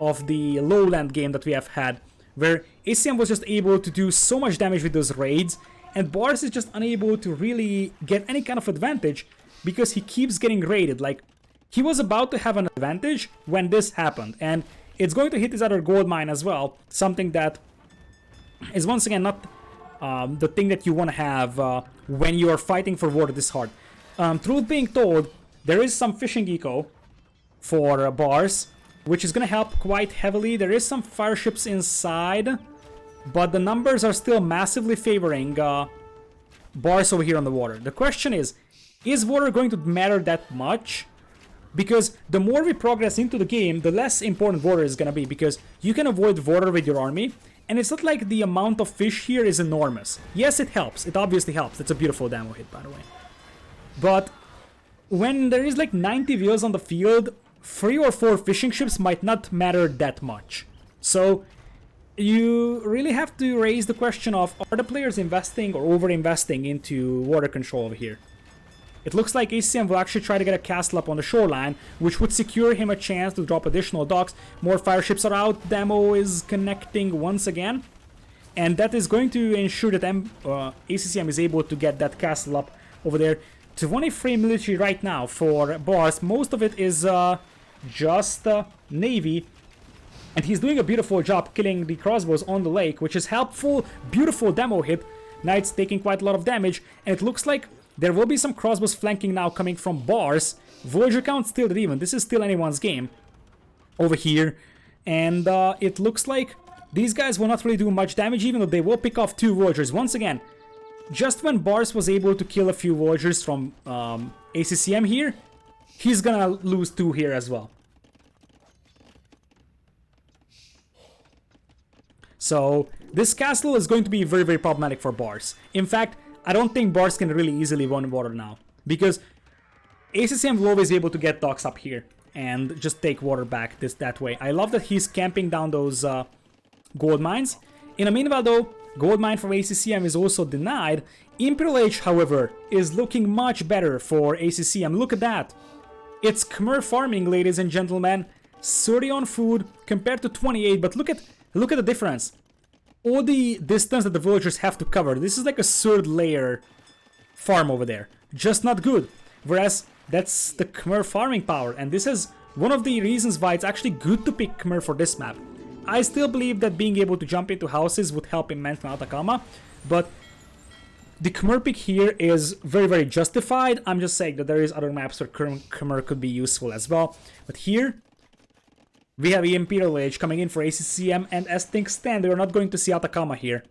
A: of the lowland game that we have had, where ACCM was just able to do so much damage with those raids, and Barles is just unable to really get any kind of advantage because he keeps getting raided. Like, he was about to have an advantage when this happened, and it's going to hit his other gold mine as well, something that is once again not the thing that you want to have when you are fighting for water this hard. Truth being told, there is some fishing eco for Barles, which is going to help quite heavily. There is some fire ships inside, but the numbers are still massively favoring Barles over here on the water. The question is water going to matter that much? Because the more we progress into the game, the less important water is going to be, because you can avoid water with your army, and it's not like the amount of fish here is enormous. Yes, it helps. It obviously helps. It's a beautiful demo hit, by the way. But when there is like 90 wheels on the field, 3 or 4 fishing ships might not matter that much. So you really have to raise the question of, are the players investing or over-investing into water control over here? It looks like ACCM will actually try to get a castle up on the shoreline, which would secure him a chance to drop additional docks. More fire ships are out. Demo is connecting once again, and that is going to ensure that ACCM is able to get that castle up over there. 23 military right now for Barles. Most of it is just navy, and he's doing a beautiful job killing the crossbows on the lake, which is helpful. Beautiful demo hit. Knights taking quite a lot of damage, and it looks like There will be some crossbows flanking now coming from Barles. Villager count still even. This is still anyone's game over here. And it looks like these guys will not really do much damage, even though they will pick off 2 villagers. Once again, just when Barles was able to kill a few villagers from ACCM here, he's gonna lose 2 here as well. So this castle is going to be very, very problematic for Barles. In fact, I don't think Barles can really easily win water now, because ACCM will always be able to get docks up here and just take water back that way. I love that he's camping down those gold mines. In the meanwhile though, gold mine from ACCM is also denied. Imperial Age, however, is looking much better for ACCM. Look at that. It's Khmer farming, ladies and gentlemen. 30 on food compared to 28, but look at the difference. All the distance that the villagers have to cover. This is like a 3rd layer farm over there. Just not good. Whereas that's the Khmer farming power, and this is one of the reasons why it's actually good to pick Khmer for this map. I still believe that being able to jump into houses would help immensely in Atacama, but the Khmer pick here is very, very justified. I'm just saying that there is other maps where Khmer could be useful as well. But here, we have the Imperial Age coming in for ACCM, and as things stand, we're not going to see Atacama here,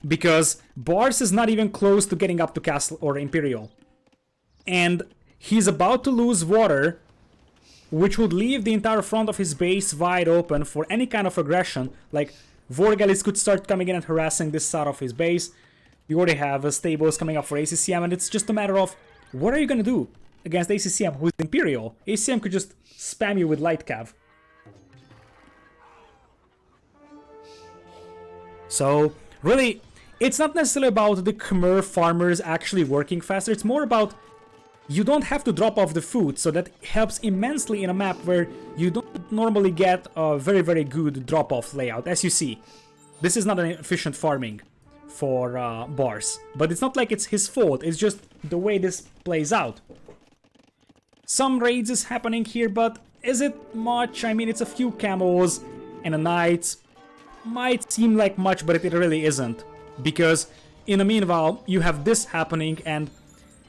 A: because Barles is not even close to getting up to Castle or Imperial. And he's about to lose water, which would leave the entire front of his base wide open for any kind of aggression. Like, Vorgalis could start coming in and harassing this side of his base. You already have stables coming up for ACCM, and it's just a matter of what are you going to do against ACCM, who's Imperial? ACCM could just spam you with light cav. So, really, it's not necessarily about the Khmer farmers actually working faster, it's more about you don't have to drop off the food, so that helps immensely in a map where you don't normally get a very, very good drop-off layout. As you see, this is not an efficient farming for Barles, but it's not like it's his fault, it's just the way this plays out. Some raids is happening here, but is it much? I mean, it's a few camels and a knight. Might seem like much, but it really isn't, because in the meanwhile, you have this happening, and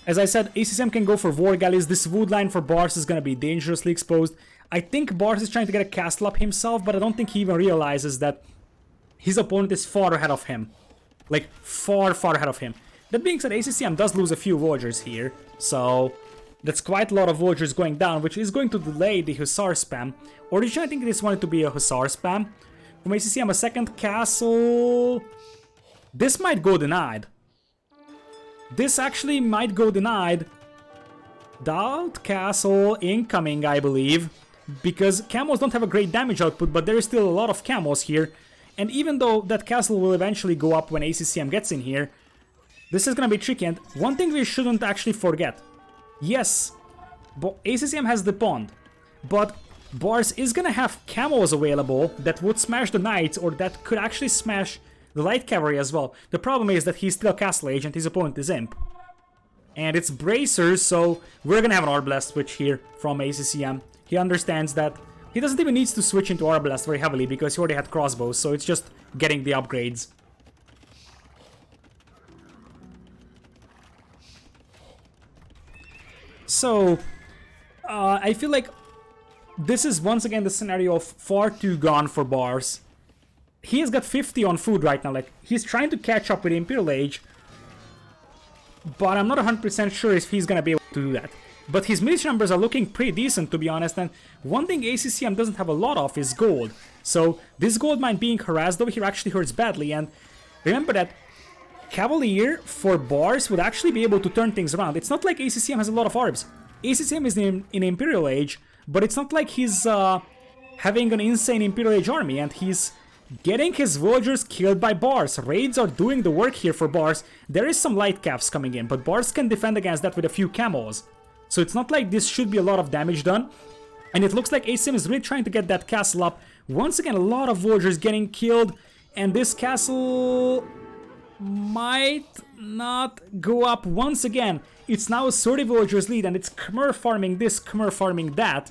A: as I said, ACCM can go for war galleys. This wood line for Barles is going to be dangerously exposed. I think Barles is trying to get a castle up himself, but I don't think he even realizes that his opponent is far ahead of him. Like, far, far ahead of him. That being said, ACCM does lose a few villagers here, so that's quite a lot of villagers going down, which is going to delay the Hussar spam. Originally, I think this wanted to be a Hussar spam. From ACCM, a second castle. This might go denied. This actually might go denied. Doubt castle incoming, I believe. Because camels don't have a great damage output, but there is still a lot of camels here. And even though that castle will eventually go up when ACCM gets in here, this is gonna be tricky. And one thing we shouldn't actually forget. Yes, ACCM has the pond, but Barles is gonna have camels available that would smash the knights, or that could actually smash the light cavalry as well. The problem is that he's still Castle Age and his opponent is Imp. And it's Bracers, so we're gonna have an Arbalest switch here from ACCM. He understands that he doesn't even need to switch into Arbalest very heavily because he already had crossbows, so it's just getting the upgrades. So, I feel like this is once again the scenario of far too gone for Barles. He has got 50 on food right now, like, he's trying to catch up with Imperial Age, but I'm not 100% sure if he's gonna be able to do that. But his military numbers are looking pretty decent, to be honest, and one thing ACCM doesn't have a lot of is gold. So this gold mine being harassed over here actually hurts badly, and remember that Cavalier for Barles would actually be able to turn things around. It's not like ACCM has a lot of arbs. ACCM is in Imperial Age, but it's not like he's having an insane Imperial Age army, and he's getting his villagers killed by Barles. Raids are doing the work here for Barles. There is some light calves coming in, but Barles can defend against that with a few camels. So it's not like this should be a lot of damage done. And it looks like ACCM is really trying to get that castle up. Once again, a lot of villagers getting killed, and this castle might not go up once again. It's now a 30 villagers lead, and it's Khmer farming this, Khmer farming that.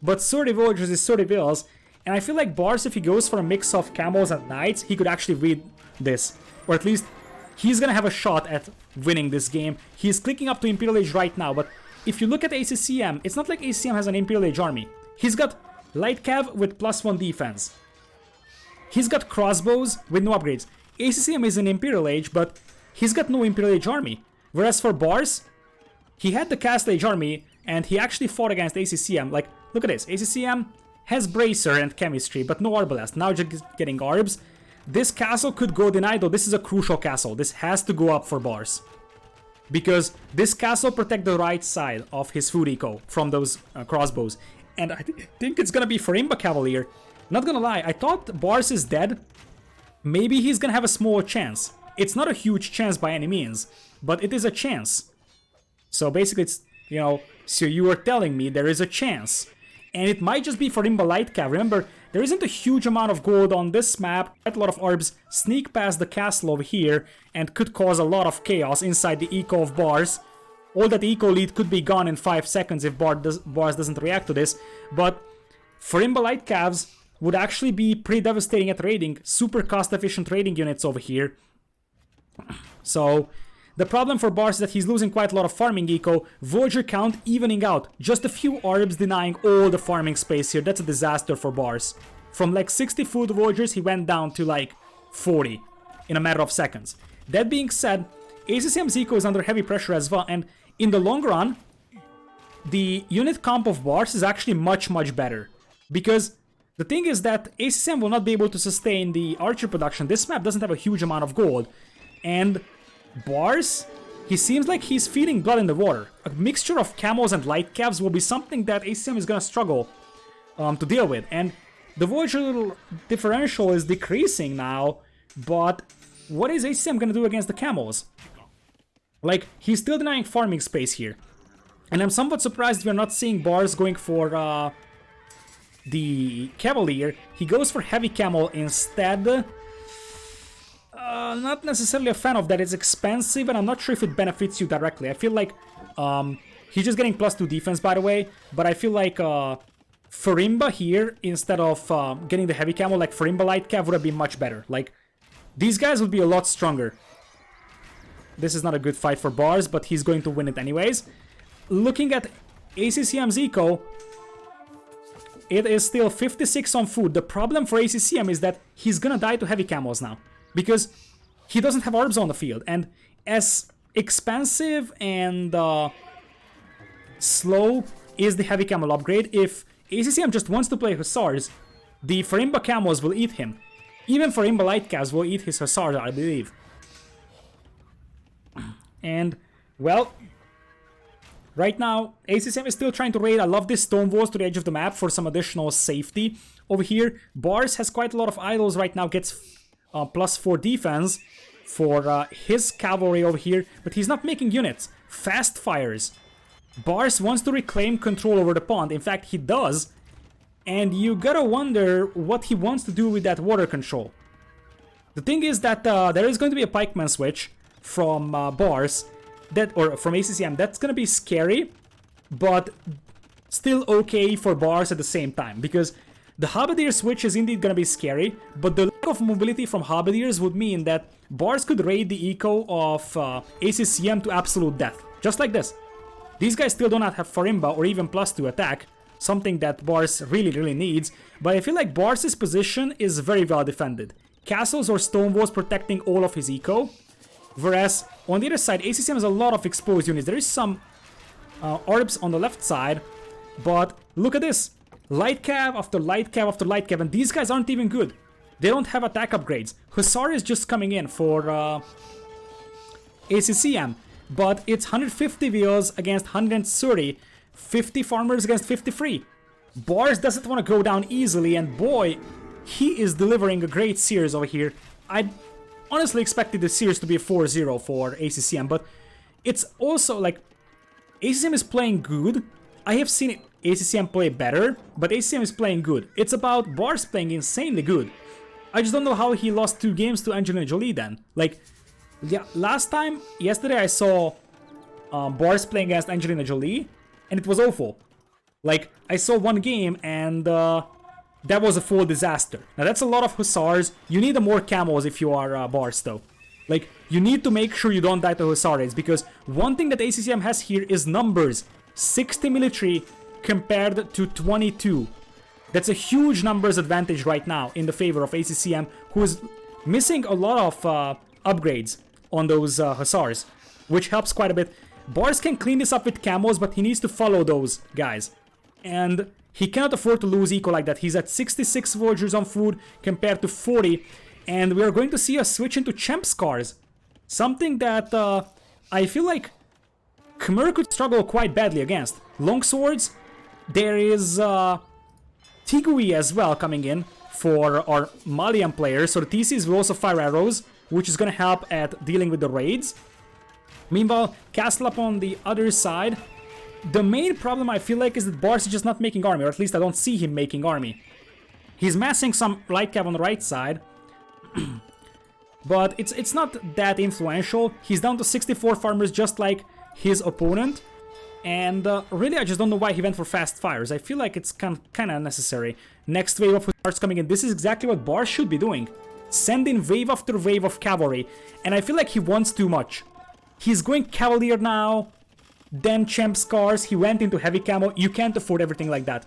A: But 30 villagers is 30 villas. And I feel like Barles, if he goes for a mix of camels and knights, he could actually read this. Or at least he's gonna have a shot at winning this game. He's clicking up to Imperial Age right now, but if you look at ACCM, it's not like ACCM has an Imperial Age army. He's got Light Cav with +1 defense. He's got crossbows with no upgrades. ACCM is an Imperial Age, but he's got no Imperial Age army. Whereas for Barles, he had the Castle Age army, and he actually fought against ACCM. Like, look at this. ACCM has Bracer and Chemistry, but no Arbalest. Now just getting Arbs. This castle could go denied, though. This is a crucial castle. This has to go up for Barles, because this castle protects the right side of his food eco from those crossbows. And I think it's gonna be Farimba Cavalier. Not gonna lie, I thought Barles is dead. Maybe he's gonna have a small chance. It's not a huge chance by any means, but it is a chance. So basically it's, you know, so you were telling me there is a chance. And it might just be Farimba Light Cav. Remember, there isn't a huge amount of gold on this map. Quite a lot of Arbs sneak past the castle over here and could cause a lot of chaos inside the eco of Barles. All that eco lead could be gone in 5 seconds if Barles doesn't react to this. But Farimba Light Cavs would actually be pretty devastating at raiding. Super cost-efficient raiding units over here. So the problem for Barles is that he's losing quite a lot of farming eco. Voyager count evening out. Just a few Arbs denying all the farming space here. That's a disaster for Barles. From like 60 food Voyagers, he went down to like 40 in a matter of seconds. That being said, ACCM's eco is under heavy pressure as well, and in the long run, the unit comp of Barles is actually much better. Because the thing is that ACCM will not be able to sustain the archer production. This map doesn't have a huge amount of gold. And Barles, he seems like he's feeding blood in the water. A mixture of camos and light calves will be something that ACCM is gonna struggle to deal with. And the Voyager differential is decreasing now, but what is ACCM gonna do against the camos? Like, he's still denying farming space here. And I'm somewhat surprised we're not seeing Barles going for the Cavalier. He goes for heavy camo instead. Not necessarily a fan of that. It's expensive, and I'm not sure if it benefits you directly. I feel like he's just getting +2 defense, by the way. But I feel like Farimba here, instead of getting the heavy camo, like Farimba Light Cav would have been much better. Like, these guys would be a lot stronger. This is not a good fight for Barles, but he's going to win it anyways. Looking at ACCM's eco, it is still 56 on food. The problem for ACCM is that he's gonna die to heavy camos now, because he doesn't have Arbs on the field. And as expensive and slow is the heavy camo upgrade, if ACCM just wants to play Hussars, the Farimba camos will eat him. Even Farimba Light Cavs will eat his Hussars, I believe. And, well, right now, ACCM is still trying to raid. I love this stone walls to the edge of the map for some additional safety. Over here, Barles has quite a lot of idols right now, gets +4 defense for his cavalry over here, but he's not making units. Fast fires. Barles wants to reclaim control over the pond. In fact, he does. And you gotta wonder what he wants to do with that water control. The thing is that there is going to be a pikeman switch from Barles, or from ACCM. That's gonna be scary, but still okay for Barles at the same time, because the Halberdier switch is indeed gonna be scary, but the lack of mobility from Halberdiers would mean that Barles could raid the eco of ACCM to absolute death, just like this. These guys still do not have Farimba or even +2 attack, something that Barles really needs, but I feel like Barles' position is very well defended. Castles or stone walls protecting all of his eco. Whereas, on the other side, ACCM has a lot of exposed units. There is some Arbs on the left side, but look at this. Light Cav after Light Cav after Light Cav, and these guys aren't even good. They don't have attack upgrades. Hussar is just coming in for ACCM, but it's 150 wheels against 130, 50 farmers against 53. Barles doesn't want to go down easily, and boy, he is delivering a great series over here. I honestly expected the series to be a 4-0 for ACCM, but it's also like ACCM is playing good. I have seen ACCM play better, but ACCM is playing good. It's about Barles playing insanely good. I just don't know how he lost 2 games to Angelina Jolie then. Like, yeah, yesterday I saw Barles playing against Angelina Jolie, and it was awful. Like, I saw one game, and that was a full disaster. Now, that's a lot of Hussars. You need more camos if you are Barles, though. Like, you need to make sure you don't die to Hussars, because one thing that ACCM has here is numbers. 60 military compared to 22. That's a huge numbers advantage right now in the favor of ACCM, who is missing a lot of upgrades on those Hussars, which helps quite a bit. Barles can clean this up with camos, but he needs to follow those guys. And he cannot afford to lose eco like that. He's at 66 villagers on food compared to 40. And we are going to see a switch into champ scars. Something that I feel like Khmer could struggle quite badly against. Longswords, there is Tigui as well coming in for our Malian players. So the TCs will also fire arrows, which is going to help at dealing with the raids. Meanwhile, Castle up on the other side. The main problem I feel like is that Barles is just not making army, or at least I don't see him making army. He's massing some light cav on the right side, but it's not that influential. He's down to 64 farmers just like his opponent, and really I just don't know why he went for fast fires. I feel like it's kind of unnecessary. Next wave of Hussars coming in. This is exactly what Barles should be doing. Send in wave after wave of cavalry, and I feel like he wants too much. He's going Cavalier now, then Champ Scars, he went into Heavy Camo. You can't afford everything like that.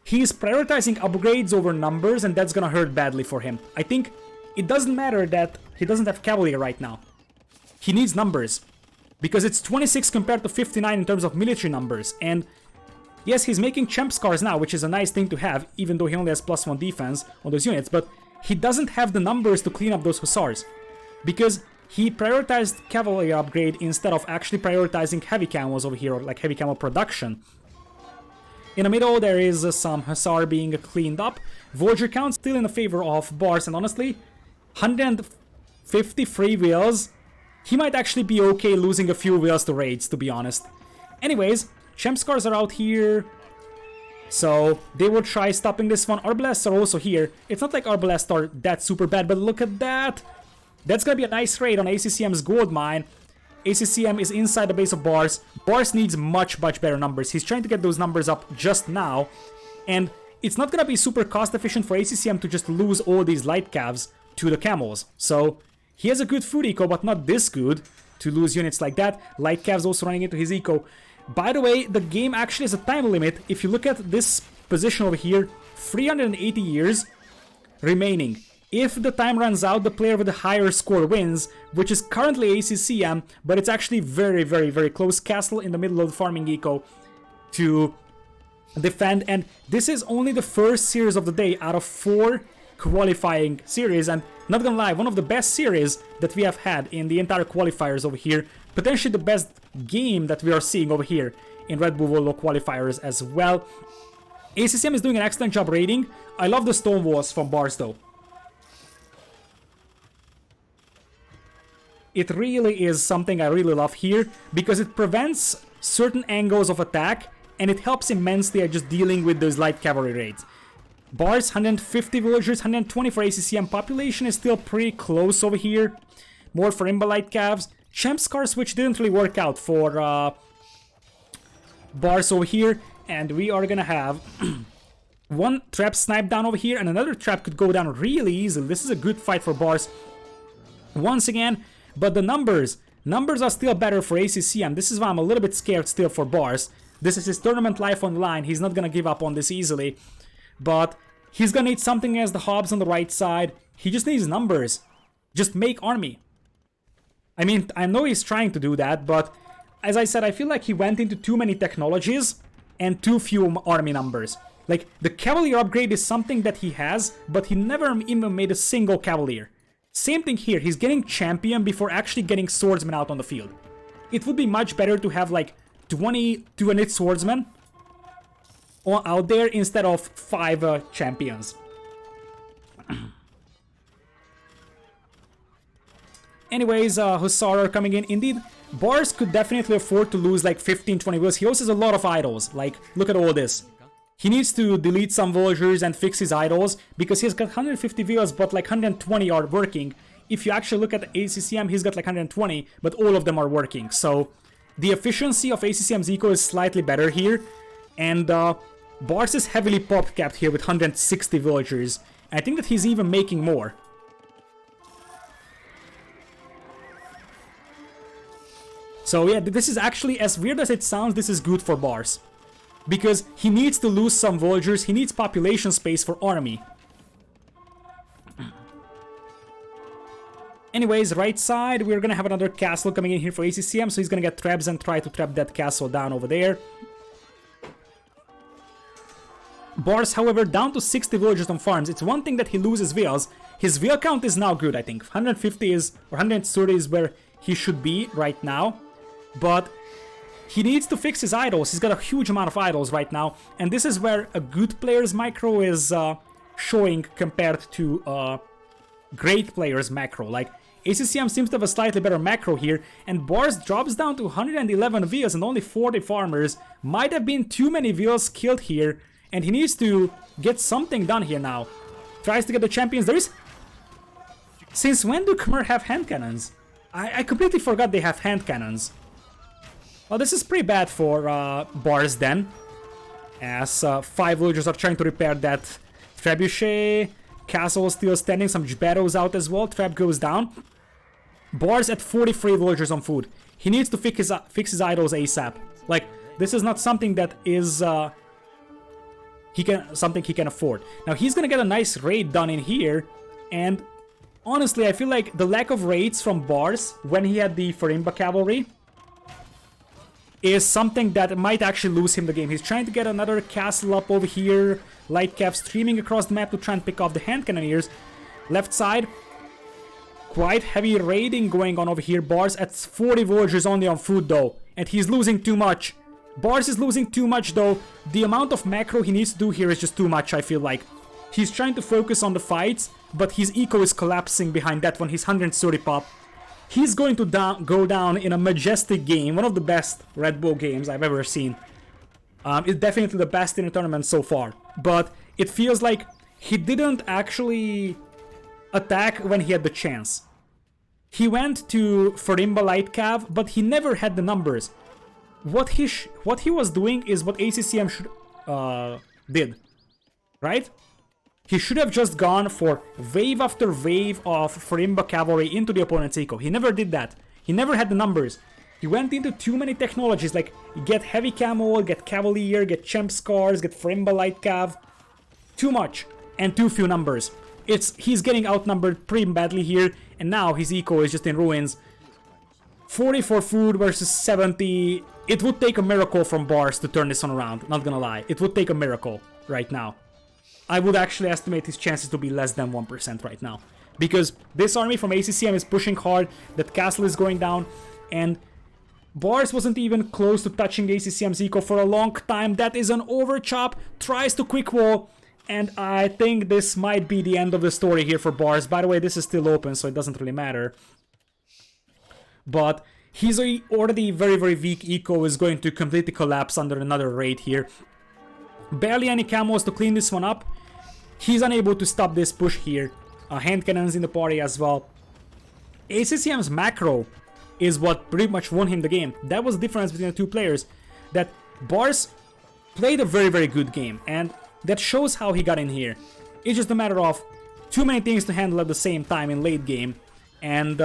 A: He's prioritizing upgrades over numbers, and that's gonna hurt badly for him. I think it doesn't matter that he doesn't have Cavalier right now. He needs numbers, because it's 26 compared to 59 in terms of military numbers, and yes, he's making Champ Scars now, which is a nice thing to have, even though he only has +1 defense on those units, but he doesn't have the numbers to clean up those Hussars, because he prioritized cavalry upgrade instead of actually prioritizing heavy camos over here, or like heavy camo production. In the middle, there is some Hussar being cleaned up. Voyager count still in the favor of Barles, and honestly, 153 wheels. He might actually be okay losing a few wheels to raids, to be honest. Anyways, Champ Scars are out here, so they will try stopping this one. Arbalests are also here. It's not like Arbalests are that super bad, but look at that. That's gonna be a nice raid on ACCM's gold mine. ACCM is inside the base of Barles. Barles needs much better numbers. He's trying to get those numbers up just now. And it's not gonna be super cost efficient for ACCM to just lose all these light calves to the camels. So he has a good food eco, but not this good to lose units like that. Light calves also running into his eco. By the way, the game actually has a time limit. If you look at this position over here, 380 years remaining. If the time runs out, the player with the higher score wins, which is currently ACCM, but it's actually very close. Castle in the middle of the farming eco to defend, and this is only the first series of the day out of 4 qualifying series, and not gonna lie, one of the best series that we have had in the entire qualifiers over here, potentially the best game that we are seeing over here in Red Bull Wololo qualifiers as well. ACCM is doing an excellent job raiding. I love the stone walls from Barles though. It really is something I really love here, because it prevents certain angles of attack, and it helps immensely at just dealing with those light cavalry raids. Barles, 150 villagers, 120 for ACCM. Population is still pretty close over here. More for Imba light calves. Champ Scars, which didn't really work out for Barles over here. And we are gonna have one trap snipe down over here, and another trap could go down really easily. This is a good fight for Barles once again. But the numbers are still better for ACCM. This is why I'm a little bit scared still for Barles. This is his tournament life on the line. He's not gonna give up on this easily. But he's gonna need something as the Hobbs on the right side. He just needs numbers. Just make army. I mean, I know he's trying to do that, but as I said, I feel like he went into too many technologies and too few army numbers. Like, the Cavalier upgrade is something that he has, but he never even made a single Cavalier. Same thing here, he's getting Champion before actually getting Swordsman out on the field. It would be much better to have like 20 2-unit Swordsmen out there instead of 5 Champions. Anyways, Hussar are coming in. Indeed, Barles could definitely afford to lose like 15-20 wheels. He also has a lot of idols. Like, look at all this. He needs to delete some villagers and fix his idols, because he's got 150 wheels, but like 120 are working. If you actually look at ACCM, he's got like 120, but all of them are working. So the efficiency of ACCM's eco is slightly better here, and Barles is heavily pop capped here with 160 villagers. I think that he's even making more. So yeah, this is actually, as weird as it sounds, this is good for Barles. Because he needs to lose some villagers, he needs population space for army. Anyways, right side, we're gonna have another castle coming in here for ACCM, so he's gonna get traps and try to trap that castle down over there. Barles, however, down to 60 villagers on farms. It's one thing that he loses villas. His villa count is now good, I think. 150 is, or 130 is where he should be right now. But he needs to fix his idols. He's got a huge amount of idols right now. And this is where a good player's macro is showing compared to a great player's macro. Like, ACCM seems to have a slightly better macro here. And Barles drops down to 111 villas and only 40 farmers. Might have been too many villas killed here. And he needs to get something done here now. Tries to get the champions. There is... Since when do Khmer have hand cannons? I completely forgot they have hand cannons. Well, this is pretty bad for Barles then. As 5 villagers are trying to repair that trebuchet. Castle is still standing. Some Jberos out as well. Trap goes down. Barles at 43 villagers on food. He needs to fix his idols ASAP. Like, this is not something that is... something he can afford. Now he's gonna get a nice raid done in here, and honestly I feel like the lack of raids from Barles when he had the Farimba cavalry is something that might actually lose him the game. He's trying to get another castle up over here, light cav streaming across the map to try and pick off the hand cannoneers. Left side, quite heavy raiding going on over here. Barles at 40 villagers only on food though, and he's losing too much. Barles is losing too much though. The amount of macro he needs to do here is just too much, I feel like. He's trying to focus on the fights, but his eco is collapsing behind that one. He's 130 pop. He's going to go down in a majestic game. One of the best Red Bull games I've ever seen. It's definitely the best in the tournament so far. But it feels like he didn't actually attack when he had the chance. He went to Farimba Light Cav, but he never had the numbers. What he was doing is what ACCM did, right? He should have just gone for wave after wave of Farimba cavalry into the opponent's eco. He never did that. He never had the numbers. He went into too many technologies, like get heavy camo, get cavalier, get champ scars, get Farimba light cav. Too much and too few numbers. He's getting outnumbered pretty badly here, and now his eco is just in ruins. 40 for food versus 70. It would take a miracle from Barles to turn this one around, not gonna lie. It would take a miracle right now. I would actually estimate his chances to be less than 1% right now. Because this army from ACCM is pushing hard, that castle is going down, and Barles wasn't even close to touching ACCM's eco for a long time. That is an overchop, tries to quick wall, and I think this might be the end of the story here for Barles. By the way, this is still open, so it doesn't really matter. But he's already very, very weak. Eco is going to completely collapse under another raid here. Barely any camos to clean this one up. He's unable to stop this push here. Hand cannons in the party as well. ACCM's macro is what pretty much won him the game. That was the difference between the two players. That Barles played a very, very good game. And that shows how he got in here. It's just a matter of too many things to handle at the same time in late game. And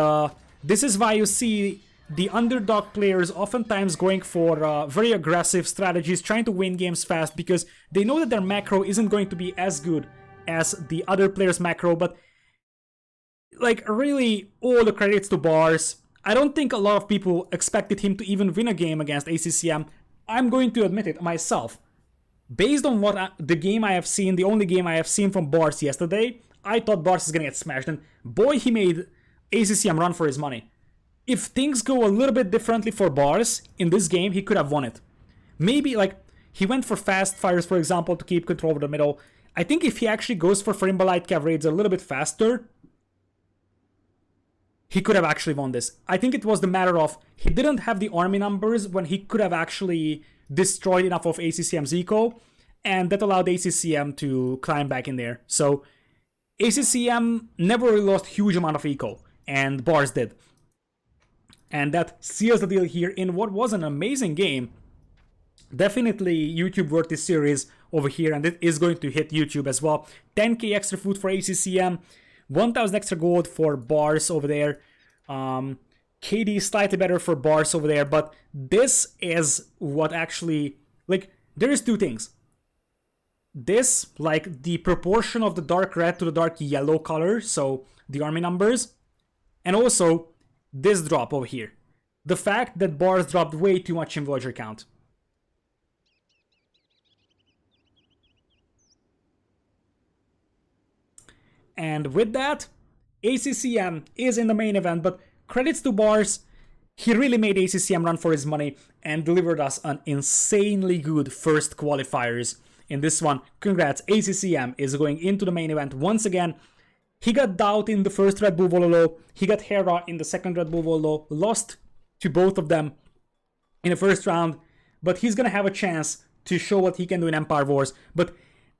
A: this is why you see the underdog players oftentimes going for very aggressive strategies, trying to win games fast, because they know that their macro isn't going to be as good as the other player's macro. But like, really, all the credits to Barles. I don't think a lot of people expected him to even win a game against ACCM. I'm going to admit it myself. Based on what the game I have seen, the only game I have seen from Barles yesterday, I thought Barles is gonna get smashed, and boy, he made ACCM run for his money. If things go a little bit differently for Barles in this game, he could have won it. Maybe, like, he went for fast fires, for example, to keep control over the middle. I think if he actually goes for Farimba light cav raids a little bit faster, he could have actually won this. I think it was the matter of he didn't have the army numbers when he could have actually destroyed enough of ACCM's eco, and that allowed ACCM to climb back in there. So ACCM never really lost huge amount of eco, and Barles did. And that seals the deal here in what was an amazing game. Definitely YouTube worthy series over here, and it is going to hit YouTube as well. 10k extra food for ACCM, 1000 extra gold for Barles over there. KD is slightly better for Barles over there, but this is what actually, like, there is two things. This, like, the proportion of the dark red to the dark yellow color, so the army numbers, and also this drop over here. The fact that Barles dropped way too much in villager count. And with that, ACCM is in the main event, but credits to Barles. He really made ACCM run for his money and delivered us an insanely good first qualifiers in this one. Congrats, ACCM is going into the main event once again. He got Doubt in the first Red Bull Wololo, he got Hera in the second Red Bull Wololo, lost to both of them in the first round, but he's gonna have a chance to show what he can do in Empire Wars. But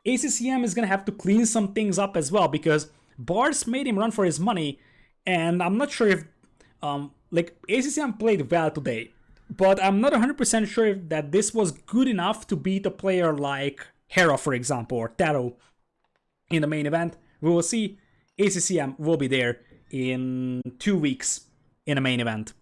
A: ACCM is gonna have to clean some things up as well, because Barles made him run for his money, and I'm not sure if like, ACCM played well today, but I'm not 100% sure if that this was good enough to beat a player like Hera, for example, or Taro in the main event. We will see. ACCM will be there in 2 weeks in the main event.